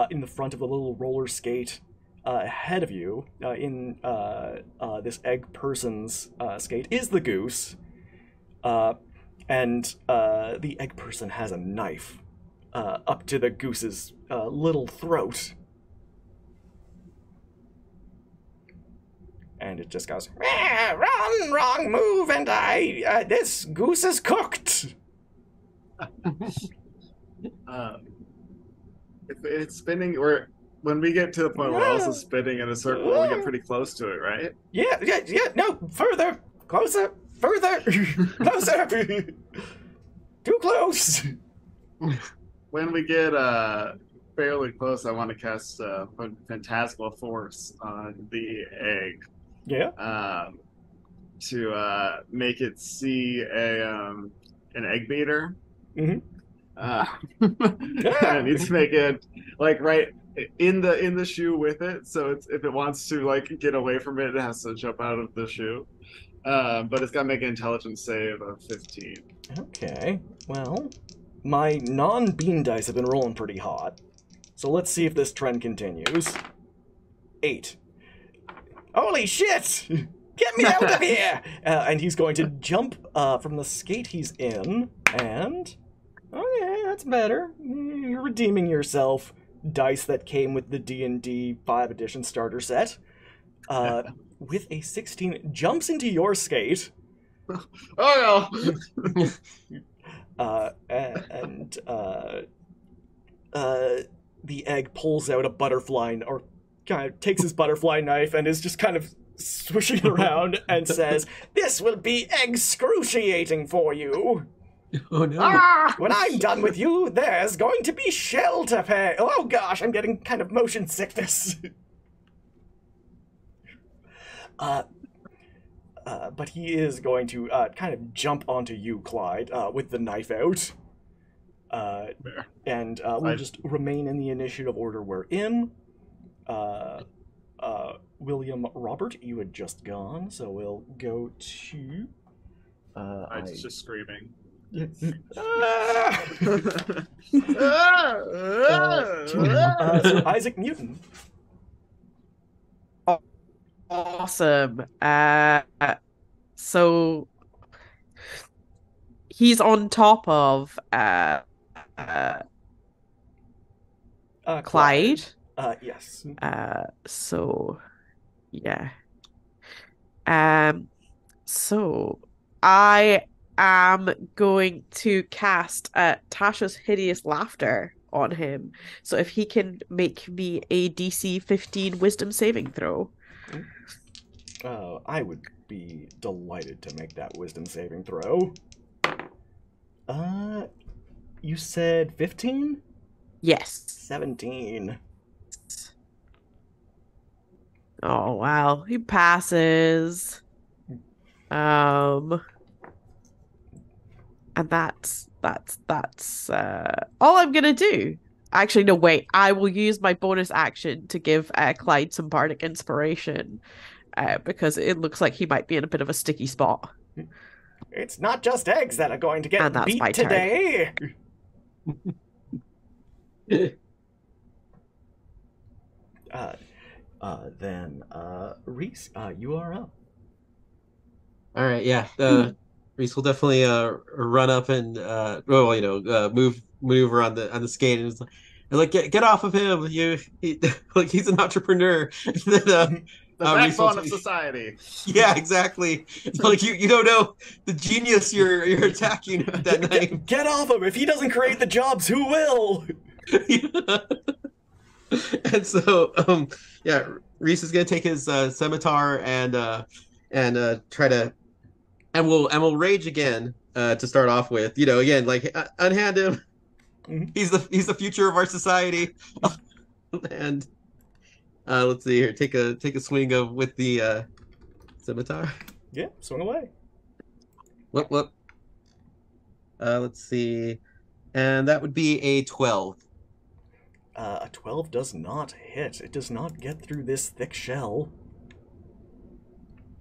in the front of a little roller skate ahead of you, in this egg person's skate, is the goose. And the egg person has a knife up to the goose's little throat. And it just goes, "Run, wrong move, and this goose is cooked." It's spinning, or when we get to the point where we're also spinning in a circle, we get pretty close to it, right? Yeah, no, further, closer, further, closer, too close. When we get fairly close, I want to cast Phantasmal Force on the egg. Yeah. To make it see an egg beater. Mm-hmm. I need to make it like right in the shoe with it, so if it wants to like get away from it, it has to jump out of the shoe. But it's got to make an intelligence save of 15. Okay. Well, my non-bean dice have been rolling pretty hot, so let's see if this trend continues. 8. Holy shit! Get me out of here! And he's going to jump from the skate he's in, and... Okay, that's better. You're redeeming yourself. Dice that came with the D&D 5 edition starter set. With a 16, jumps into your skate. Oh no! The egg pulls out a butterfly, or kind of takes his butterfly knife and is just kind of swishing it around and says, "This will be excruciating for you. Oh no. When I'm done with you, there's going to be shell to pay." Oh gosh, I'm getting kind of motion sickness. But he is going to kind of jump onto you, Clyde, with the knife out. And we'll just remain in the initiative order we're in. William Robert, you had just gone, so we'll go to... I'm just screaming. Sir Isaac Newton. Awesome. So he's on top of uh Clyde. Yes. So yeah. Um, so I am going to cast Tasha's Hideous Laughter on him. So if he can make me a DC 15 Wisdom saving throw. I would be delighted to make that wisdom saving throw. You said 15? Yes. 17. Oh wow, he passes. And that's all I'm gonna do. Actually, no, wait. I will use my bonus action to give Clyde some bardic inspiration, because it looks like he might be in a bit of a sticky spot. It's not just eggs that are going to get And that's beat my turn. today. Then Reese, you are up. All right, yeah. Reese will definitely run up and maneuver on the skate and it's like get off of him. Like he's an entrepreneur. And then, The Reese will backbone of take- society. Yeah, exactly. Like you don't know the genius you're attacking with that knife. Get off him! If he doesn't create the jobs, who will? And so yeah, Reese is gonna take his scimitar and try to and we'll rage again to start off with. Again, like unhand him. Mhm. He's the future of our society. And let's see here. Take a swing with the scimitar. Yeah, swing away. Whoop. Let's see. And that would be a 12. A 12 does not hit. It does not get through this thick shell.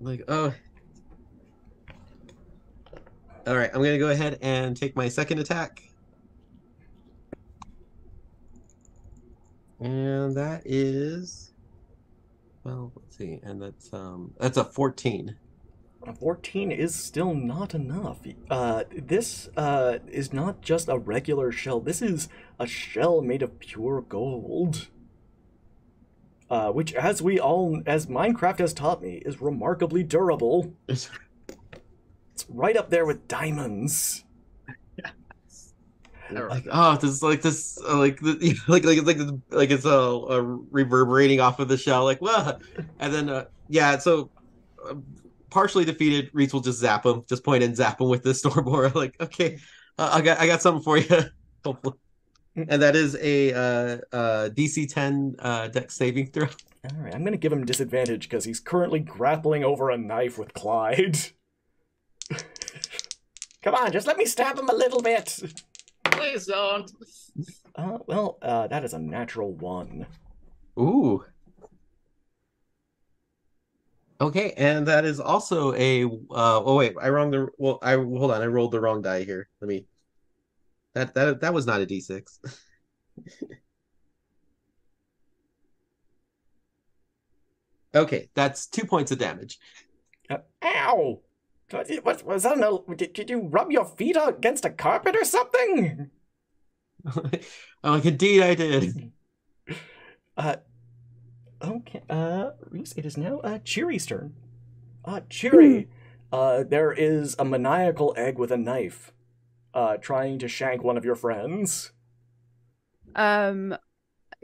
Like, oh. All right, I'm going to go ahead and take my second attack. And that is, well, let's see. And that's a 14. A 14 is still not enough. This is not just a regular shell. This is a shell made of pure gold. Which, as Minecraft has taught me, is remarkably durable. It's right up there with diamonds. Like, oh, it's reverberating off of the shell, like what? And then yeah, so partially defeated, Reese will just zap him, just point and zap him with the Stormbora. Like, okay, I got something for you. Hopefully. And that is a DC 10 dex saving throw. All right, I'm gonna give him disadvantage because he's currently grappling over a knife with Clyde. Come on, just let me stab him a little bit. Please don't. Well, that is a natural 1. Ooh. Okay, and that is also a oh wait, I rolled the wrong die here. Let me that was not a D6. Okay, that's 2 points of damage. Ow! What was that? Did you rub your feet against a carpet or something? I'm like, indeed I did. Okay, Reese, it is now Cheery's turn. Cheery, there is a maniacal egg with a knife, trying to shank one of your friends.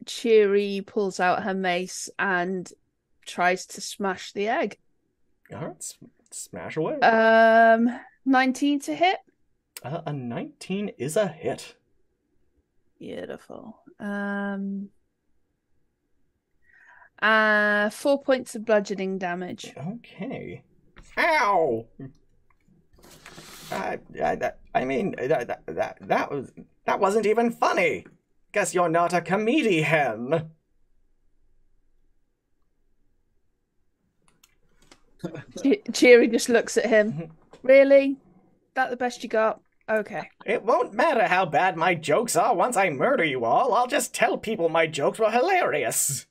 Cheery pulls out her mace and tries to smash the egg. Alright, smash away. 19 to hit. A 19 is a hit. Beautiful. 4 points of bludgeoning damage. Okay. Ow! That wasn't even funny. Guess you're not a comedian. Cheery just looks at him. Really? That the best you got? Okay. It won't matter how bad my jokes are once I murder you all. I'll just tell people my jokes were hilarious.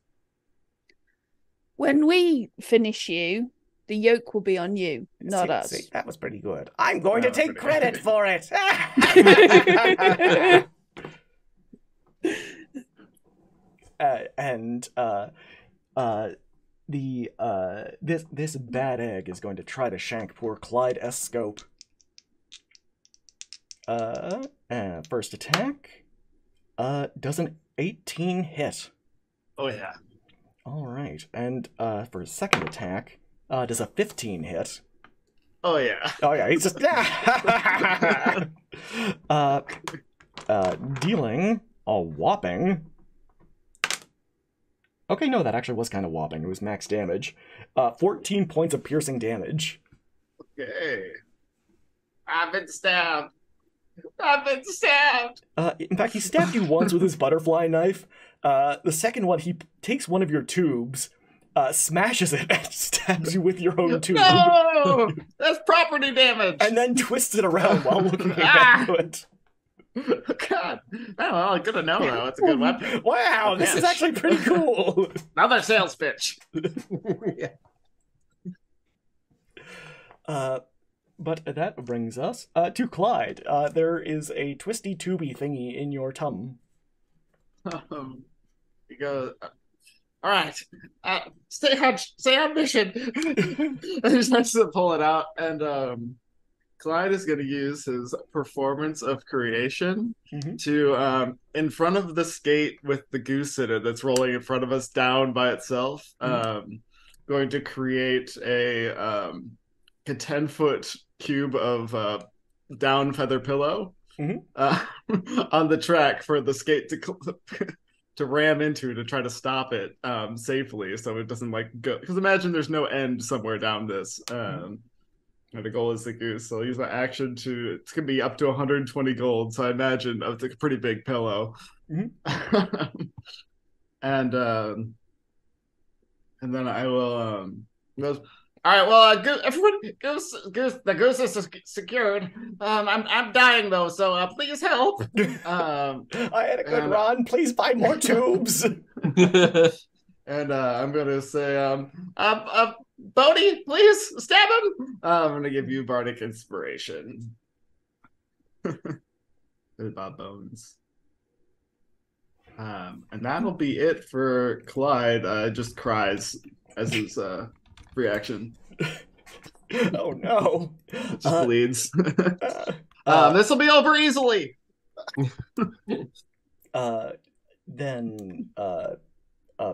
When we finish you, the yoke will be on you, not us. See, that was pretty good. I'm going to That was take pretty credit good. for it. This bad egg is going to try to shank poor Clyde S. Scope. First attack. Does an 18 hit? Oh yeah. All right, and for his second attack, does a 15 hit? Oh yeah. Oh yeah, he's just dealing a whopping. Okay, no, that actually was kind of whopping. It was max damage. 14 points of piercing damage. Okay. I've been stabbed. I've been stabbed. In fact, he stabbed you once with his butterfly knife. The second one, he takes one of your tubes, smashes it, and stabs you with your own tube. No, that's property damage. And then twists it around while looking at it. God. Oh, well, good to know though. It's a good weapon. Wow, this is actually pretty cool. Another sales pitch. Yeah. But that brings us to Clyde. There is a twisty tubey thingy in your tum. He goes, all right, stay on mission. And he starts to pull it out, and Clyde is going to use his performance of creation to, in front of the skate with the goose in it that's rolling in front of us down by itself, going to create a 10-foot cube of down feather pillow on the track for the skate to ram into to try to stop it safely, so it doesn't like go. Because imagine there's no end somewhere down this. The goal is the goose, so I'll use my action to. It's gonna be up to 120 gold. So I imagine it's a pretty big pillow, and then I will goes. All right, well, everyone, goose, the goose is secured. I'm dying though, so please help. I had a good run. Please buy more tubes. And I'm gonna say, Bodhi, please stab him. I'm gonna give you bardic inspiration. Bob Bones. And that'll be it for Clyde. Just cries as his reaction. Oh no! Just bleeds. This will be over easily. Then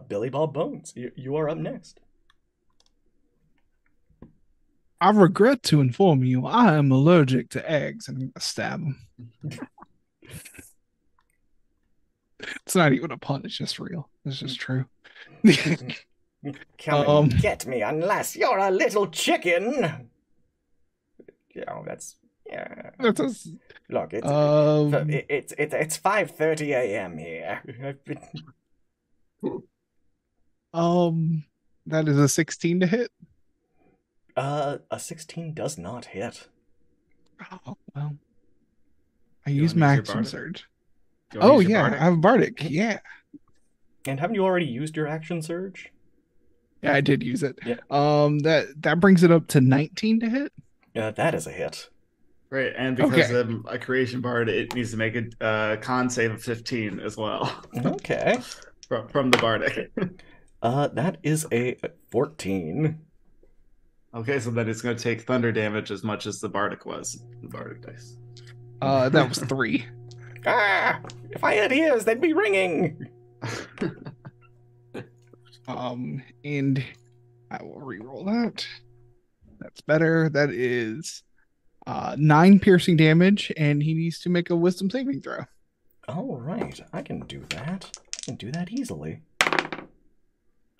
Billy Bob Bones, you are up next. I regret to inform you, I am allergic to eggs, and I'm gonna stab him. It's not even a pun; it's just real. It's just true. Come and get me, unless you're a little chicken. You know, that's yeah. That's a, Look, it's 5:30 a.m. here. that is a 16 to hit. A 16 does not hit. Oh well, I You use wanna my use your action Bardic? surge. You wanna Oh use your yeah, Bardic? I have Bardic. Yeah, And haven't you already used your action surge? yeah, I did use it. Yeah. That brings it up to 19 to hit. That is a hit. Right, and because Okay. of a creation bard, it needs to make a con save of 15 as well Okay. from the bardic. That is a 14. Okay, so then it's going to take thunder damage as much as the bardic was. The bardic dice. That was 3. Ah! If I had ears, they'd be ringing. And I will re-roll that. That's better. That is 9 piercing damage, and he needs to make a wisdom saving throw. All right, I can do that. I can do that easily.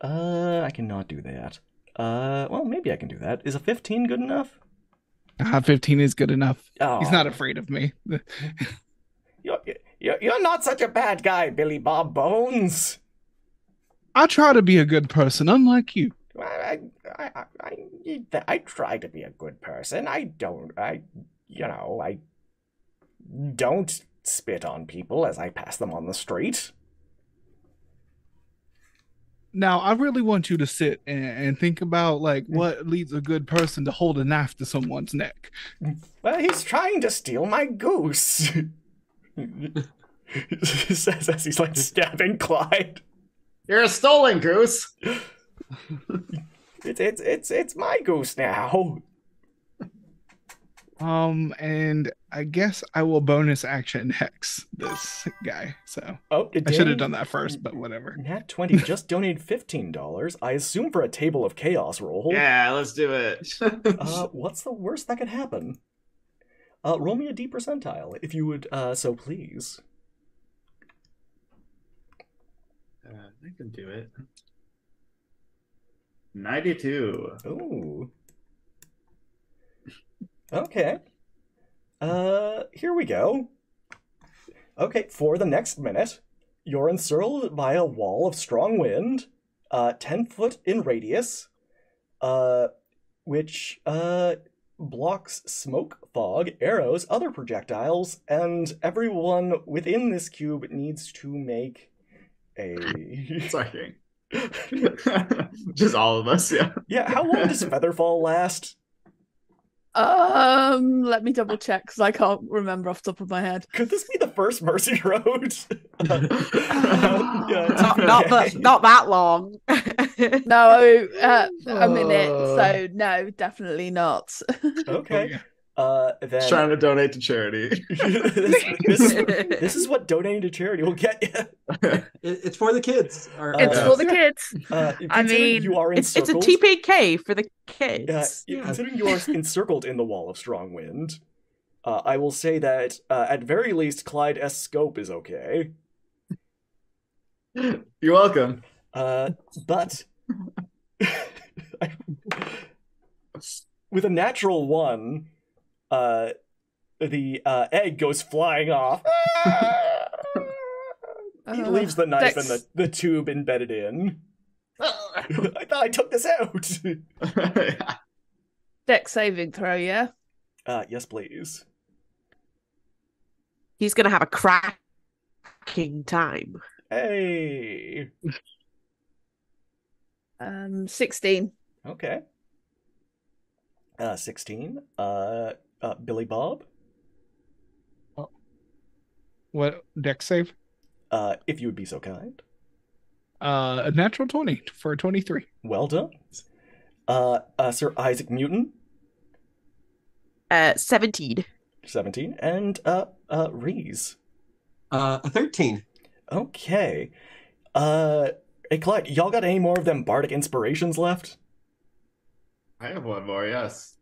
I cannot do that. Well, maybe I can do that. Is a 15 good enough? 15 is good enough. Oh, He's not afraid of me. You're not such a bad guy, Billy Bob Bones. I try to be a good person, unlike you. I try to be a good person. I don't spit on people as I pass them on the street. Now, I really want you to sit and think about like what leads a good person to hold a knife to someone's neck. Well, he's trying to steal my goose. Says as he's like stabbing Clyde. You're a stolen goose. It's my goose now. And I guess I will bonus action hex this guy. So Oh, I should have done that first, but whatever. Nat 20 just donated $15. I assume for a Table of Chaos roll. Yeah, let's do it. What's the worst that could happen? Roll me a D percentile, if you would, so please. I can do it. 92. Ooh. Okay. Here we go. Okay, for the next minute, you're encircled by a wall of strong wind, 10 foot in radius, which, blocks smoke, fog, arrows, other projectiles, and everyone within this cube needs to make a... Sorry. Just all of us, yeah. Yeah, how long does Featherfall last? Let me double check because I can't remember off the top of my head. Could this be the first Mercy Road? Not that long. No, a minute. So no, definitely not. Okay. Then Trying to donate to charity. this is what donating to charity will get you. It's for the kids. It's for the kids. I mean, you are It's a encircled. TPK for the kids. Considering you are encircled in the wall of strong wind, I will say that at very least Clyde S. Scope is okay. You're welcome. But with a natural 1, the egg goes flying off. He leaves the knife Dex- and the tube embedded in. I thought I took this out. Dex saving throw, yeah. Yes, please. He's gonna have a cracking time. Hey. 16. Okay. 16. Billy Bob. What deck save? If you would be so kind. A natural 20 for a 23. Well done. Sir Isaac Newton. 17. 17. And Reese. A 13. Okay. Hey Clyde, y'all got any more of them bardic inspirations left? I have one more, yes.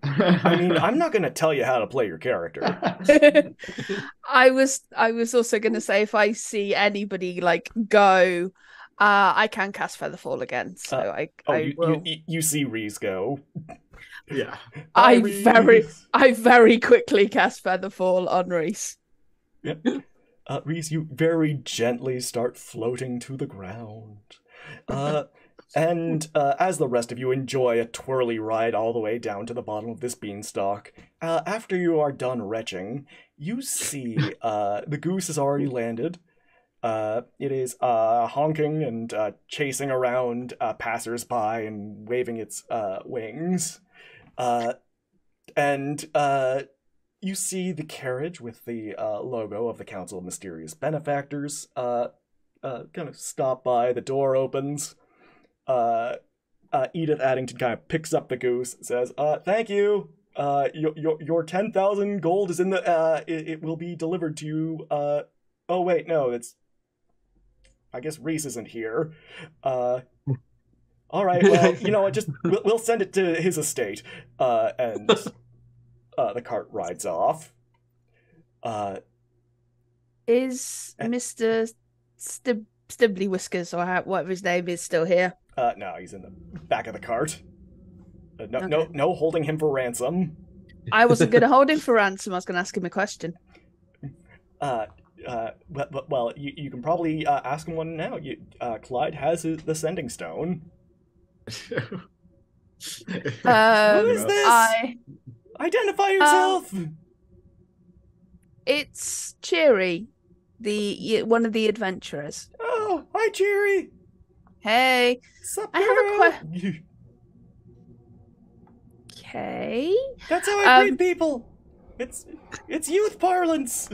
I mean, I'm not gonna tell you how to play your character. I was also gonna say if I see anybody like go, I can cast Featherfall again. So I will. You see Reese go. Yeah. I Reese. very quickly cast Featherfall on Reese. Yep. Reese, you very gently start floating to the ground. And as the rest of you enjoy a twirly ride all the way down to the bottom of this beanstalk, after you are done retching, you see the goose has already landed. It is honking and chasing around passers-by and waving its wings. And you see the carriage with the logo of the Council of Mysterious Benefactors kind of stop by. The door opens. Edith Addington kind of picks up the goose, says, "Thank you. Your 10,000 gold is in the. It will be delivered to you. Oh wait, no, it's. I guess Reese isn't here. All right. Well, you know what? Just we'll send it to his estate. And the cart rides off. Is Mr. Stibbly Whiskers or whatever his name is still here? No, he's in the back of the cart. No, Okay. no holding him for ransom. I wasn't going to hold him for ransom. I was going to ask him a question. Well, you can probably ask him one now. Clyde has the sending stone. Who is this? Identify yourself. It's Cheery, one of the adventurers. Oh, hi, Jerry. Hey, Sup, I have a girl? okay. That's how I Um, greet people. It's youth parlance.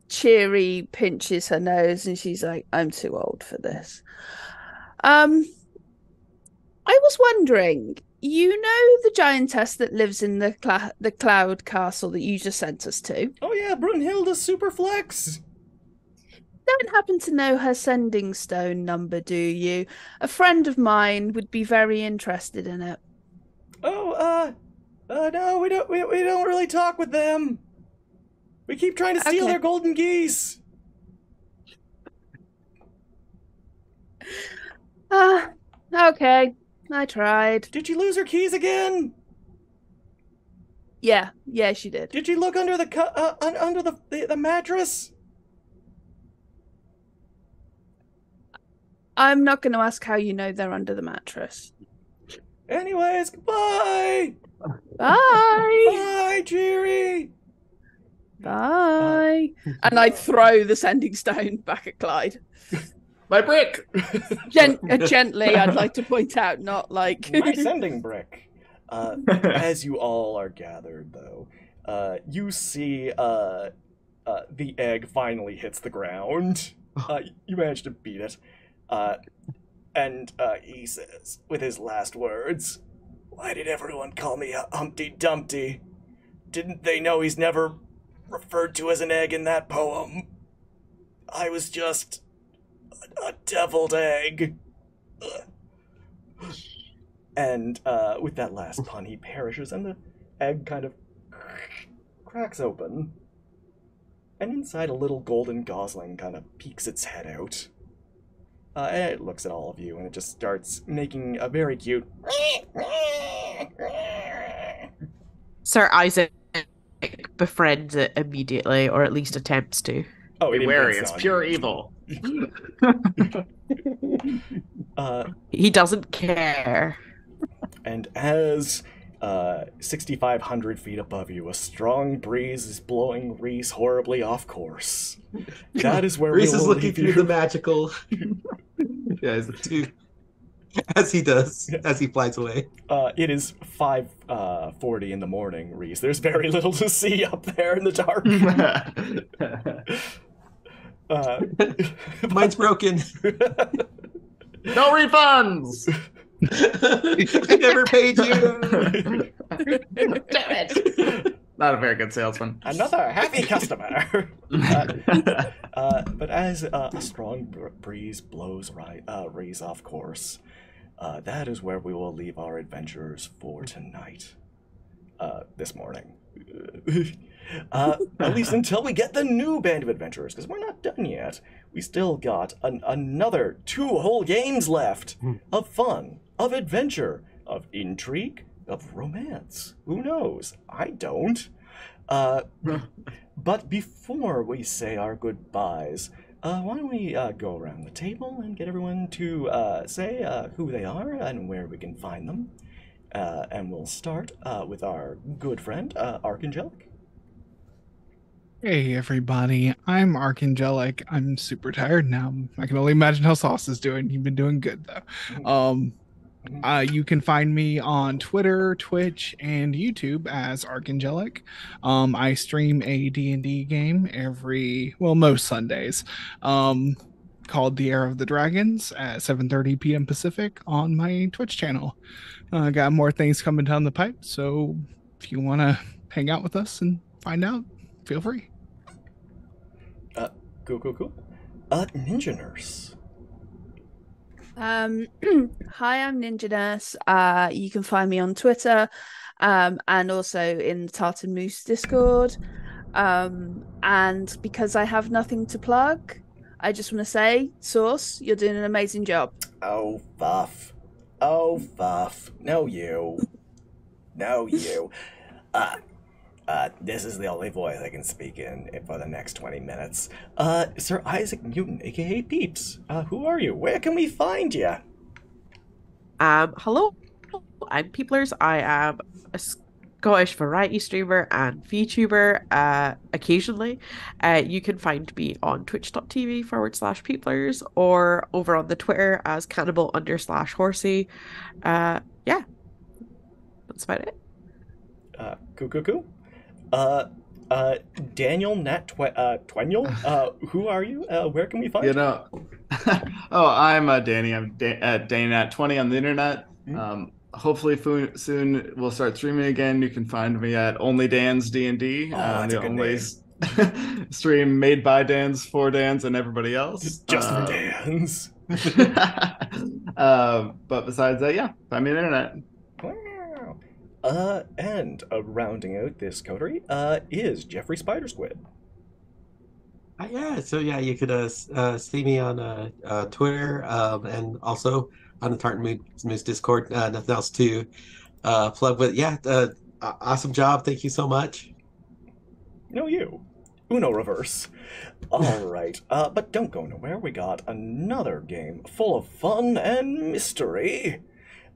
Cheery pinches her nose and she's like, I'm too old for this. I was wondering, you know the giantess that lives in the cloud castle that you just sent us to? Oh yeah, Brunhilde Superflex. Don't happen to know her sending stone number, do you? A friend of mine would be very interested in it. Oh, no, we don't really talk with them. We keep trying to steal Okay. their golden geese. Okay. I tried. Did you lose her keys again? Yeah, she did. Did you look under under the mattress? I'm not going to ask how you know they're under the mattress. Anyways, goodbye. Bye. Bye, Jerry. Bye. And I throw the sending stone back at Clyde. My brick. Gently, I'd like to point out, not like. My sending brick. As you all are gathered, though, you see the egg finally hits the ground. You managed to beat it. And he says, with his last words, "Why did everyone call me Humpty Dumpty? Didn't they know he's never referred to as an egg in that poem? I was just a deviled egg." And with that last pun, he perishes, and the egg kind of cracks open. And inside, a little golden gosling kind of peeks its head out. And it looks at all of you, and it just starts making a very cute. Sir Isaac befriends it immediately, or at least attempts to. Oh, Be wary, it's pure evil. He doesn't care. And as 6,500 feet above you, a strong breeze is blowing Reese horribly off course. That is where Reese we is will looking leave through you. the magical, Yeah, as he does, as he flies away. It is 5:40 in the morning, Reese. There's very little to see up there in the dark. Mine's broken. No refunds. I never paid you. Damn it. Not a very good salesman. Another happy customer. But as a strong breeze blows Reese off course, that is where we will leave our adventures for tonight. This morning. At least until we get the new band of adventurers, because we're not done yet. We still got another 2 whole games left of fun, of adventure, of intrigue, of romance. Who knows? I don't. But before we say our goodbyes, why don't we go around the table and get everyone to say who they are and where we can find them. And we'll start with our good friend, Archangelic. Hey everybody, I'm Archangelic. I'm super tired now. I can only imagine how Sauce is doing. You've been doing good though. You can find me on Twitter, Twitch, and YouTube as Archangelic. I stream a D&D game most Sundays, called The Era of the Dragons at 7:30 p.m. Pacific on my Twitch channel. Got more things coming down the pipe, so if you want to hang out with us and find out, feel free. Cool. Ninja Nurse. Hi, I'm Ninja Nurse. You can find me on Twitter, and also in the Tartan Moose Discord. And because I have nothing to plug, I just want to say, Sauce, you're doing an amazing job. Oh, Fuff. No, you. This is the only voice I can speak in for the next 20 minutes. Sir Isaac Newton, aka Peeps. Who are you? Where can we find you? Hello, I'm Peoplers. I am Scottish variety streamer and VTuber occasionally. You can find me on twitch.tv/peeplers or over on the Twitter as cannibal_horsey. Yeah, that's about it. Cool. Daniel Twenyel, who are you? Where can we find You you? know, oh, I'm Danny. I'm DannyNat20 on the internet. Hopefully soon we'll start streaming again. You can find me at Only Dan's D&D. That's a The good only name. stream made by Dan's, for Dan's, and everybody else. Just for Dan's. But besides that, yeah, find me on the internet. Wow. And rounding out this coterie is Jeffrey Spider Squid. Yeah, so yeah, you could see me on Twitter and also on the Tartan Moose Discord. Nothing else to plug, but yeah, awesome job. Thank you so much. No, you. Uno reverse. All right, but don't go nowhere. We got another game full of fun and mystery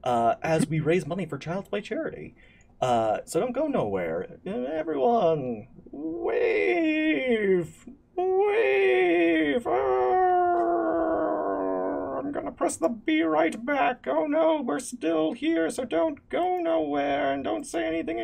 as we raise money for Child's Play charity. So don't go nowhere. Everyone, wave! Wave! I'm gonna press the be right back. Oh no, we're still here, so don't go nowhere and don't say anything